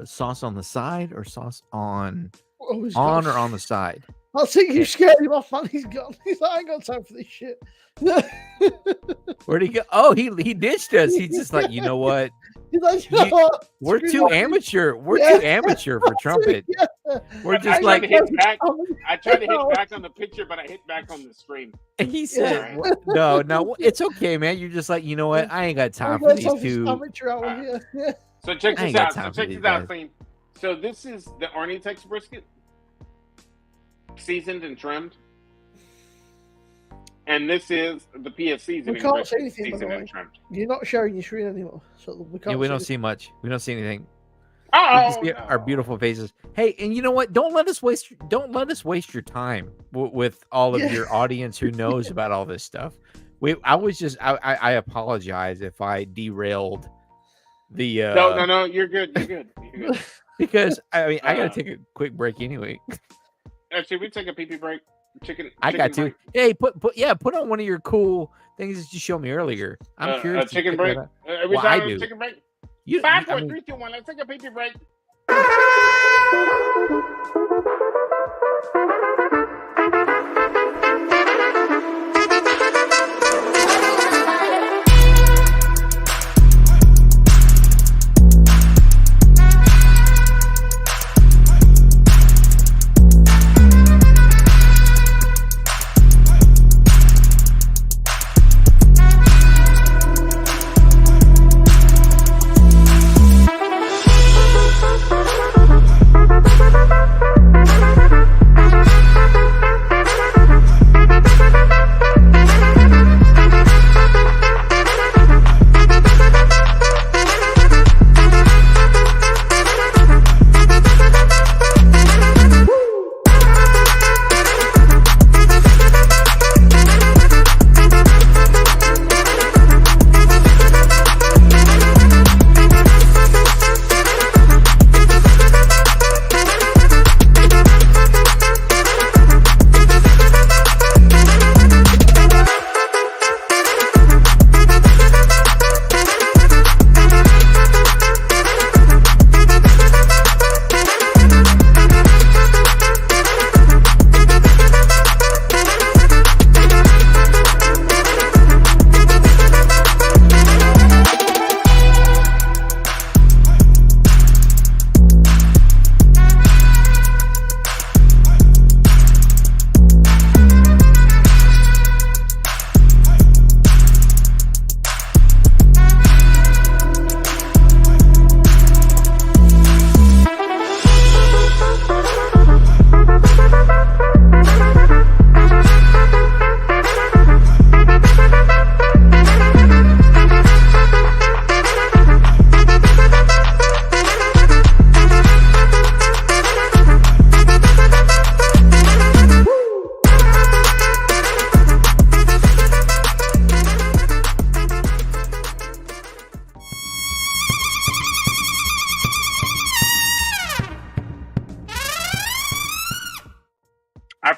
sauce on the side or sauce on Oh, he's or gone. on the side. I think you scared him off, man. He's gone. He's like, I ain't got time for this shit. Where'd he go? Oh, he ditched us. He's just like, you know what? He's like, you know You- what? We're Screw too that. amateur. We're Yeah. too amateur for trumpet. Yeah. We're I just tried like to hit back. I'm- I tried to hit back on the picture, but I hit back on the stream. he said. Yeah. No, it's okay, man. You're just like, you know what? I ain't got time I'm for gonna these talk to two. amateur hour here. Yeah. So check I ain't this got out. So time for check these this out, guys. Clean. So this is the Arnitex brisket, seasoned and trimmed, and this is the PS seasoning can't brisket, say anything, by the seasoned way. and trimmed. You're not sharing your screen anymore, so we can't. Yeah, we don't see see much. We don't see anything. We Oh, just see our beautiful faces. Hey, and you know what? Don't let us waste your time with all of Yeah. your audience who knows about all this stuff. I apologize if I derailed the. No, you're good. You're good. You're good. Because I mean, I gotta take a quick break anyway. Actually, we take a pee break. I got to. break. Hey, put on one of your cool things that you showed me earlier. I'm curious. A to chicken check break. that out. Every Well, I time do. chicken break. You, 5, I 4, mean, 3, 2, 1. Let's take a pee break.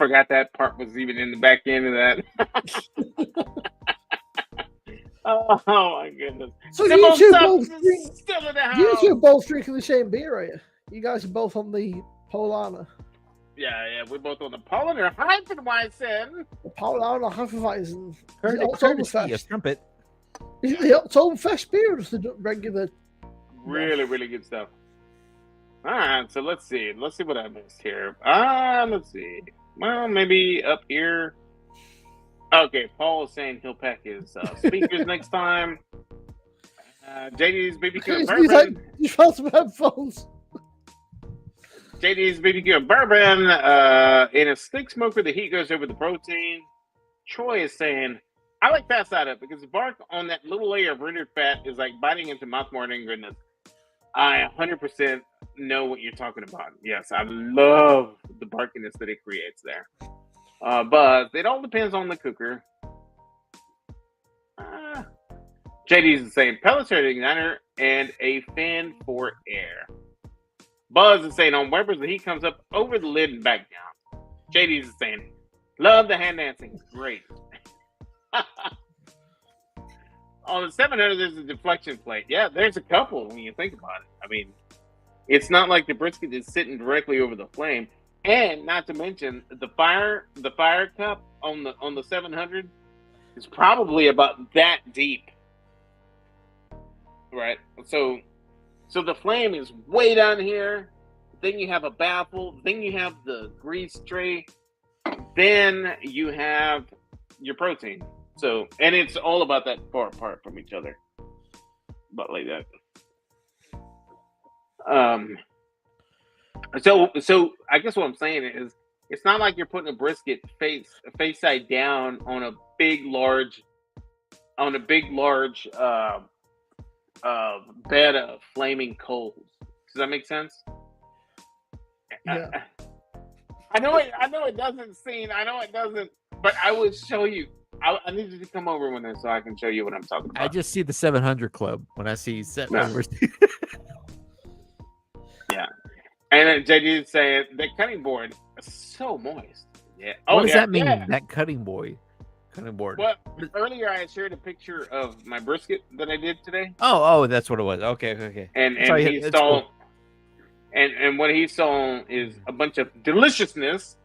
forgot that part was even in the back end of that. Oh my goodness! So Simple you two Subs both is still in the house. you two both drinking the same beer, are you? You guys are both on the Polana. Yeah, we're both on the Polar Hefeweizen. The Polana Hefeweizen. Is it Courtesy of Oktoberfest? Trumpet. Is it the Oktoberfest beer or just the regular? Really, really good stuff. All right, so let's see. Let's see what I missed here. Let's see. Well, maybe up here. Okay, Paul is saying he'll pack his speakers next time. JD's BBQ and bourbon. You found some headphones. JD's BBQ and bourbon. In a stick smoker, the heat goes over the protein. Troy is saying, I like fat side up because the bark on that little layer of rendered fat is like biting into mouth-watering goodness. I 100% know what you're talking about. Yes, I love the barkiness that it creates there. But it all depends on the cooker. JD's is saying pellets are the igniter and a fan for air. Buzz is saying on Weber's the heat comes up over the lid and back down. JD's is saying love the hand dancing. Great. On the 700 there's a deflection plate. Yeah, there's a couple when you think about it. I mean, it's not like the brisket is sitting directly over the flame. And not to mention the fire cup on the 700 is probably about that deep, right? So the flame is way down here. Then you have a baffle. Then you have the grease tray. Then you have your protein. So, and it's all about that far apart from each other, about like that. So I guess what I'm saying is, it's not like you're putting a brisket face side down on a big large bed of flaming coals. Does that make sense? Yeah. I know it doesn't, but I will show you. I need you to come over one day so I can show you what I'm talking about. I just see the 700 Club when I see set numbers. Yeah. And then JD is saying the cutting board is so moist. Yeah. What does that mean? Yeah. That cutting board. Well, earlier I shared a picture of my brisket that I did today. Oh, that's what it was. Okay. And he saw, cool. and what he saw is a bunch of deliciousness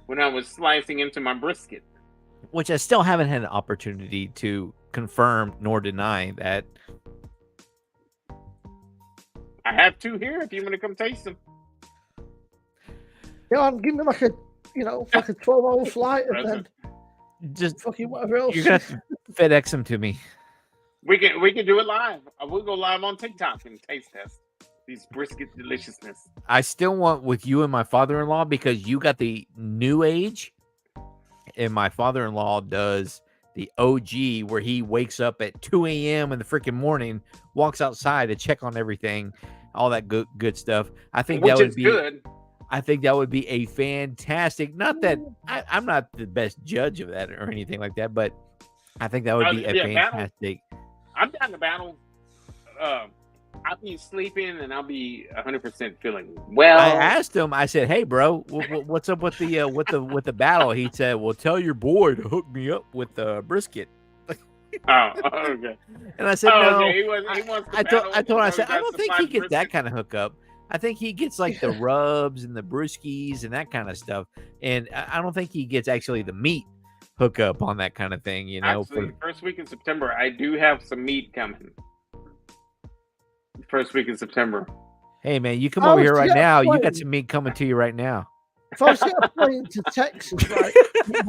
when I was slicing into my brisket. Which I still haven't had an opportunity to confirm nor deny that. I have two here if you want to come taste them. Yeah, give me like a 12-hour flight and then just fucking whatever else. You're gonna have to FedEx them to me. We can do it live. We'll go live on TikTok and taste test these brisket deliciousness. I still want with you and my father-in-law because you got the new age, and my father-in-law does the OG where he wakes up at 2 a.m. in the freaking morning, walks outside to check on everything, all that good stuff. I think that would be good. I think that would be a fantastic. Not that I'm not the best judge of that or anything like that, but I think that would be a fantastic. Battle. I'm down to battle. I'll be sleeping and I'll be 100% feeling well. I asked him. I said, "Hey, bro, what's up with the battle?" He said, "Well, tell your boy to hook me up with the brisket." Oh, okay. And I said, "No." Okay. I told him, I said, "I don't think he gets that kind of hookup. I think he gets like the rubs and the brewskis and that kind of stuff. And I don't think he gets actually the meat hookup on that kind of thing, you know." Actually, first week in September, I do have some meat coming. First week in September. Hey, man, you come over here right now. You got some meat coming to you right now. If I was going to plane to Texas, right?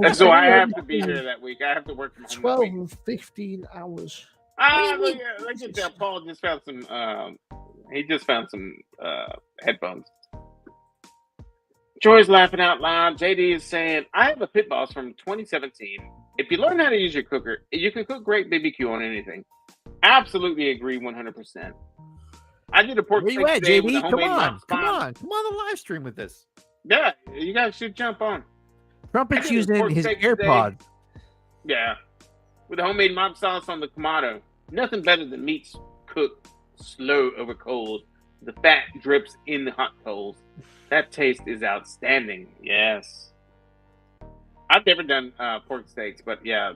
And so I have to be here that week. I have to work from home 12 and 15 hours. Look at that. Paul just found some. He just found some headphones. Joy's laughing out loud. JD is saying, I have a pit boss from 2017. If you learn how to use your cooker, you can cook great BBQ on anything. Absolutely agree 100%. I did a pork steak today with a homemade come on the live stream with this. Yeah, you guys should jump on. Trumpet's using his AirPod. Today. Yeah, with a homemade mock sauce on the Kamado. Nothing better than meats cooked slow over coals. The fat drips in the hot coals. That taste is outstanding. Yes. I've never done pork steaks, but yeah,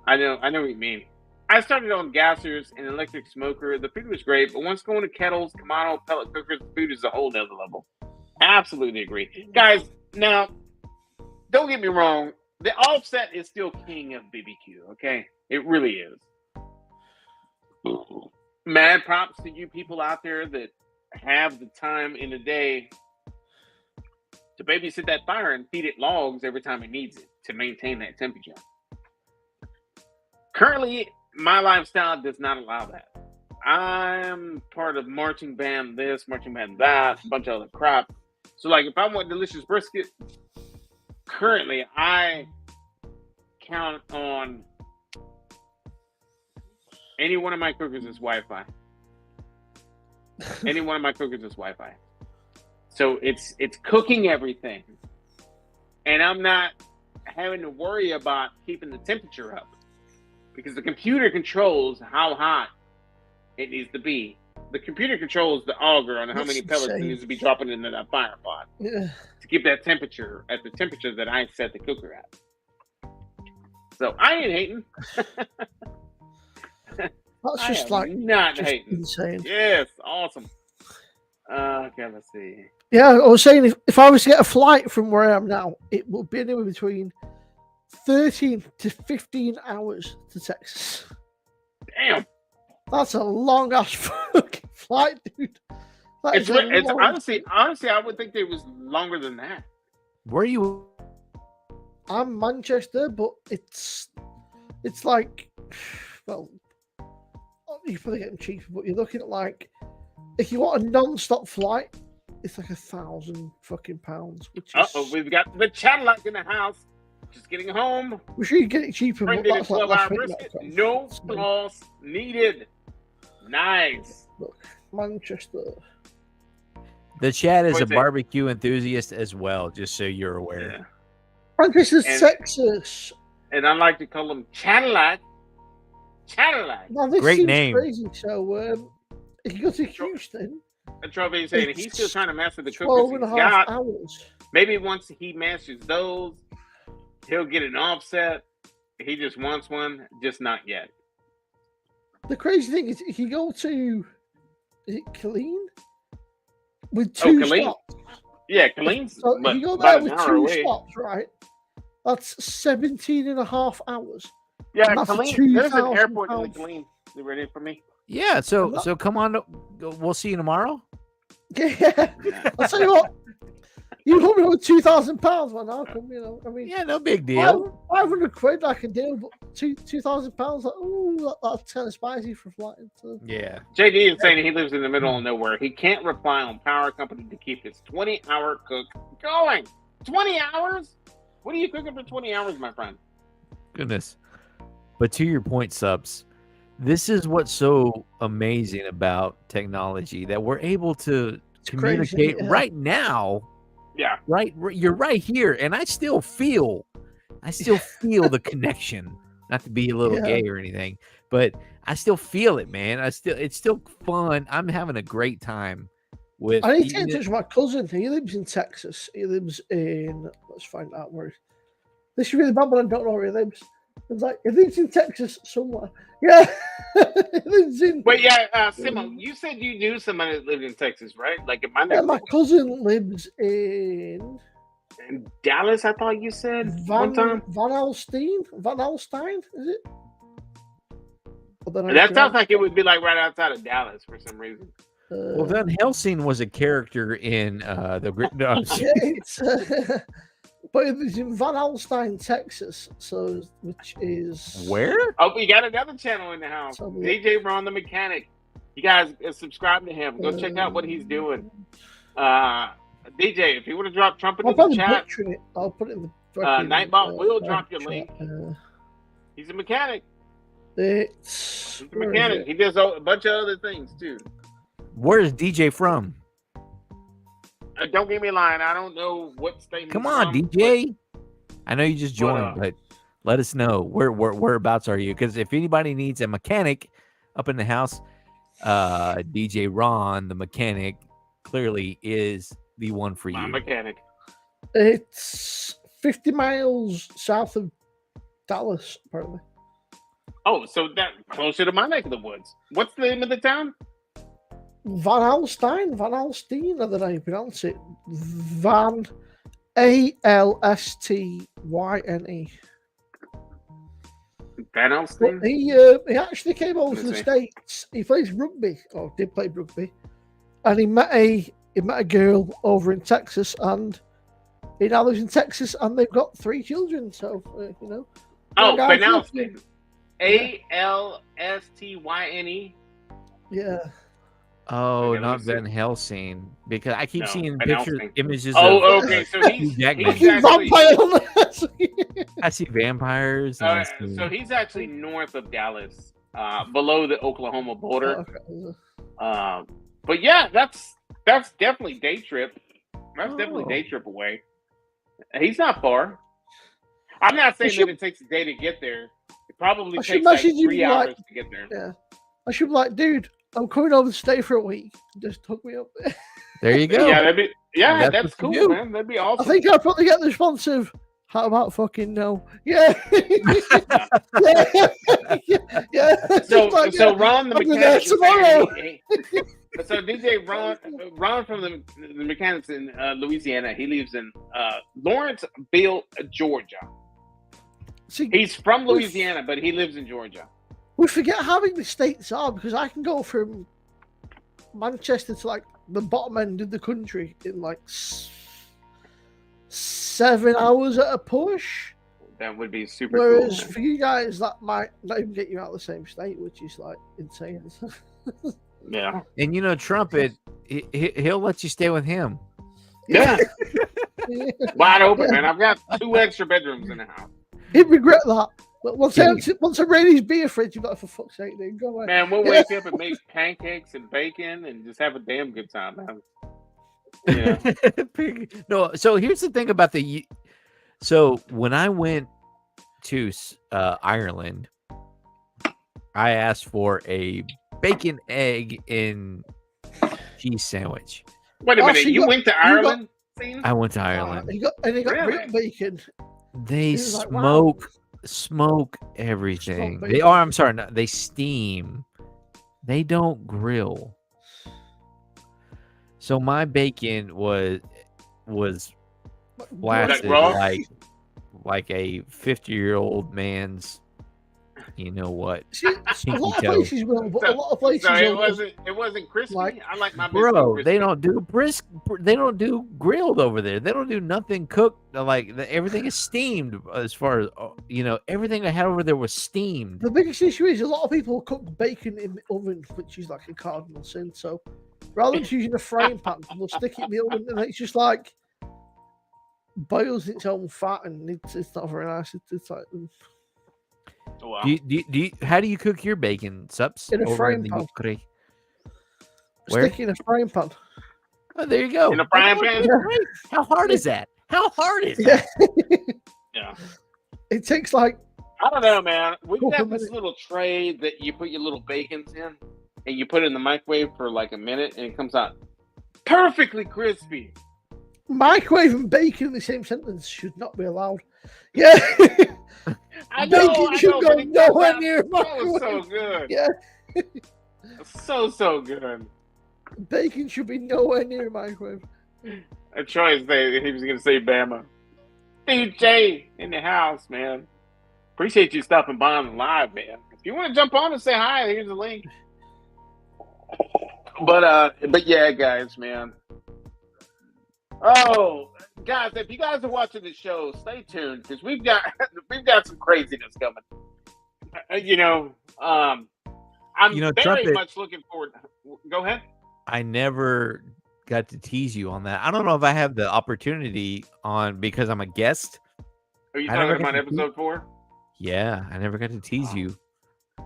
I know what you mean. I started on gassers and electric smoker. The food was great, but once going to kettles, Kamado, pellet cookers, the food is a whole nother level. Absolutely agree. Guys, now, don't get me wrong. The Offset is still king of BBQ, okay? It really is. Mad props to you people out there that have the time in the day to babysit that fire and feed it logs every time it needs it to maintain that temperature. Currently, my lifestyle does not allow that. I'm part of marching band this, marching band that, a bunch of other crap. So, like, if I want delicious brisket, currently I count on any one of my cookers is Wi-Fi. Any one of my cookers is Wi-Fi. So it's cooking everything, and I'm not having to worry about keeping the temperature up because the computer controls how hot it needs to be. The computer controls the auger on how many pellets it needs to be dropping into that fire pot to keep that temperature at the temperature that I set the cooker at. So I ain't hating. That's just like not just hating. insane. Yes, awesome. Okay, let's see. Yeah, I was saying if I was to get a flight from where I am now, it will be anywhere between 13 to 15 hours to Texas. Damn. That's a long ass fucking flight, dude. It's honestly, I would think it was longer than that. Where are you? I'm Manchester, but it's like, well, you're probably getting cheaper, but you're looking at like, if you want a non-stop flight, it's like £1,000 fucking pounds. We've got the Cadillac in the house. Just getting home. We're sure you get it cheaper. Bring But in that's 12-hour brisket. No sauce needed. Nice. Look, Manchester. The chat is a barbecue enthusiast as well, just so you're aware. Yeah. Manchester's Texas. And I like to call them Cadillac. Cadillac. Now, this Great seems name. crazy. So, if you go to Houston, That's what he's saying. He's still trying to master the 12 cookers and a he's half got. hours. Maybe once he masters those, he'll get an offset. He just wants one, just not yet. The crazy thing is, if you go to, is it Killeen? With two stops. Yeah, Killeen's So if you go there with two stops, right? That's 17 and a half hours. Yeah, Killeen, there's an airport in Killeen. You ready for me? Yeah, so come on. We'll see you tomorrow. Yeah. I'll tell you what. You put me with £2,000, man. I'll come, I mean, yeah, no big deal. £500 I can deal, but £2,000, like, oh, that's kind of spicy for flying. So. Yeah. JD is saying he lives in the middle of nowhere. He can't rely on power company to keep his 20-hour cook going. 20 hours? What are you cooking for 20 hours, my friend? Goodness. But to your point, Subs, this is what's so amazing about technology, that we're able to communicate right now. Yeah. Right. You're right here. And I still feel the connection, not to be a little gay or anything, but I still feel it, man. It's still fun. I'm having a great time with. I need to get in touch with my cousin. He lives in Texas. He lives in, let's find out where. This is really bad, but I don't know where he lives. It's like, he lives in Texas somewhere. Yeah. He lives in. Wait, Simo, you said you knew somebody that lived in Texas, right? Like in my neighborhood. Yeah, my cousin lives in Dallas, I thought you said Van Alstyne, is it? That sounds like it would be like right outside of Dallas for some reason. Well, Van Helsing was a character in the Great. But it was in Van Alstyne, Texas, which is where? Oh, we got another channel in the house. DJ Ron the Mechanic. You guys subscribe to him. Go check out what he's doing. DJ, if you want to drop Trumpet in the chat, I'll put it in the Nightbot will drop your link. He's a mechanic. He's a mechanic. He does a bunch of other things too. Where is DJ from? Don't give me a line. I don't know what state. Come on, DJ. I know you just joined, but let us know whereabouts are you? Because if anybody needs a mechanic up in the house, DJ Ron, the mechanic, clearly is the one for you. Mechanic. It's 50 miles south of Dallas, apparently. Oh, so that closer to my neck of the woods. What's the name of the town? Van Alstyne, I don't know how you pronounce it. Van Alstyne. Van Alstyne? But he actually came over to the States. He plays rugby, or did play rugby, and he met a girl over in Texas, and he now lives in Texas, and they've got 3 children. So you know. Oh, Van Alstyne. Alstyne. Yeah. Oh, not Van Helsing, because I keep seeing images. Oh, okay. So he's actually, I see vampires. So he's actually north of Dallas, below the Oklahoma border. But yeah, that's definitely day trip. That's definitely day trip away. He's not far. I'm not saying that it takes a day to get there. It probably takes like 3 hours to get there. Yeah, I should be like, dude, I'm coming over to stay for a week. Just hook me up. There you go. Yeah, that's cool, man. That'd be awesome. I think I'll probably get the response of, how about fucking no? Yeah. yeah. So Ron the mechanic. So DJ Ron from the mechanics in Louisiana. He lives in Lawrenceville, Georgia. He's from Louisiana, but he lives in Georgia. We forget how big the states are, because I can go from Manchester to like the bottom end of the country in like 7 hours at a push. That would be super Whereas cool. for you guys, that might not even get you out of the same state, which is like insane. Yeah. And you know, Trumpet, he'll let you stay with him. Yeah. Wide open, man. I've got 2 extra bedrooms in the house. He'd regret that. But once I read his beer fridge, you've got, for fuck's sake, dude, go away. Man, we'll wake up and make pancakes and bacon and just have a damn good time, man. Yeah. No, so here's the thing about so when I went to Ireland, I asked for a bacon, egg, and cheese sandwich. Wait a minute, you went to Ireland? I went to Ireland. He got real bacon. They smoke everything. They steam. They don't grill. So my bacon was blasted like a 50-year-old man's, you know what? A lot of places will, but a lot of places it wasn't crispy. I like my bro. crispy. They don't do They don't do grilled over there. They don't do nothing cooked. Like everything is steamed. As far as you know, everything I had over there was steamed. The biggest issue is a lot of people cook bacon in the oven, which is like a cardinal sin. So rather than using a frying pan, they'll stick it in the oven, and it's just like boils its own fat, and it's not very nice. It's like. Oh, wow. How do you cook your bacon, Sups? In a frying pan. Where? Stick in a frying pan. Oh, there you go. In a frying pan? How hard is that? How hard is that? Yeah. It takes like... I don't know, man. We've got this little tray that you put your little bacons in, and you put it in the microwave for like a minute, and it comes out perfectly crispy. Microwave and bacon in the same sentence should not be allowed. Yeah. Bacon should go nowhere near microwave. So good. Yeah. So good. Bacon should be nowhere near a microwave. And Troy said he was going to say Bama. DJ in the house, man. Appreciate you stopping by on the live, man. If you want to jump on and say hi, here's the link. But yeah, guys, man. Oh, guys, if you guys are watching the show, stay tuned because we've got some craziness coming. I'm very Trumpet, much looking forward. Go ahead. I never got to tease you on that. I don't know if I have the opportunity on because I'm a guest. Are you talking about episode 4? Yeah, I never got to tease you.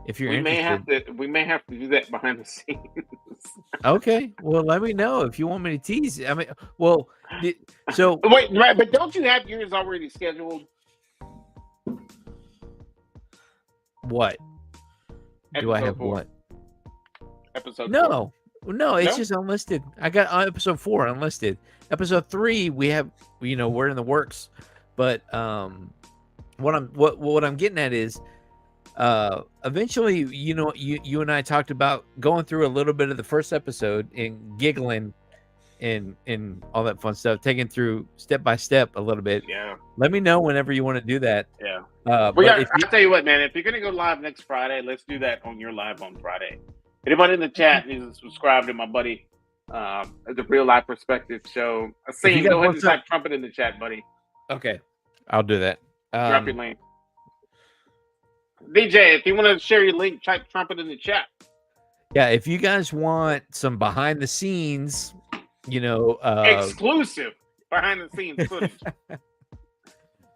If you're interested, we may have to do that behind the scenes. Okay, well, let me know if you want me to tease. I mean, well, so wait, right, but don't you have yours already scheduled? What? Do I have 4. what? Episode 4. No, it's just unlisted. I got episode 4 unlisted. Episode 3, we have, we're in the works. But what I'm getting at is eventually, you and I talked about going through a little bit of the first episode and giggling and all that fun stuff, taking through step by step a little bit. Yeah. Let me know whenever you want to do that. Yeah. But I'll tell you what, man. If you're gonna go live next Friday, let's do that on your live on Friday. Anybody in the chat needs to subscribe to my buddy, the Real Life Perspective Show. Go ahead and type Trumpet in the chat, buddy. Okay, I'll do that. Drop your link. DJ, if you want to share your link, type Trumpet in the chat. Yeah, if you guys want some behind the scenes, exclusive behind the scenes footage.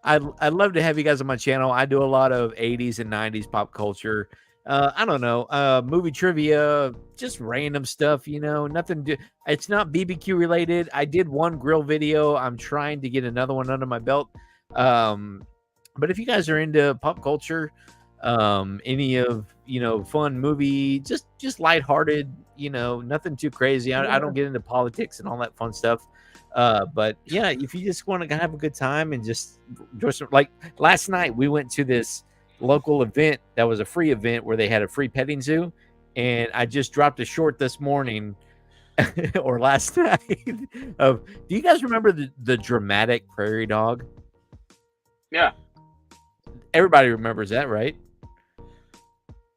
I'd love to have you guys on my channel. I do a lot of 80s and 90s pop culture. I don't know, movie trivia, just random stuff, nothing it's not BBQ related. I did one grill video. I'm trying to get another one under my belt. But if you guys are into pop culture, any of, fun movie, just lighthearted, nothing too crazy. I don't get into politics and all that fun stuff. But yeah, if you just want to have a good time and just like last night, we went to this local event that was a free event where they had a free petting zoo, and I just dropped a short this morning or last night of, do you guys remember the dramatic prairie dog? Yeah, everybody remembers that, right?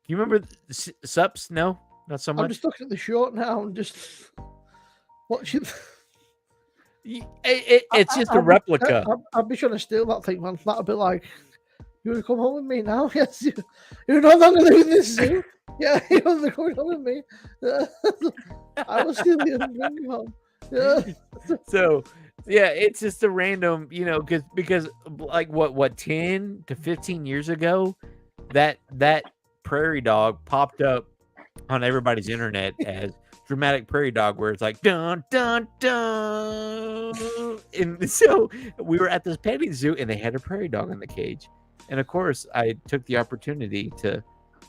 You remember Sups? No, not so much. I'm just looking at the short now and just watching. It's just a replica. I'd be trying to steal that thing, man. That'd be like, you want to come home with me now? Yes, you're no longer living in this zoo. Yeah, you're coming home with me. I was still bring you home. Yeah. So yeah, it's just a random, because like what 10 to 15 years ago, that prairie dog popped up on everybody's internet as dramatic prairie dog, where it's like dun dun dun. And so we were at this petting zoo and they had a prairie dog in the cage. And of course, I took the opportunity to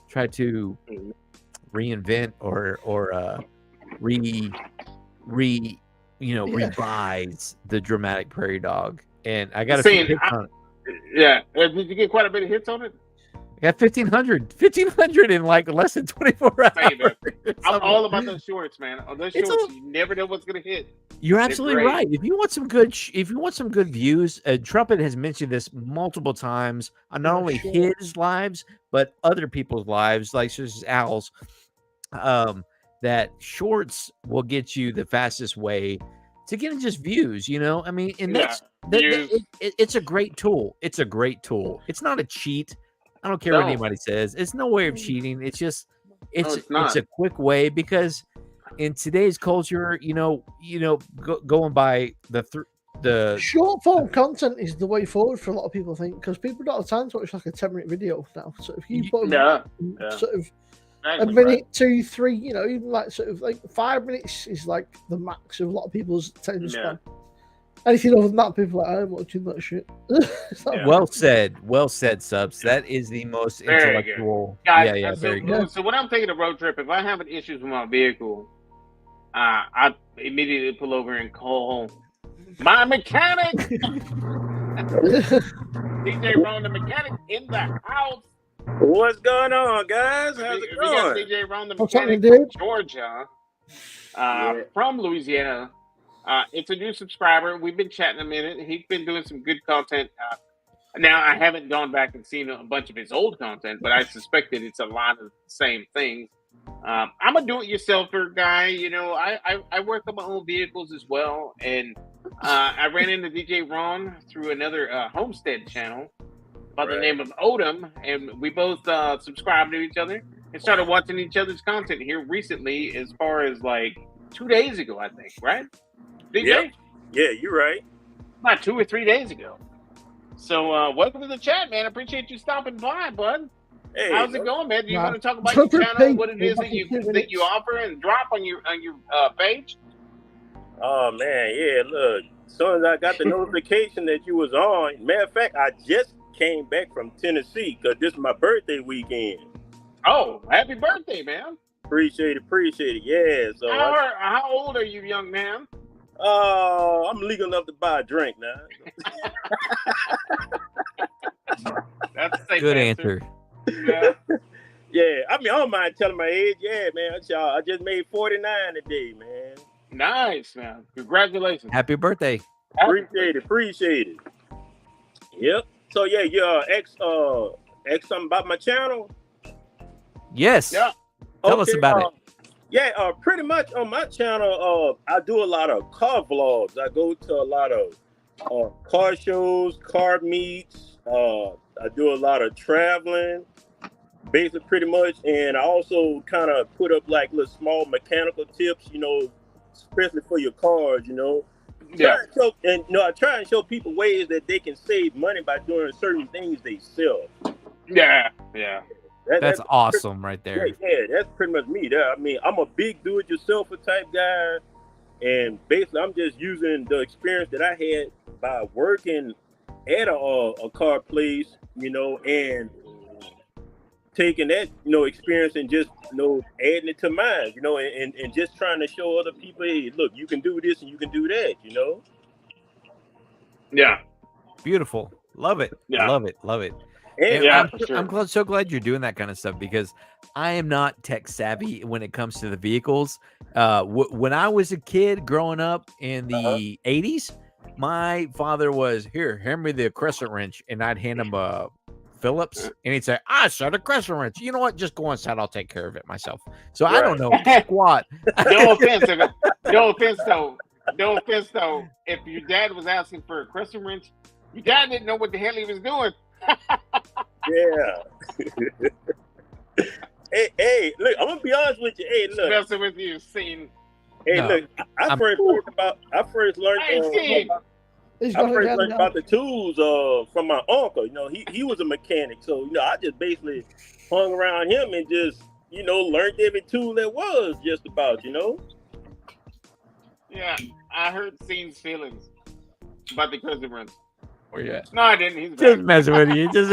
try to reinvent or revise the dramatic prairie dog. And I got a few hits on it. Yeah, did you get quite a bit of hits on it? I got 1,500 in like less than 24 hours. Hey, man, I'm all about those shorts, man. On those shorts, you never know what's gonna hit. You're absolutely right. If you want some good views, Trumpet has mentioned this multiple times on not only his lives but other people's lives, like such as Al's. That shorts will get you the fastest way to getting just views. I mean, and it's a great tool. It's a great tool. It's not a cheat. I don't care what anybody says. It's no way of cheating. It's just it's a quick way, because in today's culture, going by the short form content is the way forward for a lot of people, I think, because people don't have time to watch like a 10-minute video now. So if you put sort of a minute, 2, 3, even like sort of like 5 minutes is like the max of a lot of people's attention span. Anything other than that, people are like, I'm watching that shit. Well said, Subs. That is the most intellectual. Guys, very good. So when I'm taking a road trip, if I have issues with my vehicle, I immediately pull over and call my mechanic. DJ Ron, the mechanic, in the house. What's going on, guys? How's it going? We got DJ Ron, the mechanic from Georgia, from Louisiana. It's a new subscriber. We've been chatting a minute. He's been doing some good content. Now, I haven't gone back and seen a bunch of his old content, but I suspect that it's a lot of the same things. I'm a do-it-yourselfer guy. I work on my own vehicles as well. And I ran into DJ Ron through another homestead channel by the name of Odom. And we both subscribed to each other and started watching each other's content here recently, as far as like 2 days ago, I think, right? DJ? Yep. Yeah, you're right. About 2 or 3 days ago. So welcome to the chat, man. I appreciate you stopping by, bud. Hey, how's it going, man? Do you want to talk about your channel, what it is that you offer and drop on your page? Oh man, yeah. Look, as soon as I got the notification that you was on, matter of fact, I just came back from Tennessee because this is my birthday weekend. Oh, happy birthday, man! Appreciate it. Yeah. So how old are you, young man? I'm legal enough to buy a drink now. That's a safe Good answer. Yeah. Yeah, I mean, I don't mind telling my age. Yeah, man, y'all. I just made 49 today, man. Nice, man. Congratulations. Happy birthday. Appreciate it. Yep. So yeah, ask something about my channel. Yes. Yeah. Tell us about it. Yeah, pretty much on my channel, I do a lot of car vlogs. I go to a lot of car shows, car meets. I do a lot of traveling, basically pretty much. And I also kind of put up like little small mechanical tips, especially for your cars, Yeah. I try and show people ways that they can save money by doing certain things they sell. Yeah. That's awesome right there. Yeah, that's pretty much me. I mean, I'm a big do-it-yourselfer type guy, and basically, I'm just using the experience that I had by working at a car place, and taking that, experience and just, adding it to mine, and just trying to show other people, hey, look, you can do this and you can do that, Yeah. Beautiful. Love it. Yeah. Love it. And Yeah, I'm, for sure. I'm so glad you're doing that kind of stuff because I am not tech savvy when it comes to the vehicles. When I was a kid growing up in the 80s, my father was, hand me the crescent wrench, and I'd hand him a Phillips, and he'd say, I said a crescent wrench. You know what? Just go inside. I'll take care of it myself. So I don't know squat. No offense though. If your dad was asking for a crescent wrench, your dad didn't know what the hell he was doing. Yeah. hey, look, I'm gonna be honest with you. Hey, look. Messing with you, scene. Hey, No. look. I first learned about the tools from my uncle. He was a mechanic, so I just basically hung around him and just learned every tool there was just about. Yeah, I heard Scene's feelings about the crescent wrench. Where you at? No, I didn't. He's Just back. messing with you. Just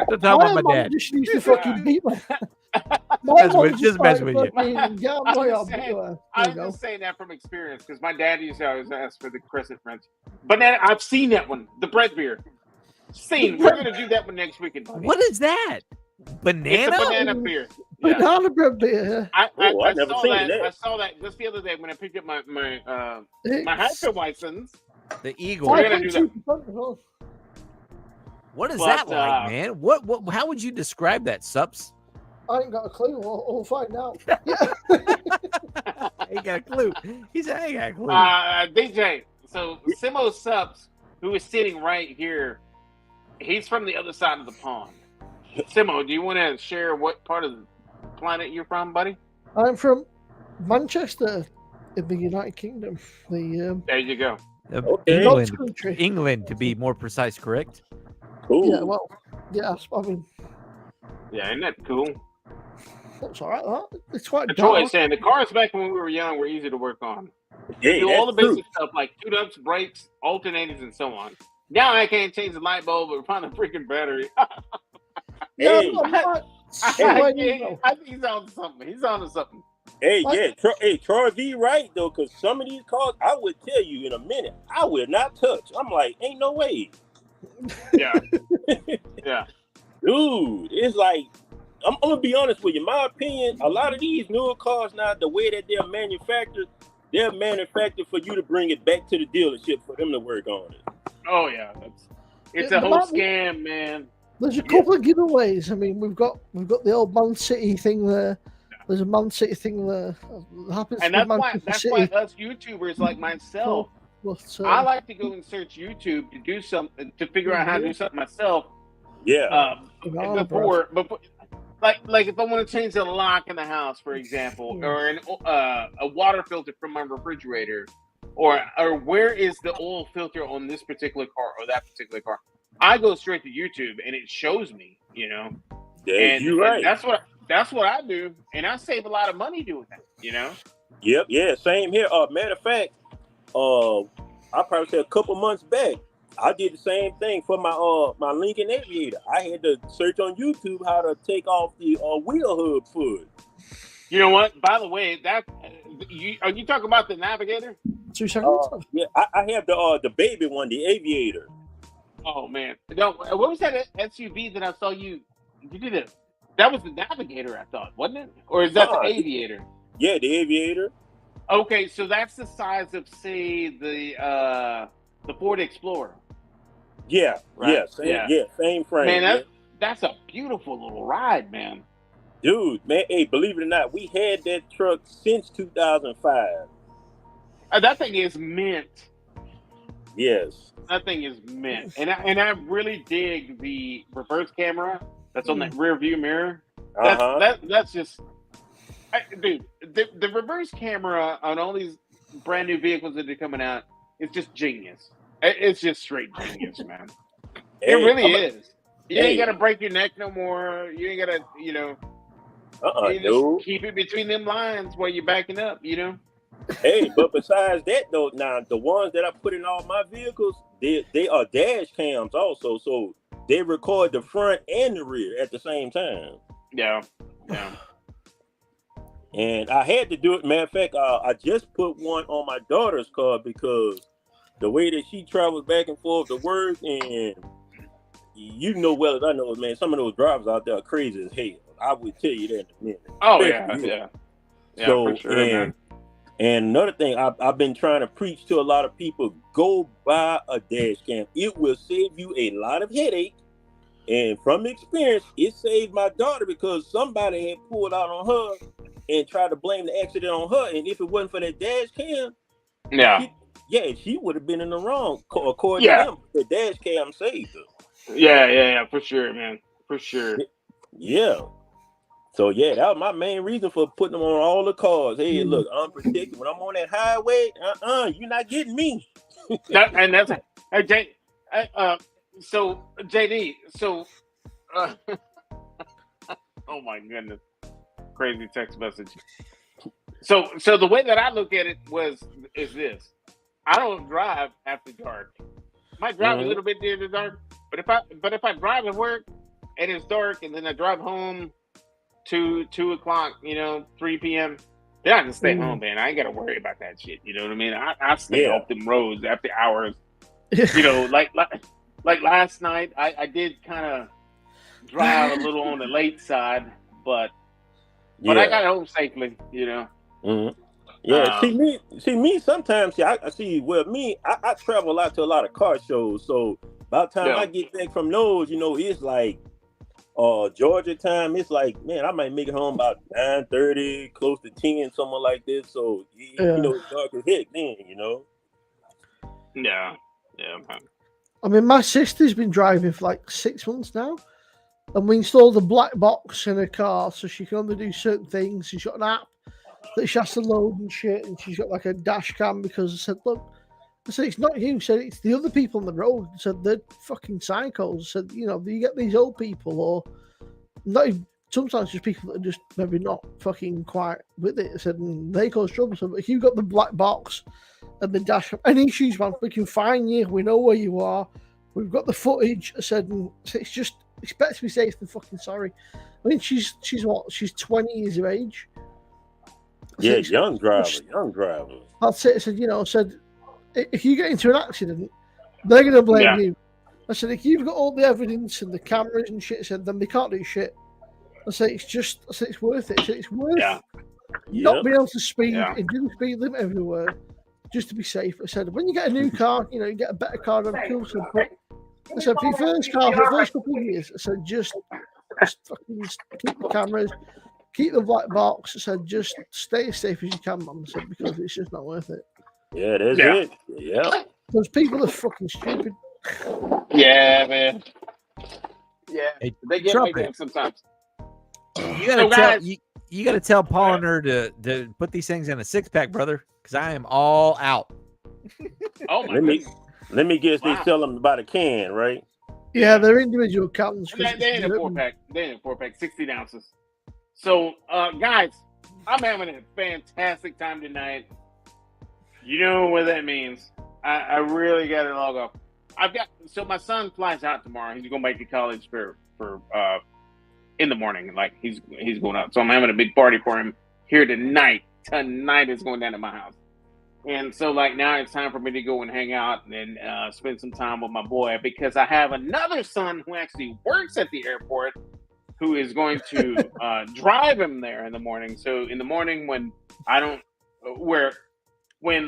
don't talk about my dad. Just used to fucking beat me. Just mess with you. I'm just saying that from experience because my dad used to always ask for the crescent wrench. But then I've seen that one, the bread beer. Scene. We're gonna do that one next weekend. Buddy. What is that? Banana? It's a banana beer. Yeah. Banana bread beer. I never saw seen that. that. I saw that just the other day when I picked up my hyper license. The Eagle. We're gonna do that. What is But, that like, man? What? How would you describe that, Sups? I ain't got a clue. We'll find out. Yeah. I ain't got a clue. He said, I ain't got a clue. DJ. So Simo Subs, who is sitting right here, he's from the other side of the pond. Simo, do you want to share what part of the planet you're from, buddy? I'm from Manchester in the United Kingdom. There you go. God's country. England, to be more precise, correct? Cool. Yeah, well, yeah, I mean, Yeah, isn't that cool? that's all right. It's quite That's what I'm dark. saying. The cars back when we were young were easy to work on. Hey, Do all the that's true. basic stuff like tune-ups, brakes, alternators, and so on. Now I can't change the light bulb or find the freaking battery. Hey, No, I'm not. I think he's on to something. He's on to something. hey, What? yeah, Troy V right though, because some of these cars, I would tell you in a minute, I will not touch. I'm like, ain't no way, Yeah. Yeah. dude. It's like, I'm gonna be honest with you. My opinion, a lot of these newer cars now, the way that they're manufactured for you to bring it back to the dealership for them to work on it. Oh yeah. It's Yeah, a whole but- scam, man. There's a couple of giveaways. I mean, we've got the old Man City thing there. There's a Man City thing there. It happens And to that's be why Manchester City. us YouTubers like myself, But, I like to go and search YouTube to do something to figure out how to do something myself. Yeah. Before, like if I want to change the lock in the house, for example, or a water filter from my refrigerator, or where is the oil filter on this particular car or that particular car, I go straight to YouTube and it shows me, Yeah, and, you're right. and that's what I do, and I save a lot of money doing that, Yep, yeah, same here. Matter of fact, I probably say a couple months back, I did the same thing for my Lincoln Aviator. I had to search on YouTube how to take off the wheel hub for it. You know what? By the way, that Are you talking about the Navigator? 2 seconds. Yeah, I have the baby one, the Aviator. Oh man, no. What was that SUV that I saw you? You did it. That was the Navigator, I thought, wasn't it? Or is that the Aviator? Yeah, the Aviator. Okay, so that's the size of, say, the Ford Explorer. Yeah, Right? same frame. Man, that's a beautiful little ride, man. Dude, man, hey, believe it or not, we had that truck since 2005. That thing is mint. Yes. That thing is mint, and I really dig the reverse camera that's on that rear view mirror. That's just, dude. The reverse camera on all these brand new vehicles that are coming out is just genius. It's just straight genius, man. It really is. You ain't gotta break your neck no more. You ain't gotta, you just keep it between them lines while you're backing up. Hey, but besides that though, now the ones that I put in all my vehicles, they are dash cams also, so they record the front and the rear at the same time. Yeah. And I had to do it. Matter of fact, I just put one on my daughter's car because the way that she travels back and forth to work, and you know well as I know, man, some of those drivers out there are crazy as hell. I would tell you that in a minute. Oh yeah. So, for sure, man. And another thing, I've been trying to preach to a lot of people: go buy a dash cam. It will save you a lot of headache. And from experience, it saved my daughter because somebody had pulled out on her and tried to blame the accident on her. And if it wasn't for that dash cam, she would have been in the wrong. According to them, the dash cam saved her. Yeah, for sure, man, for sure. Yeah. So that was my main reason for putting them on all the cars. Hey, look, unprotected. When I'm on that highway, you're not getting me. And that's so JD. So, oh my goodness, crazy text message. So the way that I look at it is this: I don't drive after dark. Might drive a little bit near the dark, but if I drive to work and it's dark, and then I drive home 2 o'clock, 3 p.m., then I can stay home, man. I ain't gotta worry about that shit. You know what I mean? I stay off them roads after hours. Like last night, I did kind of drive a little on the late side, but I got home safely. Mm-hmm. Yeah, see me. Sometimes, I travel a lot to a lot of car shows. So by the time I get back from those, it's like Georgia time. It's like, man, I might make it home about 9:30, close to 10, something like this. So it's dark as heck then. Yeah, man. I mean, my sister's been driving for like 6 months now, and we installed a black box in her car so she can only do certain things. She's got an app that she has to load and shit, and she's got like a dash cam because I said, look, it's not you. I said, it's the other people on the road. I said, they're fucking psychos. I said, you get these old people, or not even, sometimes just people that are just maybe not fucking quite with it. I said, and they cause trouble. So if you've got the black box and the dash cam, any issues, man, we can find you. We know where you are. We've got the footage. I said, and it's just, it's better to be safe than fucking sorry. I mean, she's what? She's 20 years of age. Young driver. That's it. I said, if you get into an accident, they're going to blame you. I said, if you've got all the evidence and the cameras and shit, I said, then they can't do shit. I said, it's worth it. I said, it's worth not being able to speed and do the speed limit everywhere just to be safe. I said, when you get a new car, you get a better car than a cool. I said, for your first car, for the first couple of years, I said, just fucking keep the cameras, keep the black box. I said, just stay as safe as you can, man. I said, because it's just not worth it. Yeah, that's it. Yeah. Those people are fucking stupid. Yeah, man. Yeah, Hey, they get me sometimes. You gotta tell Polliner to put these things in a 6-pack, brother, because I am all out. Oh my goodness. Let me guess, they sell them by the can, right? Yeah, they're individual cans. They're in a 4-pack. They're in a 4-pack, 16 ounces. So, guys, I'm having a fantastic time tonight. You know what that means. I really got to log off. So my son flies out tomorrow. He's going back to college for in the morning. Like he's going out. So I'm having a big party for him here tonight. tonight is going down to my house. And so, like, now it's time for me to go and hang out and spend some time with my boy, because I have another son who actually works at the airport who is going to drive him there in the morning. So in the morning when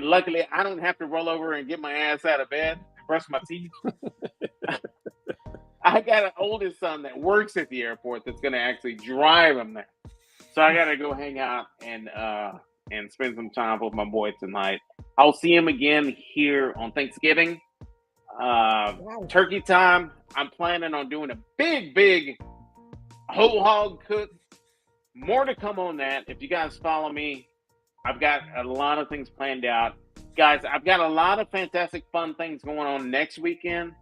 luckily I don't have to roll over and get my ass out of bed and brush my teeth, I got an oldest son that works at the airport that's going to actually drive him there. So I got to go hang out and spend some time with my boy tonight. I'll see him again here on Thanksgiving. Turkey time. I'm planning on doing a big whole hog cook. More to come on that. If you guys follow me, I've got a lot of things planned out. Guys, I've got a lot of fantastic fun things going on next weekend.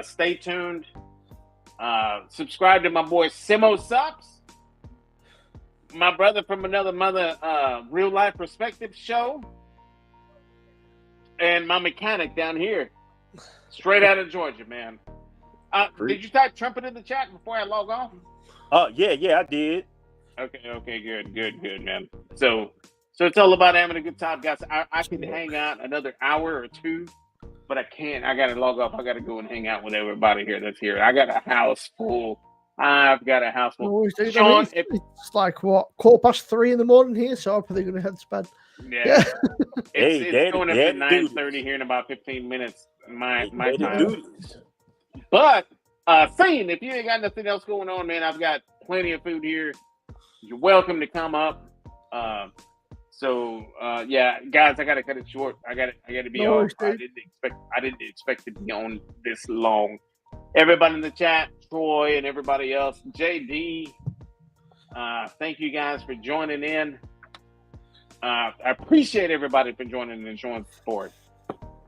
Stay tuned. Subscribe to my boy Simo Sups, my brother from another mother, Real Life Perspective show, and my mechanic down here, straight out of Georgia, man. Did you type trumpet in the chat before I log off? Yeah, I did. Okay, good, man. So it's all about having a good time, guys. I can hang out another hour or two, but I can't. I got to log off. I got to go and hang out with everybody here that's here. I got a house full. I've got a house full. Sean, it's like what, 3:15 in the morning here, so I'm probably going to head to bed. Yeah. It's going up to 9:30 here in about 15 minutes. My time. But Fane, if you ain't got nothing else going on, man, I've got plenty of food here. You're welcome to come up. Yeah, guys, I gotta cut it short. I gotta be off. I didn't expect to be on this long. Everybody in the chat, Troy and everybody else, JD, thank you guys for joining in. I appreciate everybody for joining and showing support.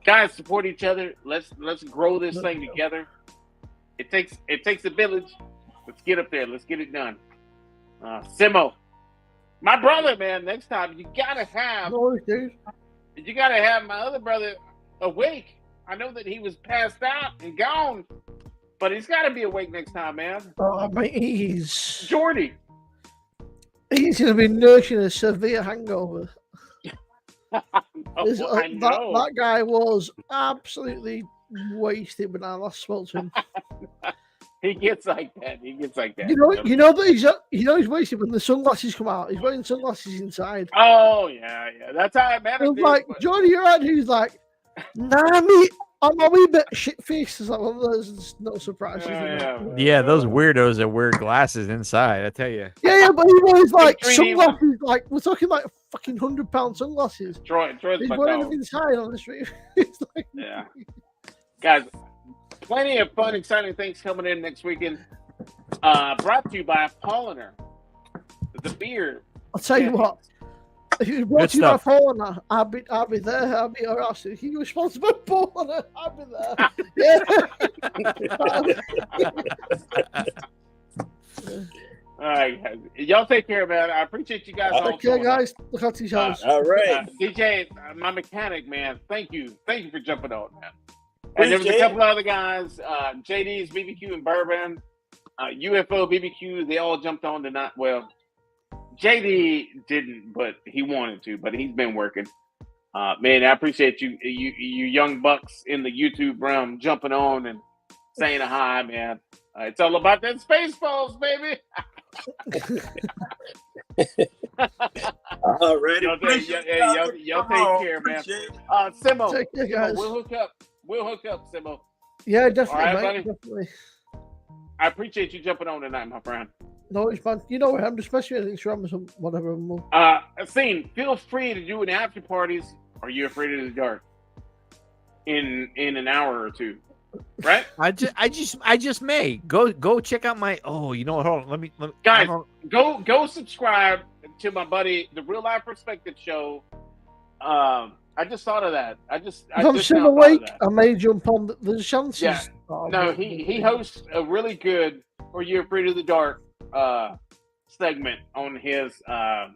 Guys, support each other. Let's grow this thing together. It takes a village. Let's get up there. Let's get it done. Simo, my brother, man. Next time you gotta have my other brother awake. I know that he was passed out and gone, but he's got to be awake next time, man. Oh, mate, he's Jordy. He's going to be nursing a severe hangover. I know. That guy was absolutely wasted when I last spoke to him. He gets like that. You know that he's wasted when the sunglasses come out. He's wearing sunglasses inside. Oh yeah. That's how I met him. It was like, Johnny, you're right. He's like, nah, mate, I'm a wee bit shit faced. It's like one of those no surprises. Yeah, those weirdos that wear glasses inside. I tell you. Yeah, but he wears like sunglasses. Like we're talking like fucking £100 sunglasses. Troy's he's wearing them inside on the street. It's like, yeah, guys. Plenty of fun, exciting things coming in next weekend. Brought to you by Polliner, the beer. I'll tell you what. If it was brought to you by Polliner, I'll be there. I'll be around. If you're responsible for Polliner, I'll be there. Yeah. All right, guys. Y'all take care, man. I appreciate you guys. Take care, guys. Look out to each other. All right. DJ, my mechanic, man. Thank you for jumping on, man. And there was a couple other guys, JD's BBQ and Bourbon, UFO BBQ. They all jumped on tonight. Well, JD didn't, but he wanted to. But he's been working. Man, I appreciate you young bucks in the YouTube realm jumping on and saying a hi, man. It's all about that Spaceballs, baby. All right. Y'all take care, man. Simo, take care, guys. We'll hook up, Simo. Yeah, definitely, right, mate. buddy? Definitely. I appreciate you jumping on tonight, my friend. No, it's fun. You know what? I'm especially at Instagram or some whatever. Scene, feel free to do an after parties. Are you afraid of the dark? In an hour or two, right? I just may go check out my. Oh, you know what? Hold on. Let me guys, go subscribe to my buddy, the Real Life Perspective show. I just thought of that. If I'm still awake, I may jump on the chances. Yeah. No, he hosts a really good "Are You Afraid of the Dark" segment on his. I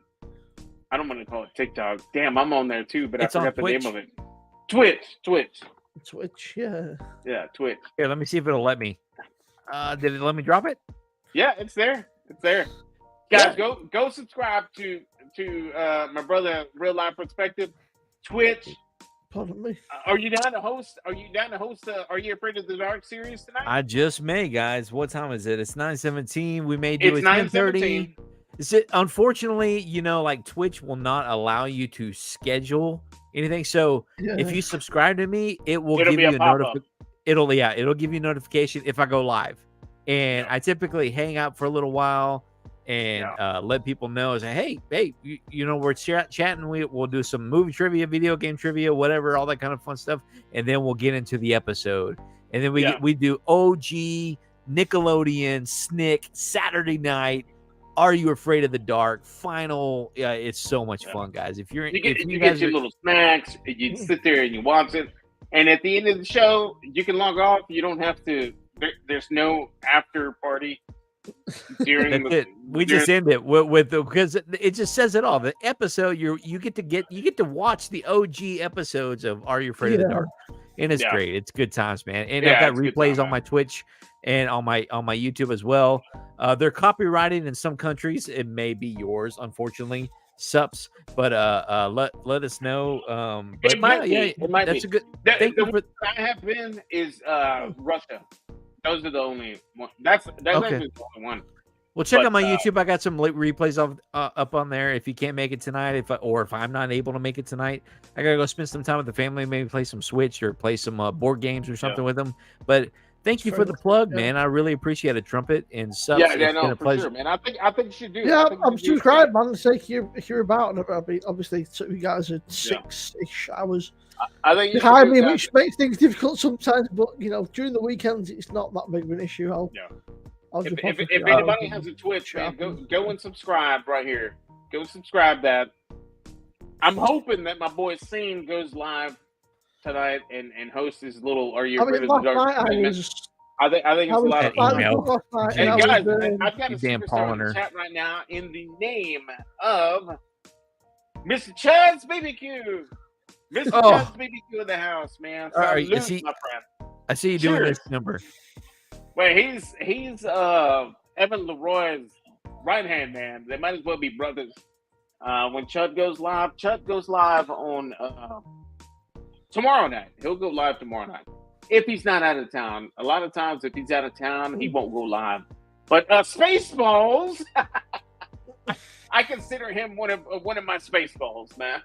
don't want to call it TikTok. Damn, I'm on there too, but I forgot the name of it. Twitch, yeah. Yeah, Twitch. Here, let me see if it'll let me. Did it let me drop it? Yeah, it's there. Guys, go subscribe to to my brother, Real Life Perspective, Twitch. Pardon me. Are you down to host? Are you down to host? Are you afraid of the dark series tonight? I just may, guys. What time is it? It's 9:17. We may do It's it 10:30. 9:17. Is it? Unfortunately, like Twitch will not allow you to schedule anything. So if you subscribe to me, it'll give you a notification. It'll give you a notification if I go live. And I typically hang out for a little while and let people know. Say, hey, we're chatting. We'll do some movie trivia, video game trivia, whatever, all that kind of fun stuff, and then we'll get into the episode. And then we do OG Nickelodeon Snick Saturday night. Are You Afraid of the Dark? Final. It's so much fun, guys. If you get your little snacks, you sit there and you watch it, and at the end of the show, you can log off. You don't have to. There's no after party during That's it. We just end it with because it just says it all. The episode you get to watch the OG episodes of Are You Afraid of the Dark, and it's great. It's good times, man. And I've got replays on my Twitch and on my YouTube as well. They're copyrighted in some countries. It may be yours, unfortunately. Sups, but let us know. But it might be. It might that's be. a good. What I have been is Russia. Those are the only one. That's actually the only one. Well, check out my YouTube. I got some replays up on there. If you can't make it tonight, if I'm not able to make it tonight, I gotta go spend some time with the family. Maybe play some Switch or play some board games or something with them. But thank you for the plug, man. I really appreciate it, Trumpet and stuff. No, for sure, man. I think you should do. Yeah, I'm subscribed, man. Say if you're about, I'll be obviously you guys are 6-ish hours. I think behind me, which makes things difficult sometimes. But during the weekends, it's not that big of an issue. If anybody has a Twitch, man, go and subscribe right here. Go subscribe that. I'm hoping that my boy Scene goes live tonight and hosts his little Are You Afraid of the Dark? I think it's a lot of fun. Hey guys, I've got a superstar in the chat right now in the name of Mr. Chad's BBQ. Mr. Chad's BBQ in the house, man. My friend. I see you doing this number. Wait, he's Evan Leroy's right hand man. They might as well be brothers. When Chud goes live on tomorrow night. He'll go live tomorrow night if he's not out of town. A lot of times, if he's out of town, he won't go live. But Spaceballs, I consider him one of my Spaceballs, man.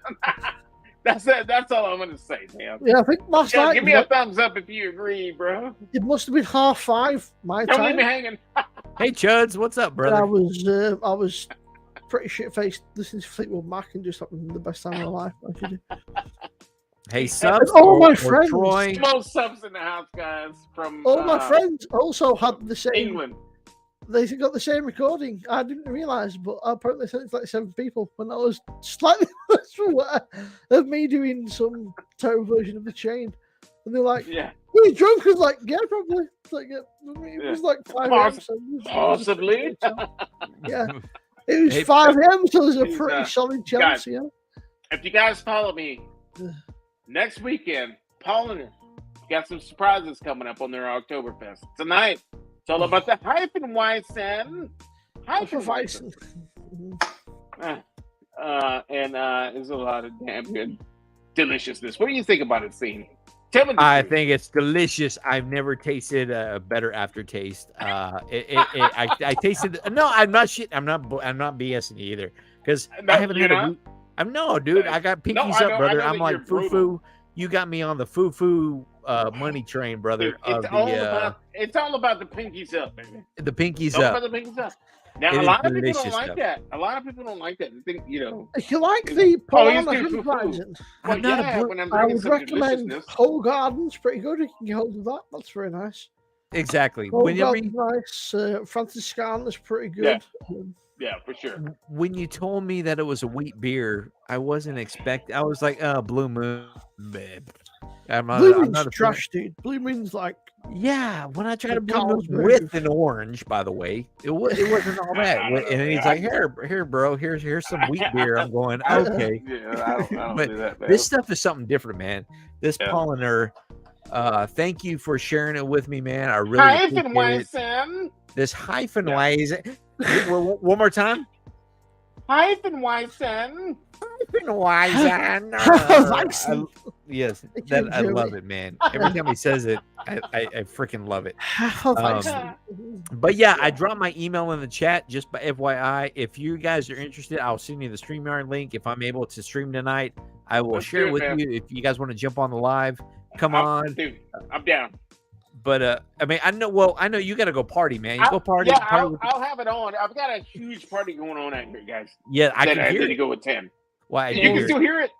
That's all I'm gonna say, man. Yeah, I think last night. Give me a thumbs up if you agree, bro. It must have been 5:30 my time. Don't leave me hanging. Hey, Chuds, what's up, brother? I was pretty shit faced listening to Fleetwood Mac and just having the best time of my life. Hey, subs. My friends. Troy. Most subs in the house, guys. From my friends also had the same. England. They got the same recording. I didn't realize, but apparently it's like 7 people. When I was slightly aware of me doing some terrible version of the chain, and they're like, "Were you drunk?" I was like, "Yeah, probably." It's like, it was like 5 a.m. So possibly. Yeah, it was 5 a.m. So there's a pretty solid chance. Guys, if you guys follow me next weekend, Polliner got some surprises coming up on their Oktoberfest tonight. It's all about the Hefeweizen. And there's a lot of damn good deliciousness. What do you think about it, Scene? Tell me. I think it's delicious. I've never tasted a better aftertaste. I tasted. No, I'm not shit. I'm not BSing either because I haven't had a. I'm no, dude. I got pinkies up, brother. I'm like foo-foo. You got me on the foo-foo money train, brother. Dude, it's all about the pinkies up, baby. The pinkies all up. about the pinkies up. Now, a lot of people don't like that. A lot of people don't like that. They think, If you like the Hefeweizen, I would recommend Whole Garden's pretty good. You can get hold of that. That's very nice. Exactly. Whole Garden's nice. Franciscan is pretty good. Yeah, for sure. When you told me that it was a wheat beer, I wasn't expecting. I was like, "Oh, Blue Moon, babe." Blue Moon's trash, dude. Blue Moon's like, when I tried to Blue Moon with an orange, by the way, it wasn't all that. And then he's like, "Here, bro. Here's some wheat beer." I'm going, okay. I don't but do that, man. This stuff is something different, man. This Polliner. Thank you for sharing it with me, man. I really appreciate it. This Hefeweizen. One more time. Weissen. Yes, that I love it, man. Every time he says it, I freaking love it. But yeah, I dropped my email in the chat just by FYI. If you guys are interested, I'll send you the StreamYard link. If I'm able to stream tonight, I will share it with you. If you guys want to jump on the live, come on. Dude, I'm down. But I mean, I know you got to go party, man. You go party. Yeah, party I'll have it on. I've got a huge party going on out here, guys. Yeah, I can hear it. it. Go with 10. Why? You can still hear it?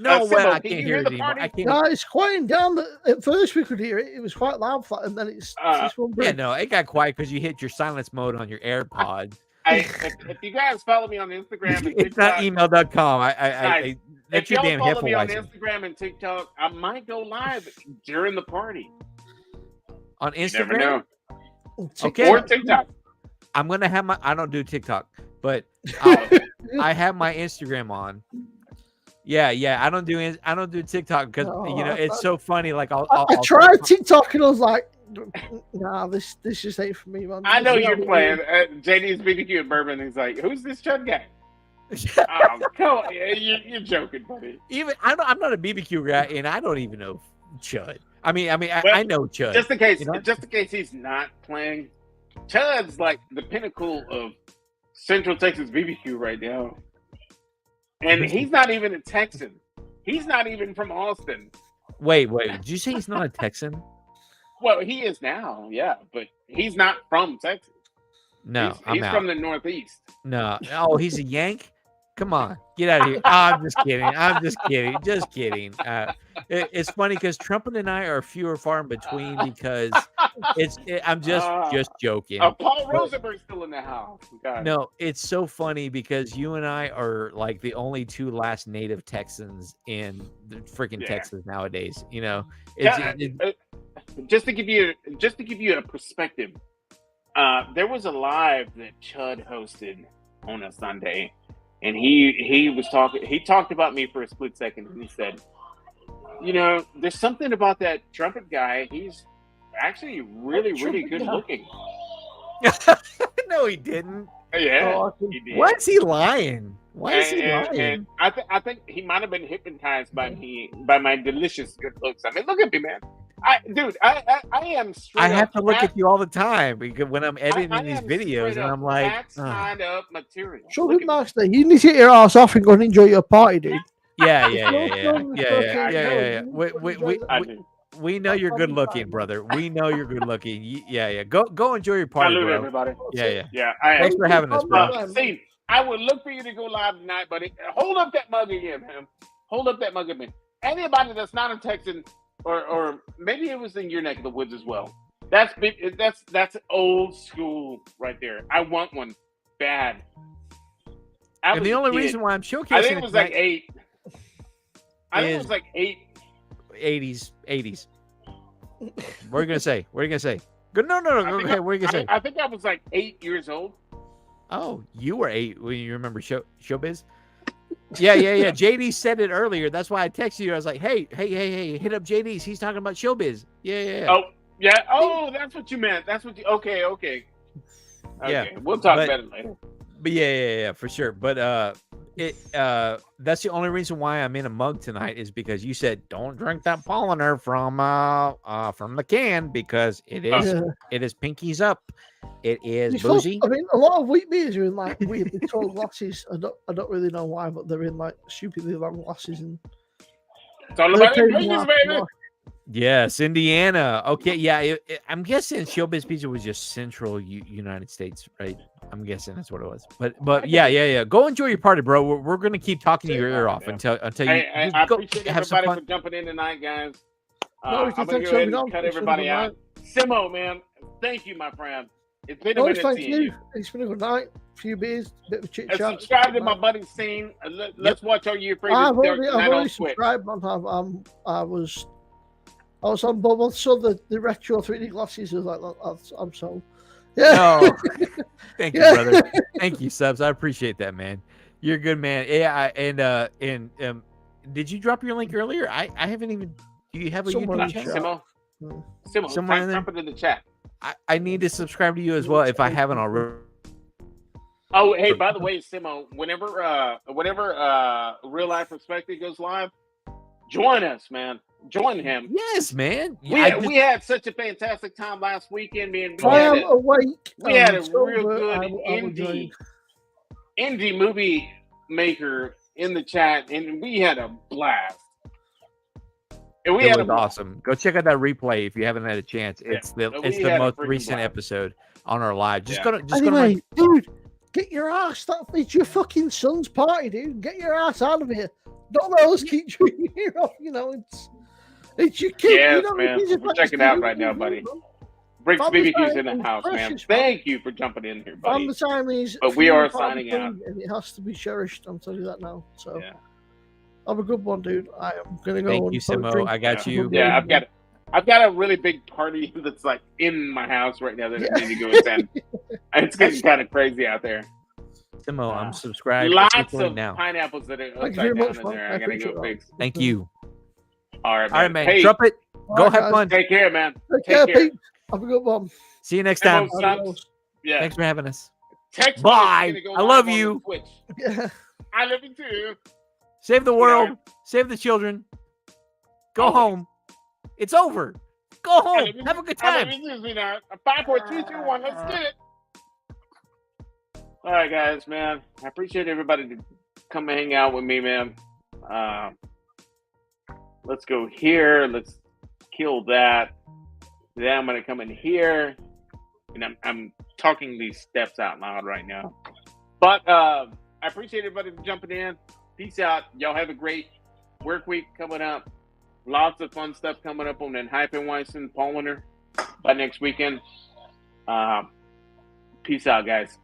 No, Sybil, I can't hear it anymore. I can't. No, it's quieting down. At first, we could hear it. It was quite loud, and then it's just one break. Yeah, no, it got quiet because you hit your silence mode on your AirPod. If you guys follow me on Instagram and it's TikTok, not email.com. if That's your y'all damn follow me on headphone. Instagram and TikTok, I might go live during the party. On Instagram? You never know. Okay. Or TikTok. I'm gonna have I don't do TikTok, but I have my Instagram on. Yeah. I don't do TikTok because it's so funny. Like I'll tried TikTok and I was like, nah, this just ain't for me, man. I know you're playing. JD's BBQ and Bourbon. He's like, who's this Chud guy? Oh, come on. You're joking, buddy. Even I'm not a BBQ guy, and I don't even know Chud. I mean, I know Chud. Just in case he's not playing, Chud's like the pinnacle of Central Texas BBQ right now. And he's not even a Texan. He's not even from Austin. Wait. Did you say he's not a Texan? Well, he is now, yeah, but he's not from Texas. No, he's from the Northeast. No. Oh, he's a Yank? Come on, get out of here. I'm just kidding. Just kidding. It's funny because Trumpet and I are few or far in between because I'm just joking. Paul Rosenberg's still in the house. No, it's so funny because you and I are like the only two last native Texans in the freaking Texas nowadays. You know, just to give you a perspective, there was a live that Chud hosted on a Sunday. And he talked about me for a split second, and he said, there's something about that Trumpet guy. He's actually really, really good looking. No, he didn't. Yeah, he did. Why is he lying? Why is he lying? And I think he might have been hypnotized by my delicious good looks. I mean, look at me, man. I am straight I have up to look at you all the time because when I'm editing these videos and I'm like, that's kind of material. Trumpetmaster, you need to get your ass off and go and enjoy your party, dude. Yeah. We know you're good looking, brother. We know you're good looking. Yeah. Go enjoy your party, Salute bro. Everybody. Yeah. Thanks for having us, bro. See, I would look for you to go live tonight, buddy. Hold up that mug again, man. Hold up that mug again. Anybody that's not a Texan, or maybe it was in your neck of the woods as well. That's old school right there. I want one bad. And the only reason why I'm showcasing I think it was like 8. I think it was like 8. 80s. What are you gonna say? Good. No. Okay, what are you gonna say? I think I was like 8 years old. Oh, you were 8 when you remember showbiz? Yeah. JD said it earlier. That's why I texted you. I was like, hey, hit up JD's. He's talking about showbiz. Yeah. Oh, yeah. Oh, that's what you meant. That's what you. Okay. Yeah, we'll talk about it later. But yeah, for sure. But that's the only reason why I'm in a mug tonight is because you said don't drink that polliner from the can because it is pinkies up. It is boozy. I mean, a lot of wheat beers are in like weirdly tall glasses. I don't really know why, but they're in like stupidly long glasses and. It's all about it, baby. Yes, Indiana. Okay, yeah. I'm guessing Showbiz Pizza was just Central United States, right? I'm guessing that's what it was. But yeah. Go enjoy your party, bro. We're gonna keep talking to your ear off until you. I appreciate everybody for jumping in tonight, guys. I'm gonna go ahead and cut everybody out. Simo, man, thank you, my friend. It's been a minute seeing you. It's been a good night. A few beers, bit of chit chat. Subscribe to my buddy's scene. Let's watch all your favorite. I've already subscribed. I was on Bubble, so the retro 3D glasses is like I'm sold. Yeah. No. Thank you, brother. Thank you, Subs. I appreciate that, man. You're a good man. Yeah, and did you drop your link earlier? I haven't even. Do you have a YouTube channel? Simo, type it in the chat. I need to subscribe to you as well if I haven't already. Oh, hey, by the way, Simo, whenever Real Life Perspective goes live, join us, man. Join him. Yes, man. We had such a fantastic time last weekend, man. I am awake. We had a sober, real good I will join. indie movie maker in the chat, and we had a blast. And It was awesome. Go check out that replay if you haven't had a chance. It's the most recent episode on our live. Dude, get your ass. It's your fucking son's party, dude. Get your ass out of here. Don't let us keep drinking here off. You know, it's your kid. Yes, you know, man. We're checking out right now, buddy. Bricks BBQ's in the house, man. Thank you for jumping in here, buddy. But we are signing out. And it has to be cherished. I'll tell you that now. So, have a good one, dude. I am gonna go. Thank you, Simo. I got you. Yeah, I've got a really big party that's like in my house right now that I need to go attend. It's getting kind of crazy out there. Simo, I'm subscribed. Lots of pineapples that are upside down in there. I gotta go fix. Thank you. All right, man. Hey, Trumpet, go have fun. Take care, man. Take care. Have a good one. See you next time. Yeah. Thanks for having us. Text Bye. I love you. Yeah. I love you too. Save the world. Save the children. Go home. It's over. Go home. Have a good time. 5, 4, 3, 2, 1. Let's get it. All right, guys, man. I appreciate everybody to come and hang out with me, man. Let's go here. Let's kill that. Then I'm gonna come in here, and I'm talking these steps out loud right now. But I appreciate everybody for jumping in. Peace out. Y'all have a great work week coming up. Lots of fun stuff coming up on the Hypenweissen Polliner by next weekend. Peace out, guys.